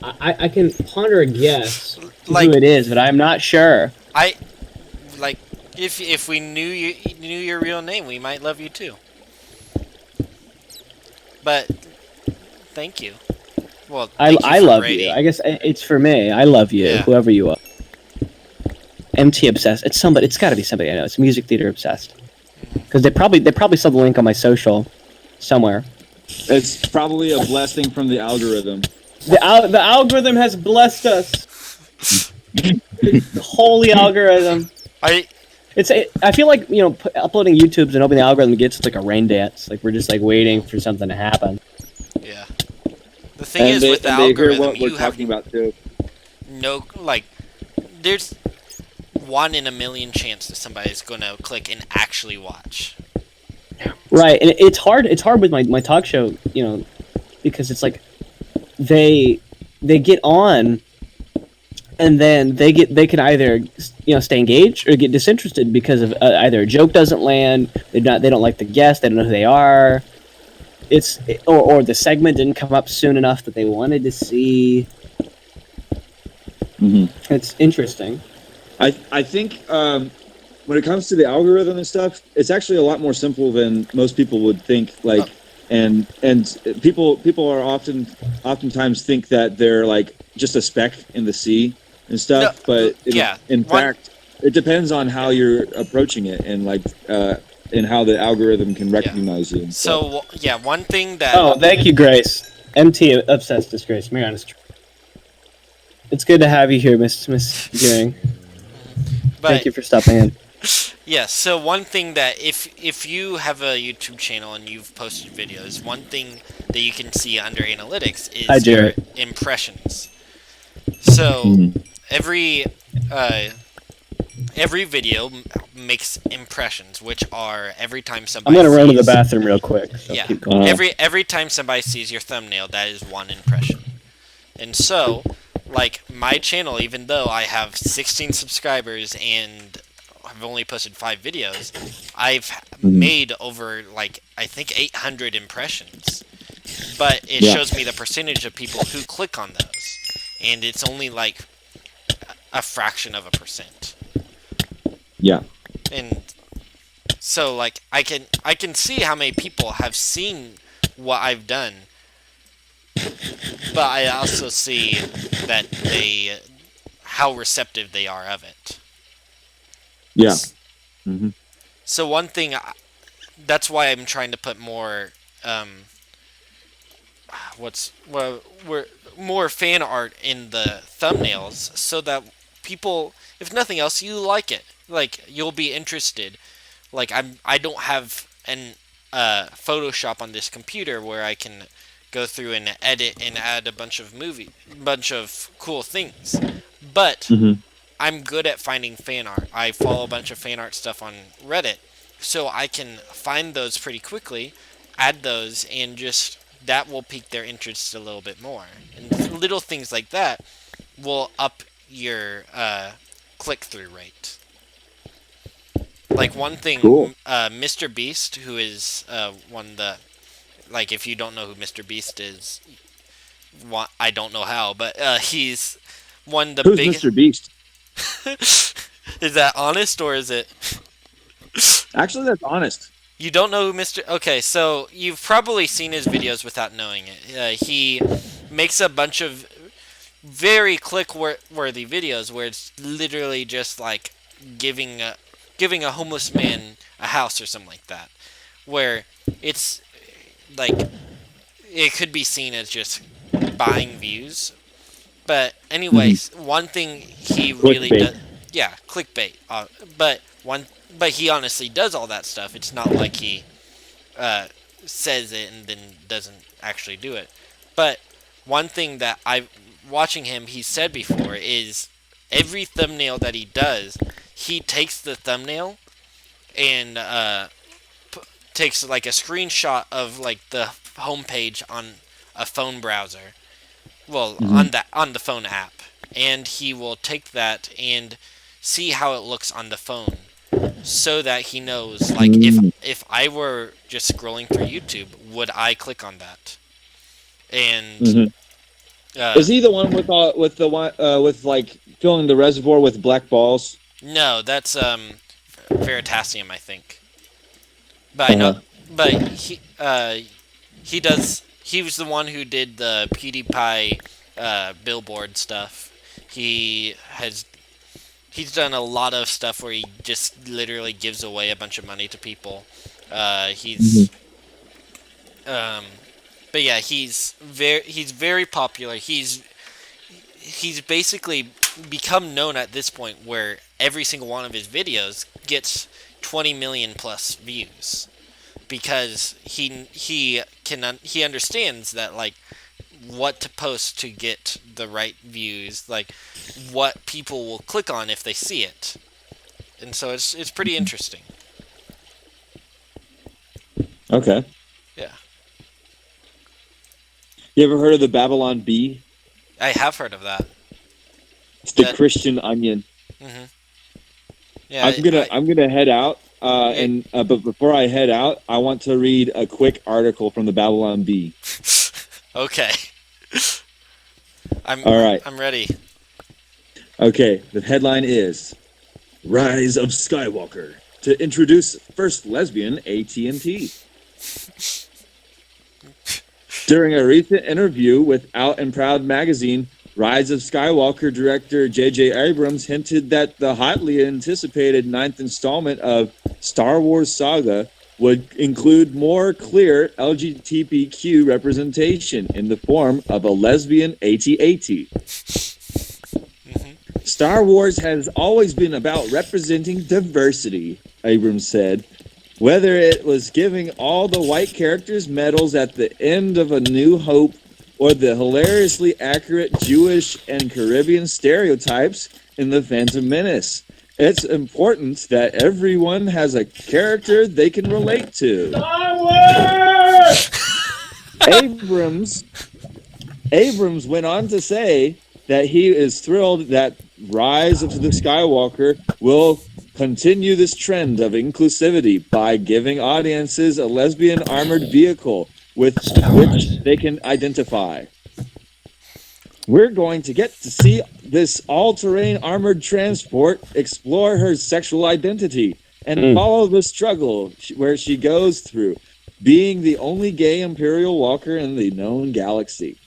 I can ponder a guess who it is, but I'm not sure. If we knew your real name, we might love you too. But thank you. Well, I love you. I guess it's for me. I love you, whoever you are. MT obsessed. It's somebody. It's got to be somebody I know. It's music theater obsessed. Because they probably saw the link on my social somewhere. It's probably a blessing from the algorithm. The algorithm has blessed us. The holy algorithm. I feel like, uploading YouTubes and hoping the algorithm gets, it's like a rain dance. Like we're just like waiting for something to happen. Yeah. The thing is with the algorithm, what we're talking about too. No, there's 1 in a million chance that somebody's going to click and actually watch. Right, and it's hard with my talk show, because it's like they get on, and then they can either stay engaged or get disinterested because of either a joke doesn't land, they don't like the guest, they don't know who they are, or the segment didn't come up soon enough that they wanted to see. It's interesting. I think when it comes to the algorithm and stuff, it's actually a lot more simple than most people would think. And people are oftentimes think that they're like just a speck in the sea and stuff. No, but in fact, it depends on how you're approaching it. And in how the algorithm can recognize you. So yeah, one thing that. Oh, thank you, Grace. MT obsessed disgrace. Mariana's. It's good to have you here, Miss Gearing. Thank you for stopping in. Yeah, so one thing that if you have a YouTube channel and you've posted videos, one thing that you can see under analytics is your impressions. So every video makes impressions, which are every time somebody. I'm gonna run to the bathroom real quick. So yeah, keep going. every time somebody sees your thumbnail, that is one impression. And so, like my channel, even though I have 16 subscribers and I've only posted 5 videos, I've made over I think 800 impressions. But it shows me the percentage of people who click on those, and it's only a fraction of a percent. Yeah. And so I can see how many people have seen what I've done, but I also see that how receptive they are of it. Yeah. So one thing, that's why I'm trying to put more, more fan art in the thumbnails, so that people, if nothing else, you like it. You'll be interested. I don't have an Photoshop on this computer where I can go through and edit and add a bunch of cool things. But I'm good at finding fan art. I follow a bunch of fan art stuff on Reddit, so I can find those pretty quickly, add those, and just that will pique their interest a little bit more. And little things like that will up your click-through rate. One thing, cool. Mr. Beast, who is one of the, if you don't know who Mr. Beast is, I don't know how, but he's one of the biggest. Who's Mr. Beast? Is that honest, or is it? Actually, that's honest. You don't know who Mr. Okay, so you've probably seen his videos without knowing it. He makes a bunch of very click-worthy videos where it's literally just giving a homeless man a house or something like that, where it's it could be seen as just buying views. But anyways, one thing he really does, clickbait. But he honestly does all that stuff. It's not like he says it and then doesn't actually do it. But one thing that watching him, he said before, is every thumbnail that he does, he takes the thumbnail and takes a screenshot of the homepage on a phone browser. Well, on the phone app, and he will take that and see how it looks on the phone, so that he knows if I were just scrolling through YouTube, would I click on that? And is he the one with filling the reservoir with black balls? No, that's Veritasium, I think. But I know, but he does. He was the one who did the PewDiePie billboard stuff. He's done a lot of stuff where he just literally gives away a bunch of money to people. But yeah, he's very popular. He's basically become known at this point where every single one of his videos gets 20 million plus views, because he understands that what to post to get the right views, what people will click on if they see it, and so it's pretty interesting. Okay. Yeah. You ever heard of the Babylon Bee? I have heard of that. It's the Christian Onion. Mm-hmm. Yeah. I'm gonna head out. But before I head out, I want to read a quick article from the Babylon Bee. Okay. All right. I'm ready. Okay. The headline is "Rise of Skywalker to introduce first lesbian AT&T." During a recent interview with Out and Proud magazine, Rise of Skywalker director J.J. Abrams hinted that the hotly anticipated 9th installment of Star Wars saga would include more clear LGBTQ representation in the form of a lesbian AT-AT. Star Wars has always been about representing diversity, Abrams said. Whether it was giving all the white characters medals at the end of A New Hope or the hilariously accurate Jewish and Caribbean stereotypes in The Phantom Menace, it's important that everyone has a character they can relate to. Abrams went on to say that he is thrilled that Rise of the Skywalker will continue this trend of inclusivity by giving audiences a lesbian armored vehicle with which they can identify. We're going to get to see this all-terrain armored transport explore her sexual identity and follow the struggle where she goes through, being the only gay Imperial walker in the known galaxy.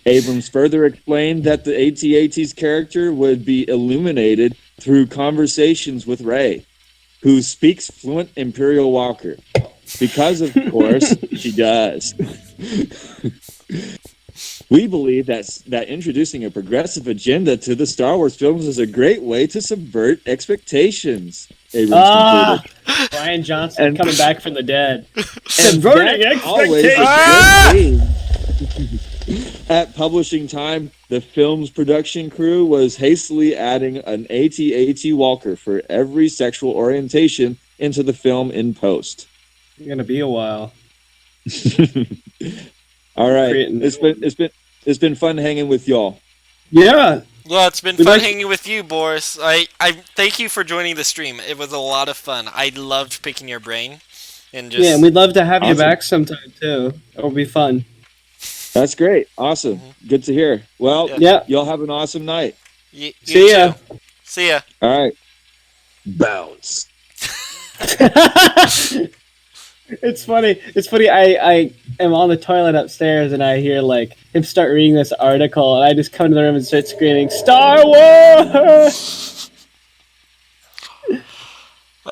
Abrams further explained that the AT-AT's character would be illuminated through conversations with Rey, who speaks fluent Imperial Walker. Because, of course, she does. We believe that introducing a progressive agenda to the Star Wars films is a great way to subvert expectations. Abrams concluded. Brian Johnson coming back from the dead. Subverting expectations. At publishing time, the film's production crew was hastily adding an AT-AT Walker for every sexual orientation into the film in post. It's gonna be a while. All right, it's been fun hanging with y'all. Yeah. Well, it's been fun hanging with you, Boris. I thank you for joining the stream. It was a lot of fun. I loved picking your brain, and and we'd love to have you back sometime too. It'll be fun. That's great. Awesome. Good to hear. Well, y'all have an awesome night. See ya. See ya. All right. Bounce. It's funny. I am on the toilet upstairs and I hear like him start reading this article and I just come to the room and start screaming, Star Wars!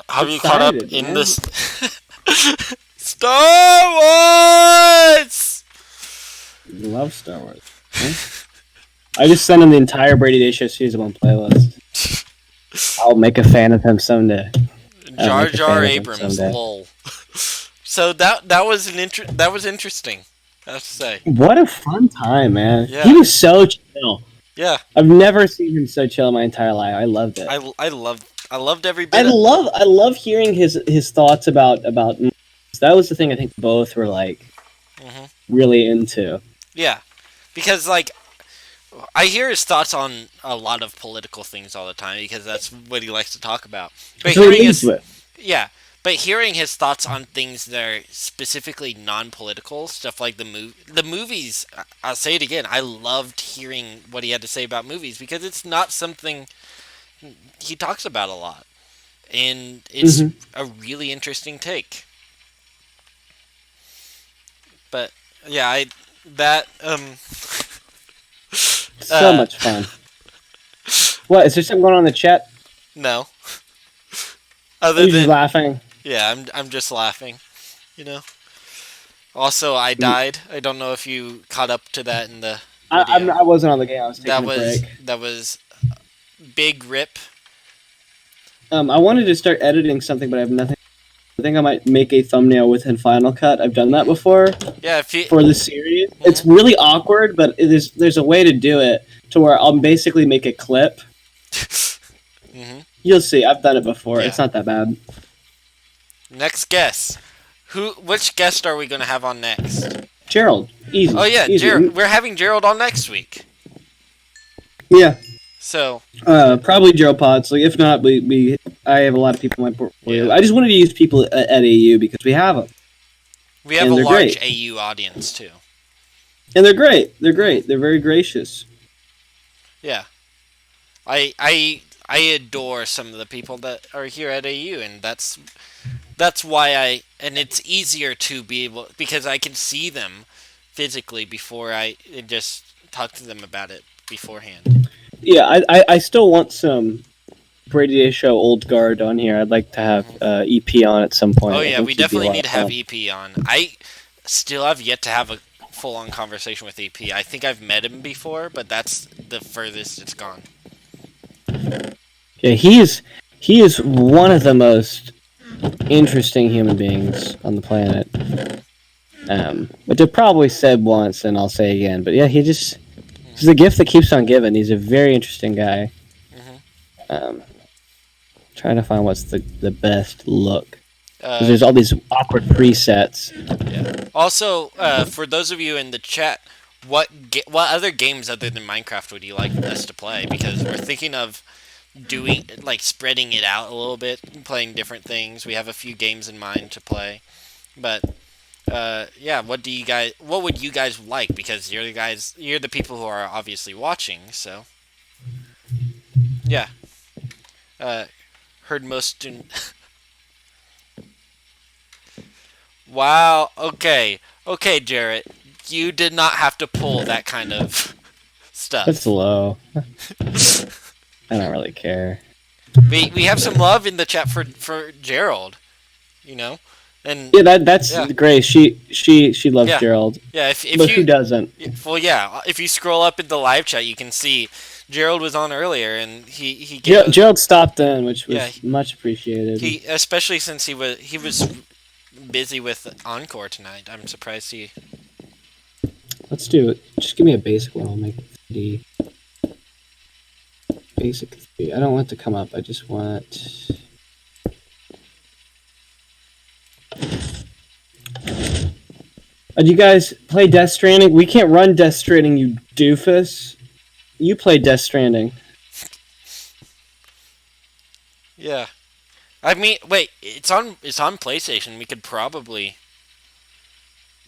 Have you caught up in this? Star Wars! You love Star Wars. Huh? I just sent him the entire Brady Day Show Season 1 playlist. I'll make a fan of him someday. Jar Jar Abrams, lol. So that was interesting, I have to say. What a fun time, man. Yeah. He was so chill. Yeah. I've never seen him so chill in my entire life. I loved it. I loved every bit. I love hearing his thoughts about that was the thing I think both were like really into. Yeah. Because like I hear his thoughts on a lot of political things all the time because that's what he likes to talk about. But hearing his thoughts on things that are specifically non-political, stuff like the movies, I'll say it again, I loved hearing what he had to say about movies because it's not something he talks about a lot. And it's a really interesting take. But yeah, so much fun. What, is there something going on in the chat? No. You're just laughing. Yeah, I'm just laughing. You know. Also, I died. I don't know if you caught up to that in the video. I wasn't on the game. I was taking a break. That was big rip. I wanted to start editing something, but I have nothing. I think I might make a thumbnail within Final Cut. I've done that before. Yeah, for the series. It's really awkward, but there's a way to do it to where I'll basically make a clip. You'll see. I've done it before. Yeah. It's not that bad. Next guest. Which guest are we going to have on next? Gerald. Easy. Oh yeah, Gerald. We're having Gerald on next week. Yeah. So probably Gerald Podsley. If not, I have a lot of people in my portfolio. Yeah. I just wanted to use people at AU because we have them. We have a large AU audience too. And they're great. They're great. They're very gracious. Yeah. I adore some of the people that are here at AU, and that's why and it's easier to be able, because I can see them physically before I just talk to them about it beforehand. Yeah, I still want some Brady Day Show old guard on here. I'd like to have EP on at some point. Oh yeah, we definitely need to have EP on. I still have yet to have a full-on conversation with EP. I think I've met him before, but that's the furthest it's gone. Yeah, he is one of the most interesting human beings on the planet. Which I've probably said once, and I'll say again. But yeah, he's a gift that keeps on giving. He's a very interesting guy. Trying to find what's the best look. There's all these awkward presets. Yeah. Also, for those of you in the chat, what other games other than Minecraft would you like us to play? Because we're thinking of spreading it out a little bit, playing different things. We have a few games in mind to play, but yeah, what would you guys like? Because you're the people who are obviously watching. So yeah, heard most student. Wow. Okay, Jarrett, you did not have to pull that kind of stuff. That's low. I don't really care. We have some love in the chat for Gerald, and yeah, that's great. She loves Gerald. Yeah, but who doesn't? Well, yeah. If you scroll up in the live chat, you can see Gerald was on earlier, and he Gerald stopped in, which was much appreciated. Especially since he was busy with Encore tonight. I'm surprised he. Let's do it. Just give me a basic one. I'll make it 3D. Basic 3D. I don't want it to come up. I just want. Do you guys play Death Stranding? We can't run Death Stranding, you doofus. You play Death Stranding. Yeah. I mean, wait, it's on PlayStation. We could probably.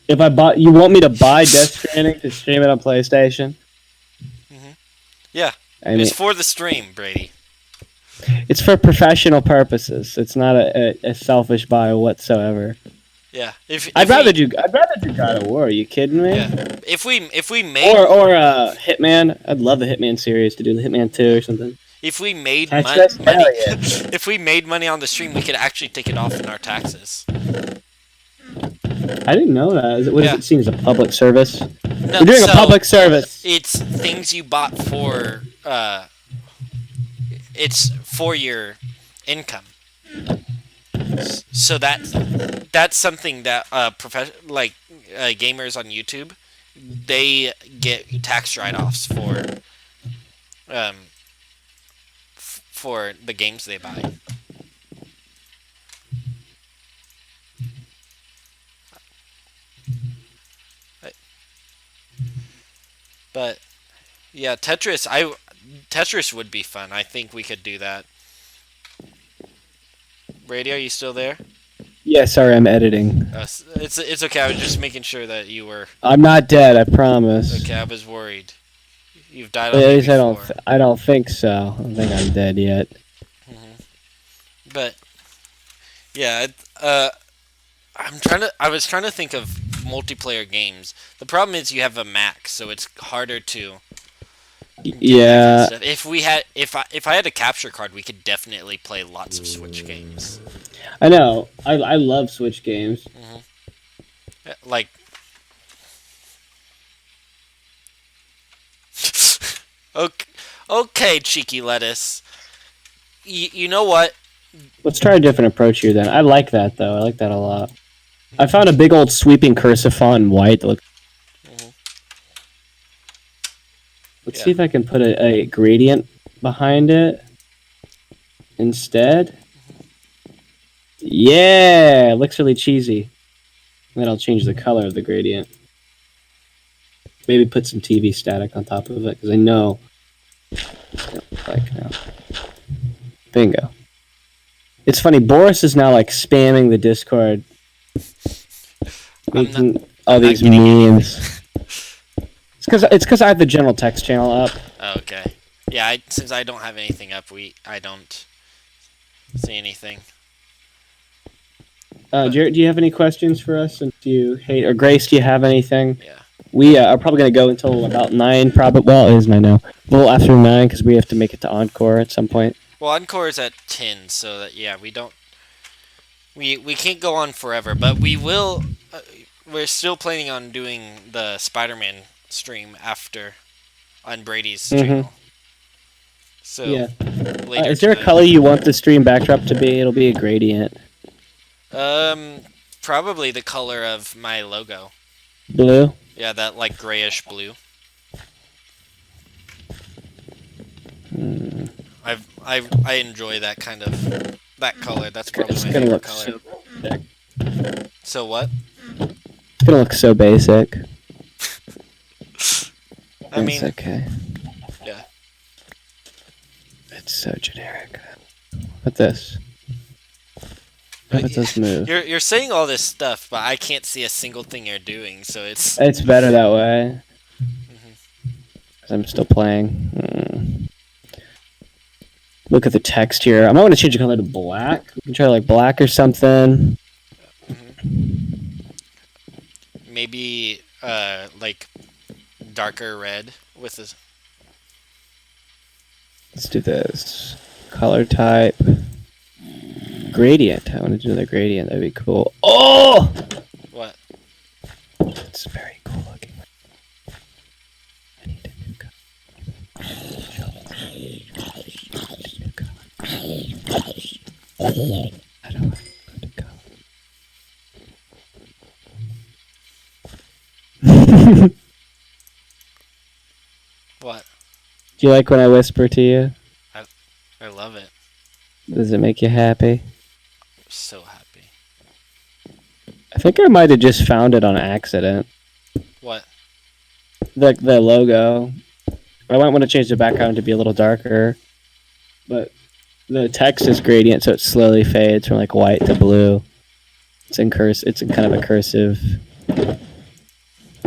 If you want me to buy Death Stranding to stream it on PlayStation? Yeah, it's for the stream, Brady. It's for professional purposes. It's not a selfish buy whatsoever. Yeah, I'd rather do God of War. Are you kidding me? Yeah. If we made or Hitman, I'd love the Hitman series to do the Hitman 2 or something. If we made money, if we made money on the stream, we could actually take it off in our taxes. I didn't know that. Is it seen as a public service? No, we're doing a public service. It's things you bought for. It's for your income. So that's something that gamers on YouTube, they get tax write-offs for the games they buy. But yeah, Tetris would be fun. I think we could do that. Brady, are you still there? Yeah, sorry, I'm editing. It's okay. I was just making sure that you were. I'm not dead. I promise. Okay, I was worried. You've died on me before. I don't think so. I don't think I'm dead yet. But yeah, I was trying to think of multiplayer games. The problem is you have a Mac, so it's harder to. Yeah. If I had a capture card, we could definitely play lots of Switch games. I know. I love Switch games. Like. Okay, cheeky lettuce. You know what? Let's try a different approach here then. I like that though. I like that a lot. I found a big old sweeping cursive font in white that looks. Let's see if I can put a gradient behind it instead. Yeah, it looks really cheesy. And then I'll change the color of the gradient. Maybe put some TV static on top of it because I know. Bingo. It's funny. Boris is now spamming the Discord, making all these memes. It's because I have the general text channel up. Okay. Yeah, since I don't have anything up, I don't see anything. Jarrett, do you have any questions for us? And or Grace, do you have anything? Yeah. We are probably going to go until about 9, probably. Well, it is 9 now. A little after 9 because we have to make it to Encore at some point. Well, Encore is at 10, so that yeah, we can't go on forever, but we will. We're still planning on doing the Spider-Man stream after on Brady's Mm-hmm. channel. So Yeah. later Is there a tonight. color you want the stream backdrop to be? It'll be a gradient. Probably the color of my logo. Blue? Yeah, that like grayish blue. I enjoy that kind of that color. That's probably It's my gonna favorite look color. so, So what? it's gonna look so basic. I mean, it's okay. yeah. It's so generic. What this? How about this move? You're saying all this stuff, but I can't see a single thing you're doing. So it's Better that way. Because I'm still playing. Look at the text here. I might want to change the color to black. We can try like black or something. maybe like darker red with this. Let's do this. Color type. Gradient. I want to do the gradient. That'd be cool. Oh! What? It's very cool looking. I need a new color. I don't want to color. What? Do you like when I whisper to you? I love it. Does it make you happy? So happy. I think I might have just found it on accident. What? The logo. I might want to change the background to be a little darker. But the text is gradient, so it slowly fades from like white to blue. It's in It's in kind of a cursive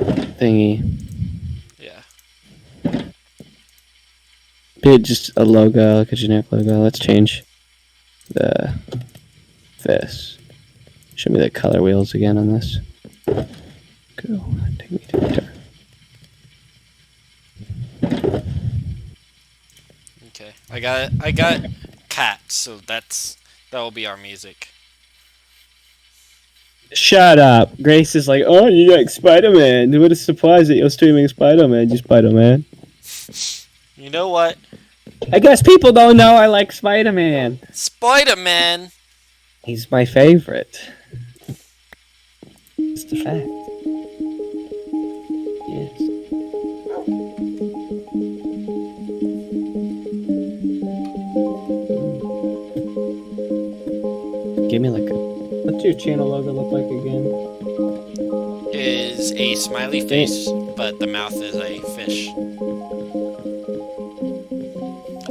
thingy. Yeah. Be just a logo, like a generic logo. Let's change this. Show me the color wheels again on this. Go. Take me to the dark. Okay. I got cat, so that will be our music. Shut up. Grace is like, oh, you like Spider-Man. What a surprise that you're streaming Spider-Man, you Spider-Man. You know what? I guess people don't know I like Spider-Man. Spider-Man! He's my favorite. It's the fact. Yes. Give me like a... What's your channel logo look like again? Is a smiley face, but the mouth is a fish.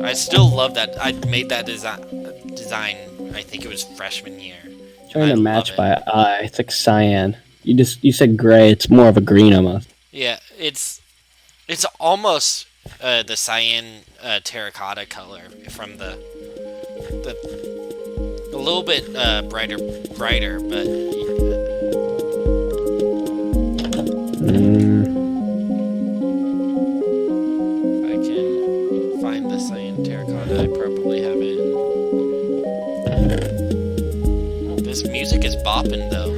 I still love that. I made that design. I think it was freshman year. Trying to match by eye. It's like cyan. You said gray. It's more of a green almost. Yeah, it's almost the cyan terracotta color from the a little bit brighter, but. I can find the cyan terracotta. I probably have it. This music is bopping though.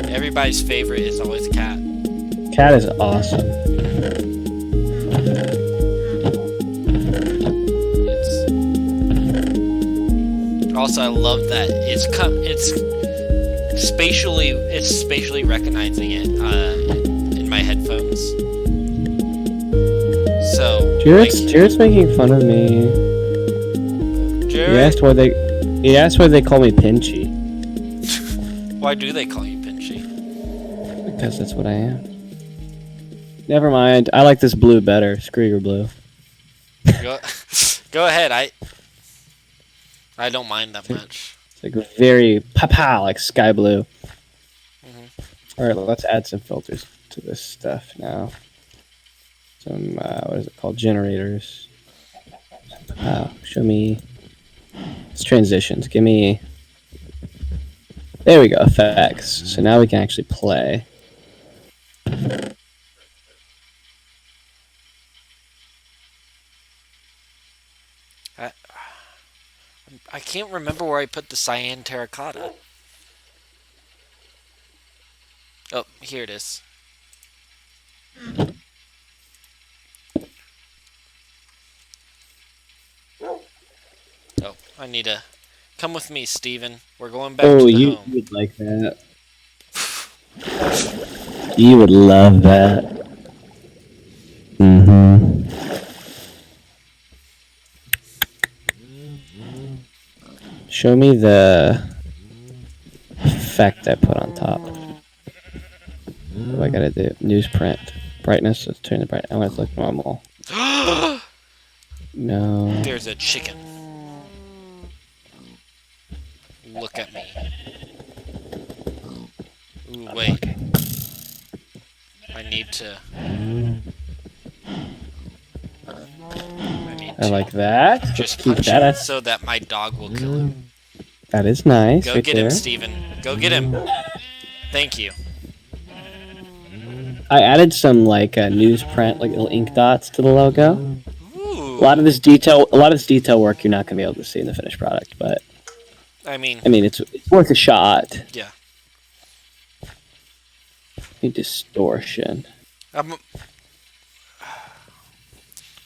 Everybody's favorite is always Cat. Cat is awesome. Also, I love that it's spatially recognizing it in my headphones. So Jared's making fun of me. Jared? He asked why they call me Pinchy. Why do they call you Pinchy? Because that's what I am. Never mind. I like this blue better. Screw your blue. Go ahead. I don't mind that much. It's like very papa, like sky blue. All right, let's add some filters to this stuff now. Some what is it called? Generators. Show me. It's transitions. Give me. There we go. Effects. So now we can actually play. can't remember where I put the cyan terracotta. Oh, here it is. Oh, I need to come with me, Steven. We're going back to the you home. would like that. You would love that. Mm-hmm. Show me the effect I put on top. What do I gotta do? Newsprint. Brightness. Let's turn the bright. I want it to look normal. No. There's a chicken. Look at me. Ooh, wait. I need to. I like that. Just keep punch that. him so that my dog will kill him. That is nice. Go right get there. him, Steven. Go get him. Thank you. I added some like newsprint, like little ink dots to the logo. Ooh. A lot of this detail work you're not gonna be able to see in the finished product, but I mean, it's worth a shot. yeah. Distortion.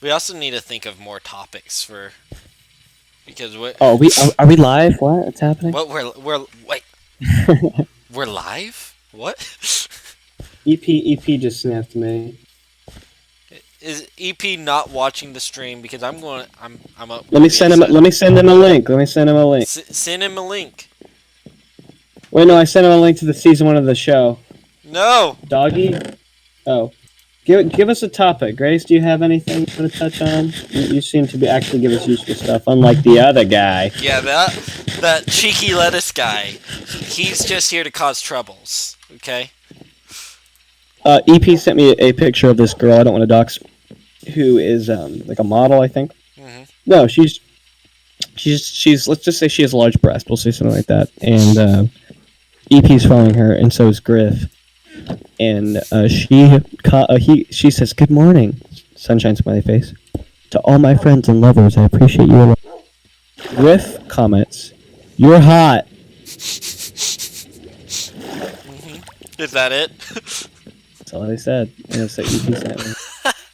We also need to think of more topics for because what? Oh, are we live? What's happening? What wait. We're live? What? EP just snapped me. Is EP not watching the stream because I'm up. Let me send him a link. Send him a link. Send him a link. Wait, no, I sent him a link to the season 1 of the show. No. Doggy. Oh. Give us a topic. Grace, do you have anything you want to touch on? You seem to be actually give us useful stuff, unlike the other guy. Yeah, that cheeky lettuce guy. He's just here to cause troubles. Okay. EP sent me a picture of this girl. I don't want to dox, who is like a model, I think. Mm-hmm. No, she's. Let's just say she has a large breast. We'll say something like that. And EP's following her, and so is Griff. And she says, "Good morning, sunshine smiley face, to all my friends and lovers. I appreciate you a lot." Griff comments, "You're hot." Mm-hmm. Is that it? That's all I said. And it's like EP sent me.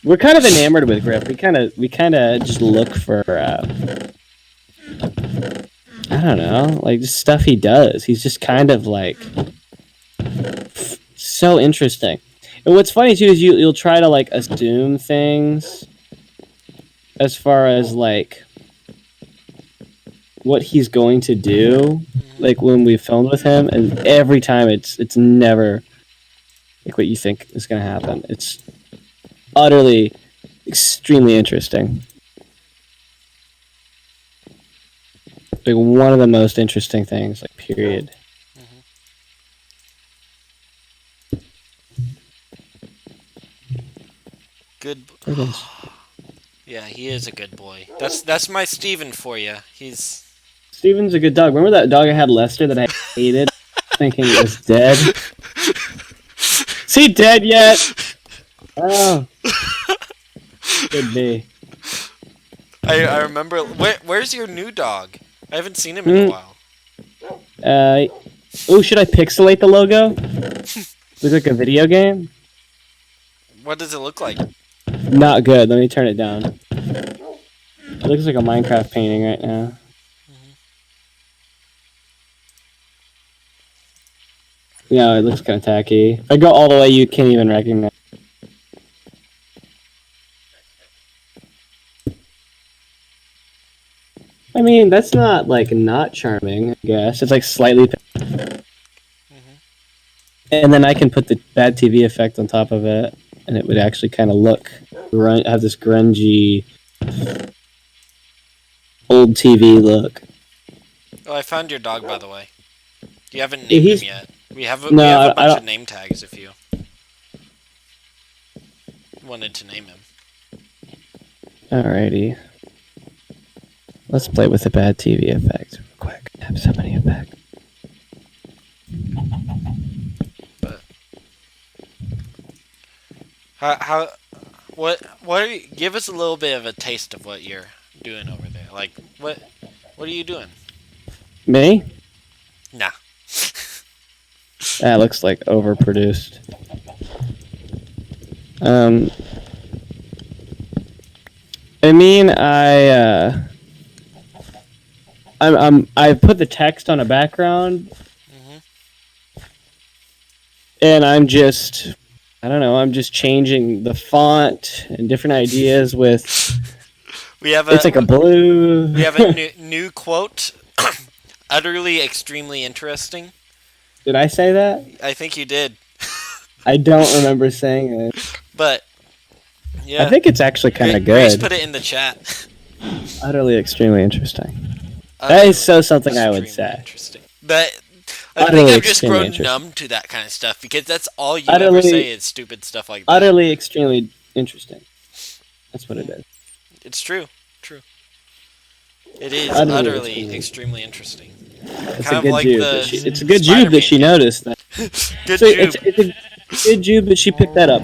We're kind of enamored with Griff. We kind of just look for I don't know, like just stuff he does. He's just kind of like so interesting. And what's funny too is you'll try to like assume things as far as like what he's going to do, like when we filmed with him, and every time it's never like what you think is going to happen. It's utterly extremely interesting. Like one of the most interesting things, like period. Good. Yeah, he is a good boy. That's my Steven for you. Steven's a good dog. Remember that dog I had, Lester, that I hated, thinking it was dead? Is he dead yet? Oh, could be. I remember. Where's your new dog? I haven't seen him in a while. Should I pixelate the logo? Look like a video game? What does it look like? Not good. Let me turn it down. It looks like a Minecraft painting right now. Yeah, it looks kind of tacky. If I go all the way, you can't even recognize. I mean, that's not like not charming, I guess. It's like slightly. And then I can put the bad TV effect on top of it, and it would actually kind of have this grungy old TV look. Oh, I found your dog, by the way. You haven't named him yet. We have a bunch of name tags if you wanted to name him. Alrighty. Let's play with the bad TV effect real quick. I have so many effects. But give us a little bit of a taste of what you're doing over there. Like what are you doing? Me? Nah. That looks like overproduced. I mean, I put the text on a background, and I'm just changing the font and different ideas with. It's like a blue. We have a new quote. Utterly, extremely interesting. Did I say that? I think you did. I don't remember saying it. But yeah, I think it's actually kind of good. Grace put it in the chat. Utterly, extremely interesting. That is so something I would say. Interesting. But I think I've just grown numb to that kind of stuff because that's all you ever say is stupid stuff like that. Utterly, extremely interesting. That's what it is. It's true. True. It is utterly extremely interesting. It's a good jube. It's a good jube that she noticed that. Good jube. It's a good jube that she picked that up.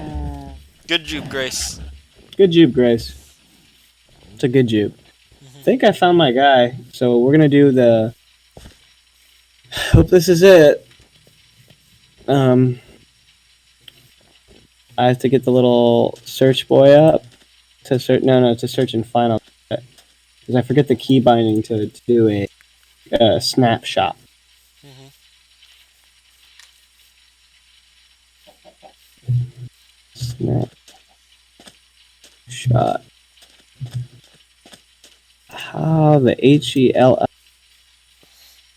Good jube, Grace. Good jube, Grace. It's a good jube. I think I found my guy, so we're gonna do the. Hope this is it. I have to get the little search boy up to search. No, to search and find out because I forget the key binding to do a snapshot. Snapshot. How the HEL.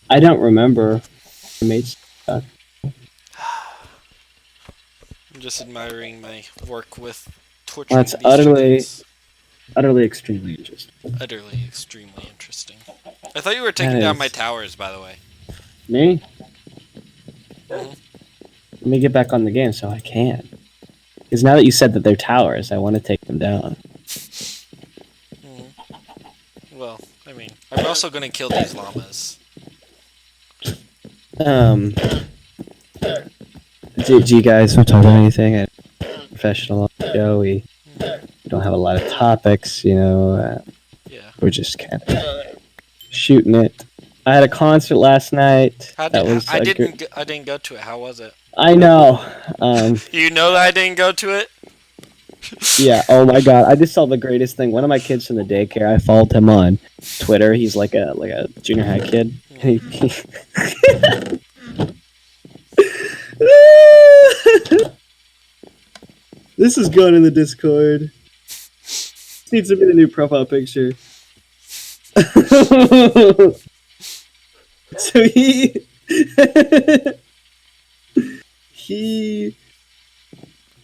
I don't remember. I made stuff. I'm just admiring my work with torture. That's utterly extremely interesting. Utterly extremely interesting. I thought you were taking down my towers, by the way. Me? Let me get back on the game so I can. Because now that you said that they're towers, I want to take them down. Well, I mean, I'm also going to kill these llamas. Do you guys want to talk about anything? At professional show, we don't have a lot of topics, yeah. We're just kind of shooting it. I had a concert last night. I didn't go to it. How was it? I know. You know that I didn't go to it? Yeah. Oh my God! I just saw the greatest thing. One of my kids from the daycare. I followed him on Twitter. He's like a junior high kid. This is going in the Discord. This needs to be the new profile picture. So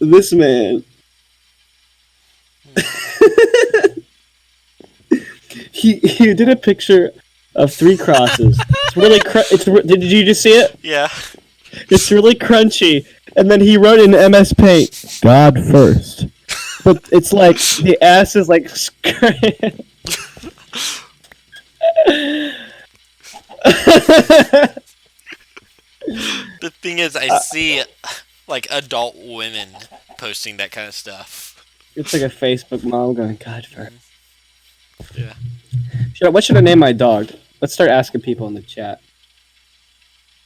this man. He did a picture of 3 crosses. It's really did you just see it? Yeah. It's really crunchy, and then he wrote in MS Paint, "God first." But it's like the ass is like. The thing is, I see like adult women posting that kind of stuff. It's like a Facebook mom going, "God first." Yeah. What should I name my dog? Let's start asking people in the chat.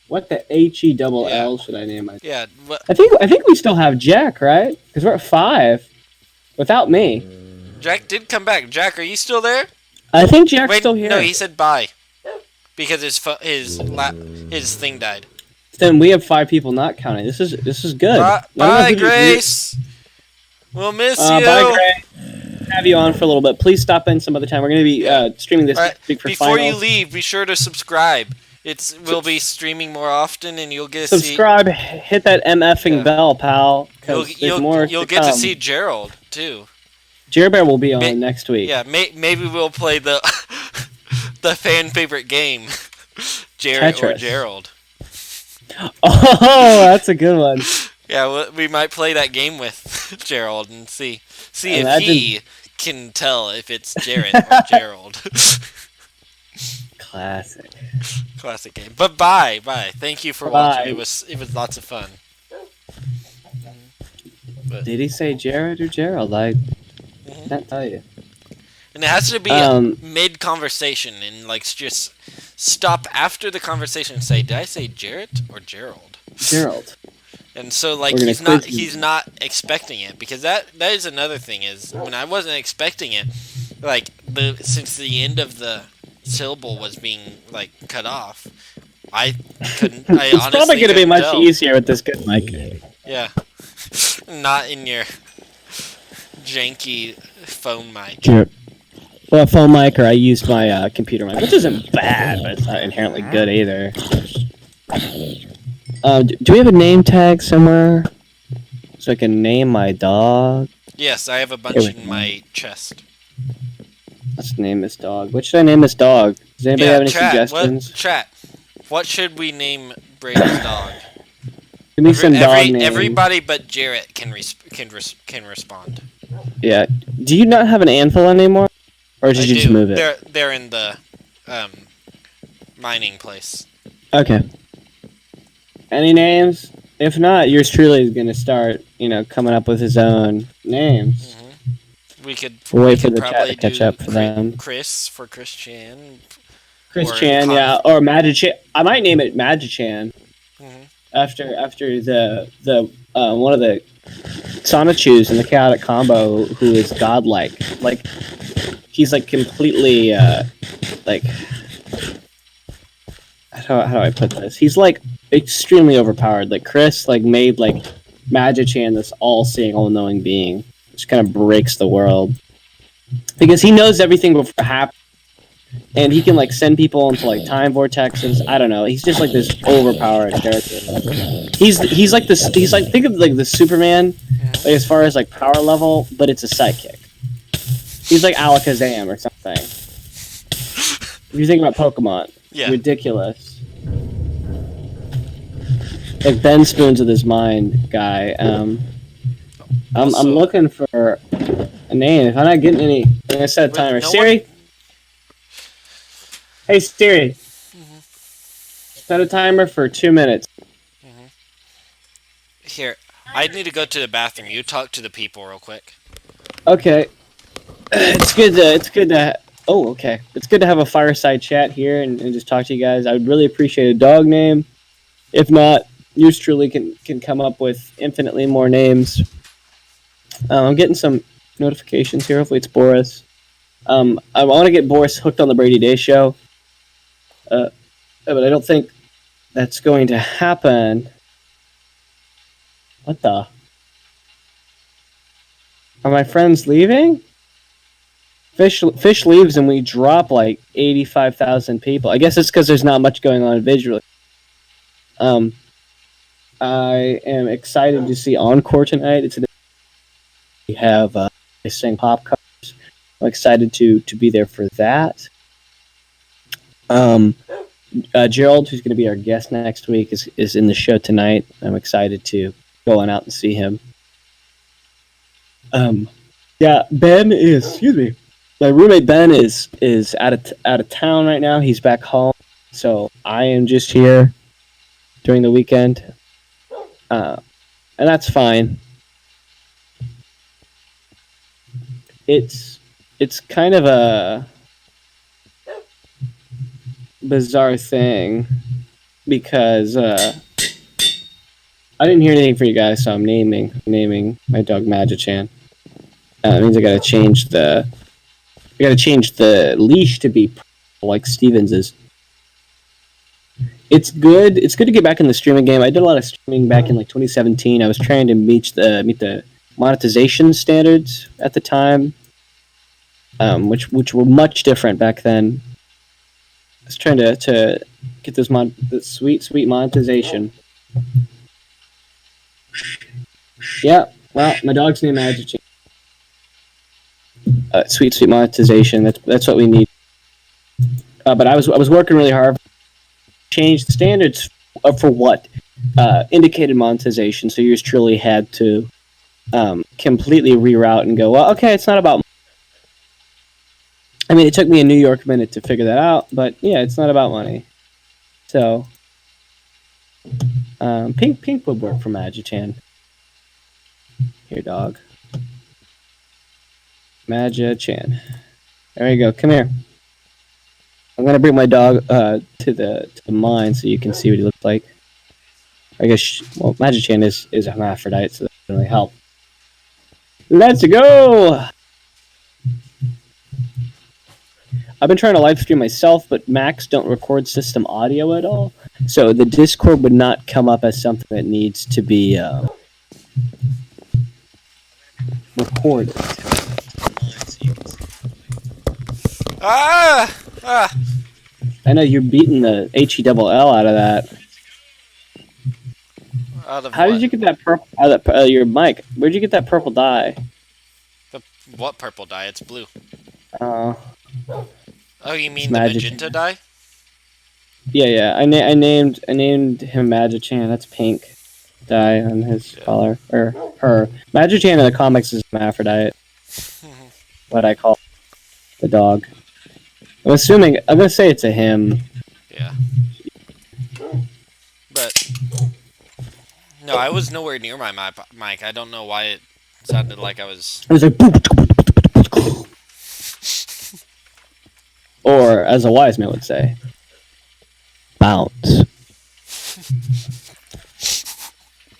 What the HELL should I name my dog? Yeah. I think we still have Jack, right? Because we're at 5 without me. Jack did come back. Jack, are you still there? I think Jack's still here. No, he said bye because his thing died. Then we have 5 people not counting. This is good. Bye, Grace. We'll miss you. Bye, Grace. Have you on for a little bit. Please stop in some other time. We're going to be streaming this week for Before finals. you leave, be sure to subscribe. We'll be streaming more often, and you'll get to subscribe. Hit that MFing bell, pal. You'll get to see Gerald too. Jerry Bear will be on next week. Yeah, maybe we'll play the the fan favorite game, Jared or Gerald. Oh, that's a good one. Yeah, we might play that game with Gerald and see if he can tell if it's Jared or Gerald. Classic game. But bye. Thank you for watching. It was lots of fun. Did he say Jared or Gerald? I can't tell you. And it has to be mid conversation and like just stop after the conversation and say, "Did I say Jarrett or Gerald?" Gerald. And so like We're gonna he's not expecting it, because that is another thing, is when I wasn't expecting it, like since the end of the syllable was being like cut off, I couldn't. I It's probably honestly going to be couldn't much tell. easier with this good mic. Yeah, not in your janky phone mic. Sure. Well, a phone mic, or I used my computer mic, which isn't bad, but it's not inherently good either. Do we have a name tag somewhere so I can name my dog? Yes, I have a bunch in my chest. Let's name this dog. What should I name this dog? Does anybody have any suggestions? What should we name Brady's dog? Give me some dog names. Everybody but Jarrett can respond. Yeah. Do you not have an anvil anymore? Or did you just move it? They're in the mining place. Okay. Any names? If not, yours truly is going to start, coming up with his own names. Mm-hmm. We could wait for the chat to catch up for them. Chris for Christian. Christian, yeah, or Magichan. I might name it Magichan. Mm-hmm. After the one of the Sonichus in the chaotic combo, who is godlike. Like, he's like completely like, how do I put this? He's like extremely overpowered. Like Chris like made like Magichan this all-seeing, all-knowing being, which kind of breaks the world because he knows everything before it happens, and he can like send people into like time vortexes. I don't know. He's just like this overpowered character. He's like this. He's like, think of like the Superman, like as far as like power level, but it's a sidekick. He's like Alakazam or something. If you think about Pokemon, ridiculous. Like Ben Spoons with his mind guy. I'm looking for a name. If I'm not getting any, I'm gonna set a timer. Siri. Hey Siri. Mm-hmm. Set a timer for 2 minutes. Mm-hmm. Here, I need to go to the bathroom. You talk to the people real quick. Okay. It's good to. Oh, okay. It's good to have a fireside chat here and just talk to you guys. I would really appreciate a dog name. If not, yours truly can come up with infinitely more names. I'm getting some notifications here. Hopefully it's Boris. I want to get Boris hooked on the Brady Day show. But I don't think that's going to happen. What the? Are my friends leaving? Fish leaves and we drop like 85,000 people. I guess it's because there's not much going on visually. I am excited to see Encore tonight. We have they sing pop covers. I'm excited to be there for that. Gerald, who's going to be our guest next week, is in the show tonight. I'm excited to go on out and see him. Yeah, Ben is. Excuse me. My roommate Ben is out of town right now. He's back home, so I am just here during the weekend, and that's fine. It's kind of a bizarre thing because I didn't hear anything for you guys, so I'm naming my dog Magichan. It means I gotta change the leash to be like Stevens is. It's good. It's good to get back in the streaming game. I did a lot of streaming back in like 2017. I was trying to meet the monetization standards at the time, which were much different back then. I was trying to get the sweet monetization. Yeah, well, my dog's name Magichan. Sweet monetization. That's what we need. But I was working really hard. Change the standards for what indicated monetization. So yours truly had to completely reroute and go, well, okay, it's not about. I mean, it took me a New York minute to figure that out, but yeah, it's not about money. So, pink would work for Magichan. Here, dog. Magichan. There you go. Come here. I'm gonna bring my dog to the mine so you can see what he looks like. I guess Magichan is a hermaphrodite, so that doesn't really help. Let's go! I've been trying to live stream myself, but Macs don't record system audio at all, so the Discord would not come up as something that needs to be recorded. Ah! I know you're beating the HELL out of that. How did you get that purple out of your mic? Where'd you get that purple dye? What purple dye? It's blue. Oh, You mean the magenta dye? Yeah. I named him Magichan. That's pink dye on his collar or her. Magichan in the comics is hermaphrodite. What I call the dog. I'm gonna say it's a him. Yeah. But no, I was nowhere near my mic. I don't know why it sounded like I was. It was like, or as a wise man would say, bounce.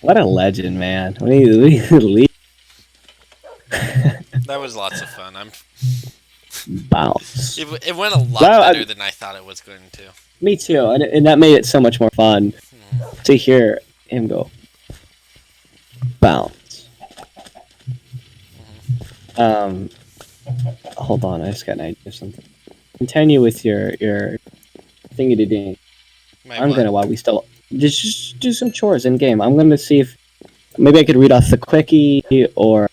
What a legend, man! What do you leave? That was lots of fun. Bounce. It went a lot better than I thought it was going to. Me too, and that made it so much more fun to hear him go bounce. Hold on, I just got an idea of something. Continue with your thingy-ding. I'm gonna while we still just do some chores in game. I'm gonna see if maybe I could read off the quickie or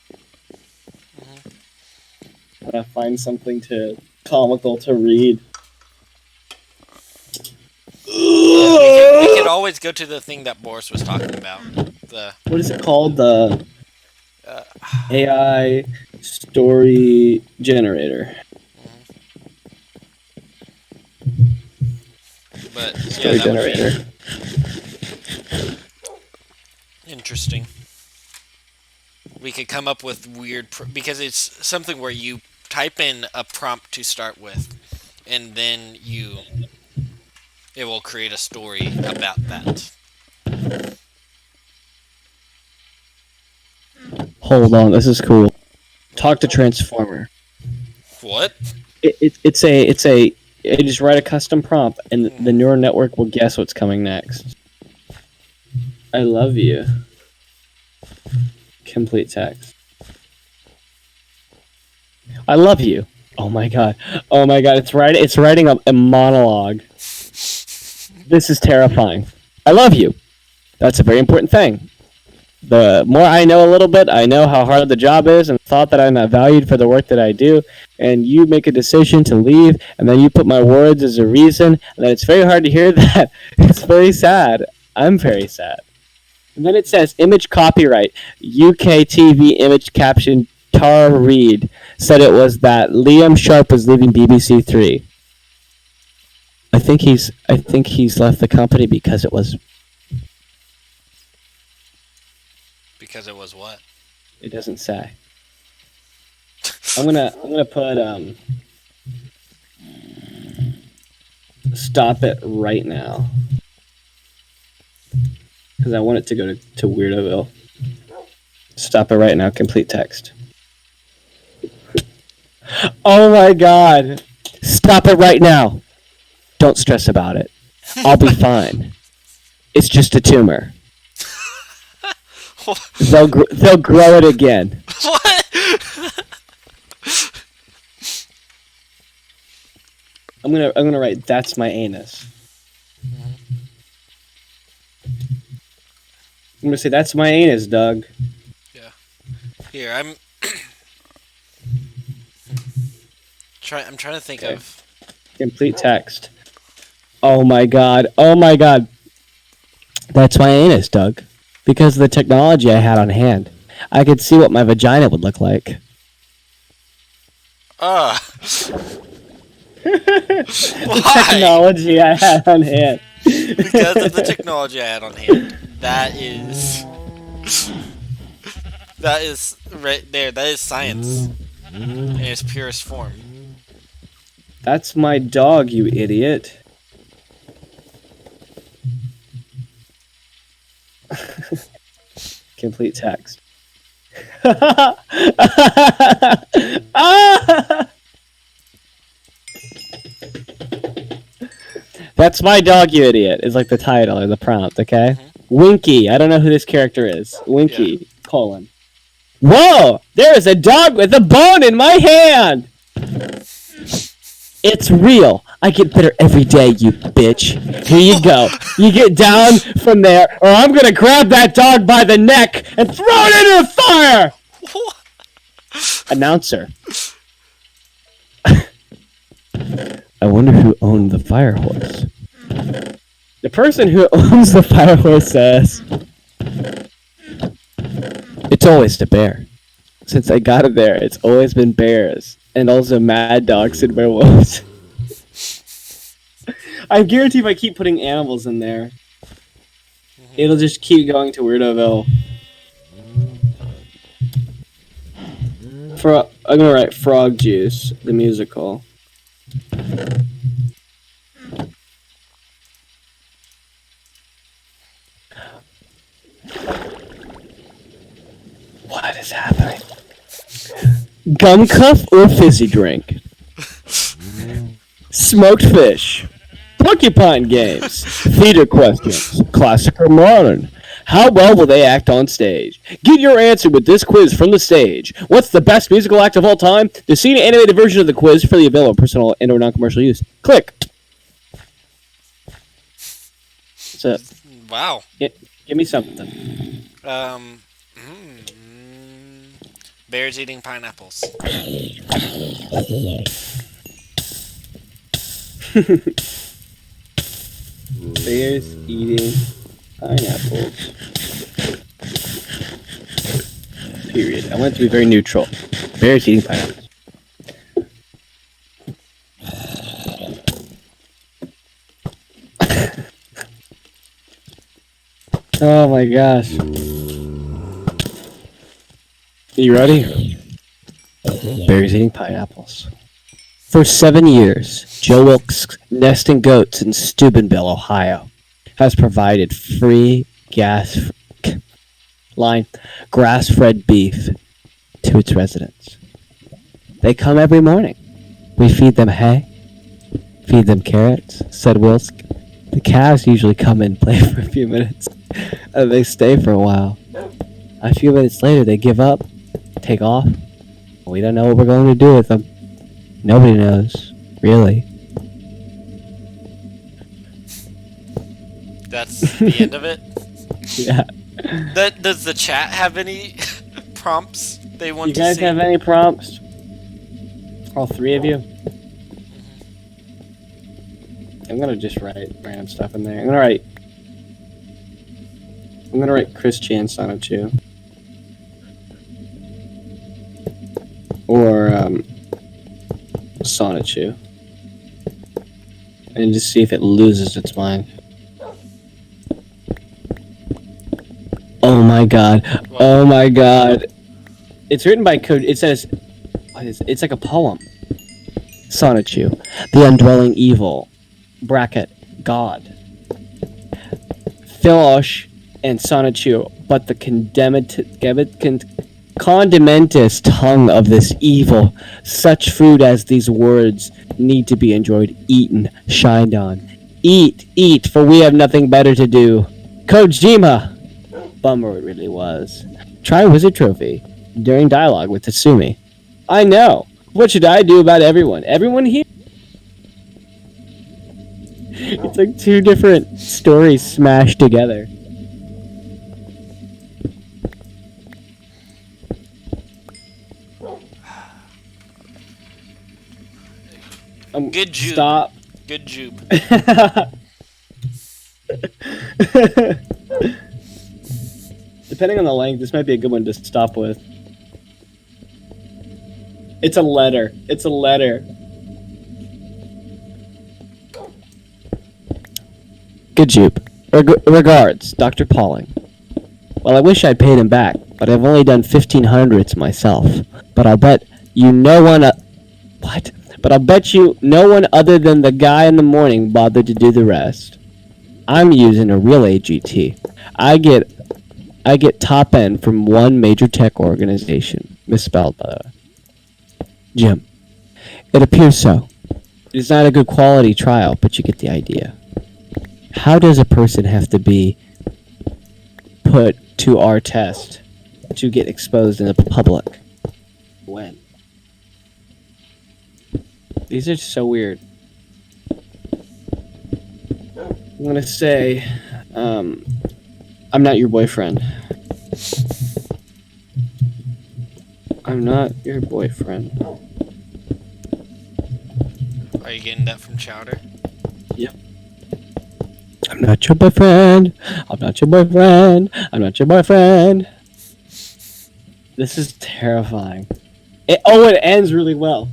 find something comical to read. We could always go to the thing that Boris was talking about. What is it called? The AI story generator. But story generator. Interesting. We could come up with weird because it's something where you type in a prompt to start with, and then it will create a story about that. Hold on, this is cool. Talk to Transformer. What? It's a you just write a custom prompt, and the neural network will guess what's coming next. I love you. Complete text. I love you. Oh my god. It's writing a monologue. This is terrifying. I love you. That's a very important thing. The more I know a little bit, I know how hard the job is and thought that I'm not valued for the work that I do, and you make a decision to leave, and then you put my words as a reason, and then it's very hard to hear that. It's very sad. I'm very sad. And then it says, image copyright, UK TV image caption, Tara Reid said it was that Liam Sharp was leaving BBC Three. I think he's left the company because it was... Because it was what? It doesn't say. I'm gonna put stop it right now because I want it to go to Weirdoville. Stop it right now. Complete text. Oh my god! Stop it right now. Don't stress about it. I'll be fine. It's just a tumor. They'll grow it again. What? I'm gonna write that's my anus. I'm gonna say that's my anus, Doug. Yeah. Here, I'm trying to think of complete text. Oh my god. That's my anus, Doug. Because of the technology I had on hand, I could see what my vagina would look like. The technology I had on hand. Because of the technology I had on hand. That is right there. That is science in its purest form. That's my dog, you idiot. Complete text. That's my dog, you idiot, is like the title or the prompt, okay? Winky. I don't know who this character is. Winky, colon. Whoa! There is a dog with a bone in my hand! It's real. I get better every day, you bitch. Here you go. You get down from there, or I'm gonna grab that dog by the neck and throw it into the fire! Announcer. I wonder who owned the fire horse. The person who owns the fire horse says, it's always the bear. Since I got it there, it's always been bears. And also mad dogs and werewolves. I guarantee if I keep putting animals in there, it'll just keep going to Weirdoville. I'm gonna write Frog Juice, the musical. What is happening? Gum cuff or fizzy drink? Smoked fish. Porcupine games. Theater questions. Classic or modern? How well will they act on stage? Get your answer with this quiz from the stage. What's the best musical act of all time? The scene animated version of the quiz for the available personal and or non-commercial use. Click. That's it. Wow. Give me something. Bears eating pineapples. Bears eating pineapples. Period. I want it to be very neutral. Bears eating pineapples. Oh my gosh. You ready? Bears eating pineapples. For 7 years, Joe Wilkes Nesting Goats in Steubenville, Ohio, has provided free grass-fed beef to its residents. They come every morning. We feed them hay, feed them carrots, said Wilkes. The calves usually come and play for a few minutes, and they stay for a while. A few minutes later, they give up, take off. We don't know what we're going to do with them. Nobody knows, really. That's the end of it? Yeah. Does the chat have any prompts they want You to guys see? have any prompts? All three of you? I'm gonna just write random stuff in there. I'm gonna write Chris Chan Sonichu. Or Sonichu. And just see if it loses its mind. Oh my god. Oh my god. It's written by Code. It says, what is it? It's like a poem. Sonichu. The undwelling evil. Bracket. God. Philosh and Sonichu. But the condimentous tongue of this evil. Such food as these words need to be enjoyed, eaten, shined on. Eat, eat, for we have nothing better to do. Kojima! Bummer it really was. Try Wizard Trophy. During dialogue with Tatsumi. I know. What should I do about everyone? Everyone here? It's like two different stories smashed together. Good jube. Stop. Good jube. Depending on the length, this might be a good one to stop with. It's a letter. It's a letter. Good Jupe. Regards, Dr. Pauling. Well, I wish I'd paid him back, but I've only done 1,500s myself. But I'll bet you no one... What? but I'll bet you no one other than the guy in the morning bothered to do the rest. I'm using a real AGT. I get top end from one major tech organization. Misspelled, by the way. Jim. It appears so. It's not a good quality trial, but you get the idea. How does a person have to be put to our test to get exposed in the public? When? These are so weird. I'm gonna say, I'm not your boyfriend. I'm not your boyfriend. Are you getting that from Chowder? Yep. I'm not your boyfriend. I'm not your boyfriend. I'm not your boyfriend. This is terrifying. It ends really well.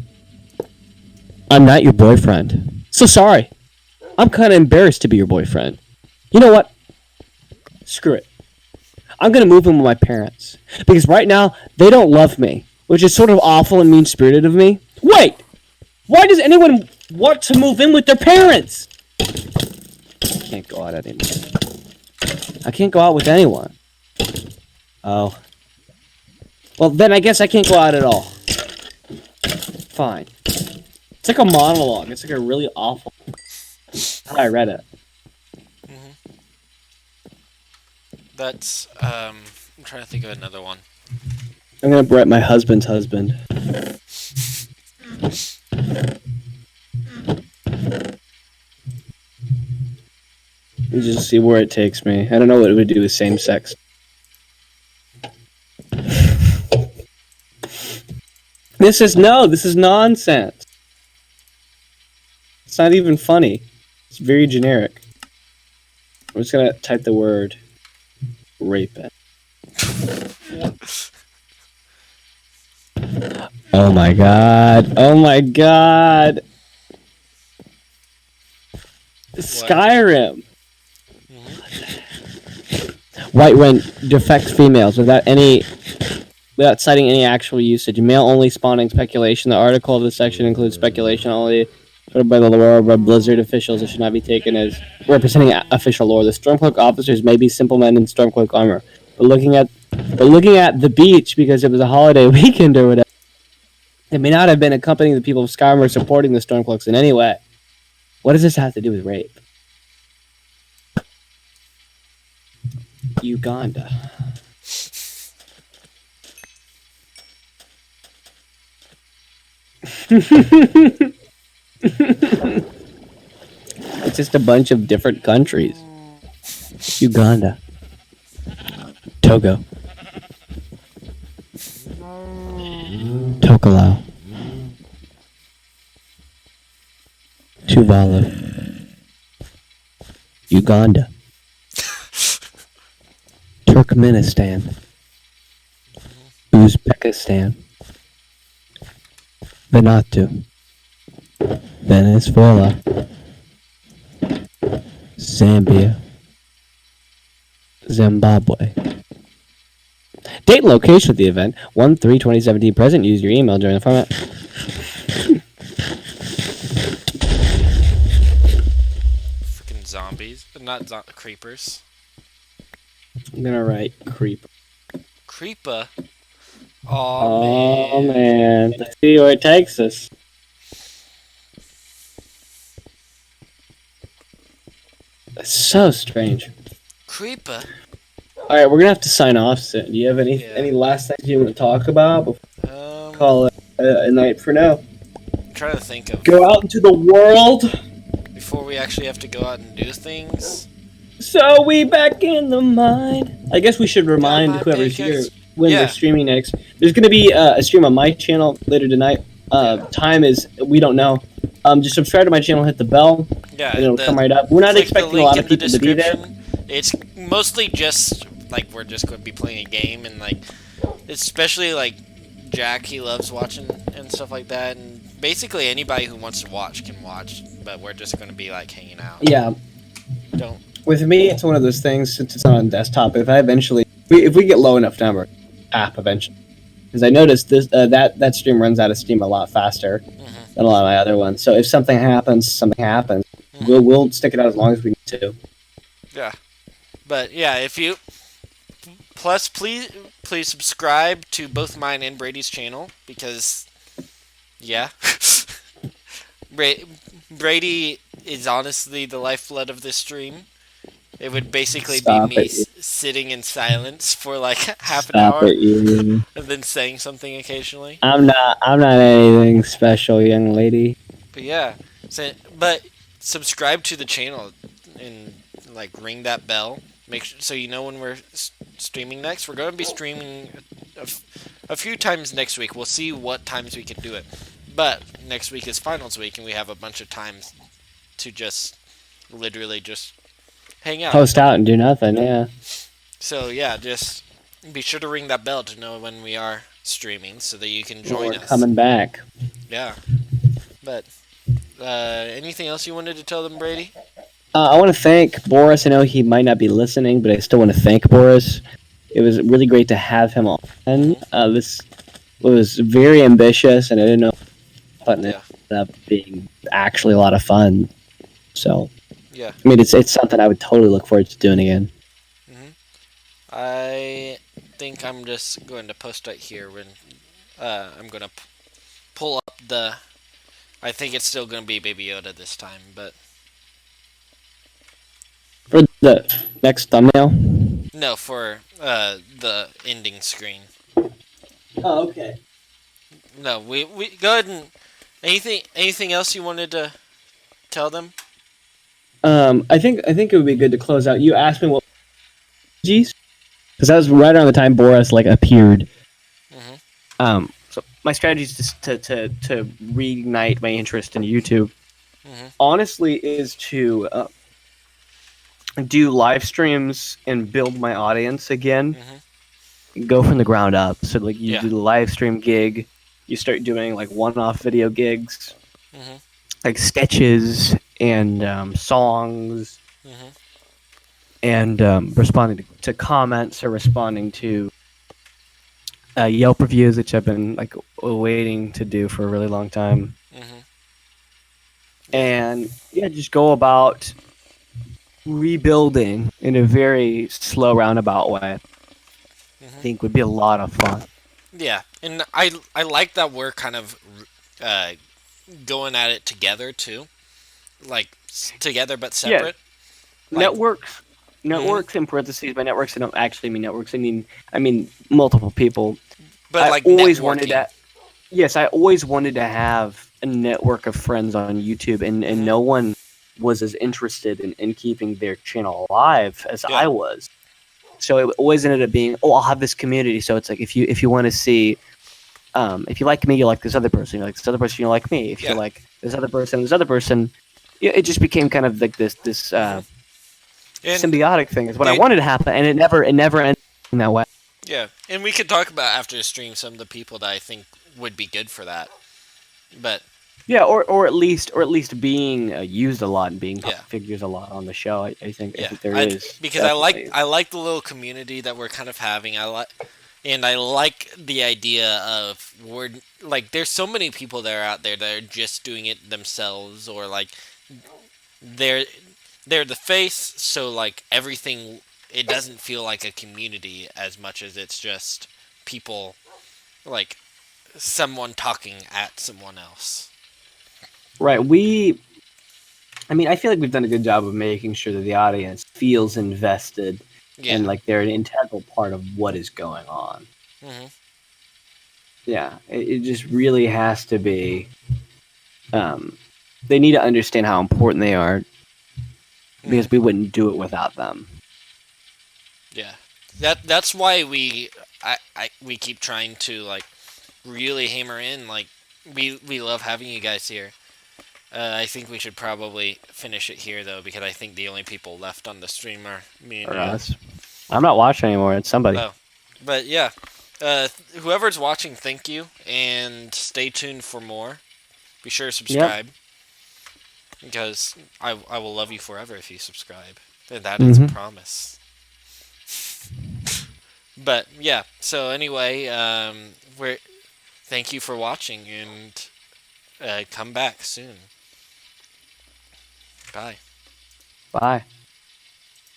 I'm not your boyfriend. So sorry. I'm kind of embarrassed to be your boyfriend. You know what? Screw it. I'm going to move in with my parents. Because right now, they don't love me. Which is sort of awful and mean-spirited of me. Wait! Why does anyone want to move in with their parents? I can't go out anymore. I can't go out with anyone. Oh. Well, then I guess I can't go out at all. Fine. It's like a monologue. It's like a really awful... I read it. Mm-hmm. That's, I'm trying to think of another one. I'm gonna write my husband's husband. And just see where it takes me. I don't know what it would do with same sex. This is nonsense. It's not even funny. It's very generic. I'm just gonna type the word rape it. Oh my god. Oh my god. Skyrim. White Ren defect females without citing any actual usage. Male only spawning speculation. The article of the section includes speculation only by the lore by Blizzard officials. It should not be taken as representing official lore. The Stormcloak officers may be simple men in Stormcloak armor, but looking at the beach because it was a holiday weekend or whatever, it may not have been accompanying the people of Skyrim or supporting the Stormcloaks in any way. What does this have to do with rape? Uganda. It's just a bunch of different countries. Uganda. Togo. Tokelau. Tuvalu. Uganda. Turkmenistan. Uzbekistan. Vanuatu. Venezuela. Zambia. Zimbabwe. Date and location of the event: 1/3/2017. Present. Use your email during the format. Freaking zombies, but not creepers. I'm gonna write creep. Creeper. Oh man. Let's see where it takes us. That's so strange. Creeper. All right, we're gonna have to sign off soon. Do you have any last things you want to talk about before call it a night for now? I'm trying to think of. Go out into the world. Before we actually have to go out and do things. So we back in the mine. I guess we should remind whoever's here when we're streaming next. There's gonna be a stream on my channel later tonight. Time is we don't know. Just subscribe to my channel, hit the bell, and it'll come right up. We're not expecting a lot of people to be there. It's mostly just like we're just going to be playing a game, and like especially like Jack, he loves watching and stuff like that, and basically anybody who wants to watch can watch, but we're just going to be like hanging out. Yeah. With me, it's one of those things since it's on desktop. If we get low enough number, app eventually, because I noticed this that stream runs out of steam a lot faster. than a lot of my other ones. So if something happens, something happens. We'll stick it out as long as we need to. Yeah, but yeah, if you plus please subscribe to both mine and Brady's channel because yeah, Brady is honestly the lifeblood of this stream. It would basically be Stop me it. sitting in silence for like half an Stop hour it, you. and then saying something occasionally. I'm not anything special, young lady. But yeah, but subscribe to the channel and like ring that bell. Make sure so you know when we're streaming next. We're going to be streaming a few times next week. We'll see what times we can do it. But next week is finals week, and we have a bunch of times to just literally just hang out. Post out and do nothing, yeah. So yeah, just be sure to ring that bell to know when we are streaming, so that you can join We're us. coming back. Yeah, but anything else you wanted to tell them, Brady? I want to thank Boris. I know he might not be listening, but I still want to thank Boris. It was really great to have him on. And this was very ambitious, and I didn't know, but it ended up being actually a lot of fun. So, yeah, I mean, it's something I would totally look forward to doing again. I think I'm just going to post right here when I'm going to pull up the. I think it's still going to be Baby Yoda this time, but For the next thumbnail? no, for the ending screen. Oh, okay. No, we go ahead and anything else you wanted to tell them? I think it would be good to close out. You asked me what strategies, because that was right around the time Boris appeared. So my strategy is just to reignite my interest in YouTube. Honestly, is to do live streams and build my audience again. Go from the ground up. So like you do the live stream gig, you start doing like one-off video gigs, like sketches and songs, and responding to comments or responding to Yelp reviews, which I've been like waiting to do for a really long time. And yeah, just go about rebuilding in a very slow, roundabout way. I think would be a lot of fun. Yeah, and I like that we're kind of going at it together too, like together but separate. Yeah. Networks in parentheses. By networks, I don't actually mean networks. I mean multiple people. But like always networking. wanted that. Yes, I always wanted to have a network of friends on YouTube, and no one was as interested in keeping their channel alive as I was. So it always ended up being, I'll have this community. So it's like if you want to see, if you like me, you like this other person. You like this other person, you like me. If you like this other person, it just became kind of like this symbiotic thing. Is what I wanted to happen, and it never ended in that way. Yeah, and we could talk about after the stream some of the people that I think would be good for that, but. Yeah, or at least being used a lot and being figures a lot on the show. I think there is because definitely. I like the little community that we're kind of having. I like the idea of there's so many people that are out there that are just doing it themselves, or like they're the face. So like everything, it doesn't feel like a community as much as it's just people, like someone talking at someone else. Right. I feel like we've done a good job of making sure that the audience feels invested and like they're an integral part of what is going on. Yeah, it just really has to be. They need to understand how important they are, because we wouldn't do it without them. Yeah, that's why we keep trying to like really hammer in, like we love having you guys here. I think we should probably finish it here, though, because I think the only people left on the stream are me and us. I'm not watching anymore. It's somebody. Oh. But, yeah. Whoever's watching, thank you. And stay tuned for more. Be sure to subscribe. Yep. Because I will love you forever if you subscribe. And that is a promise. But, yeah. So, anyway, thank you for watching. And Come back soon. Bye. Bye.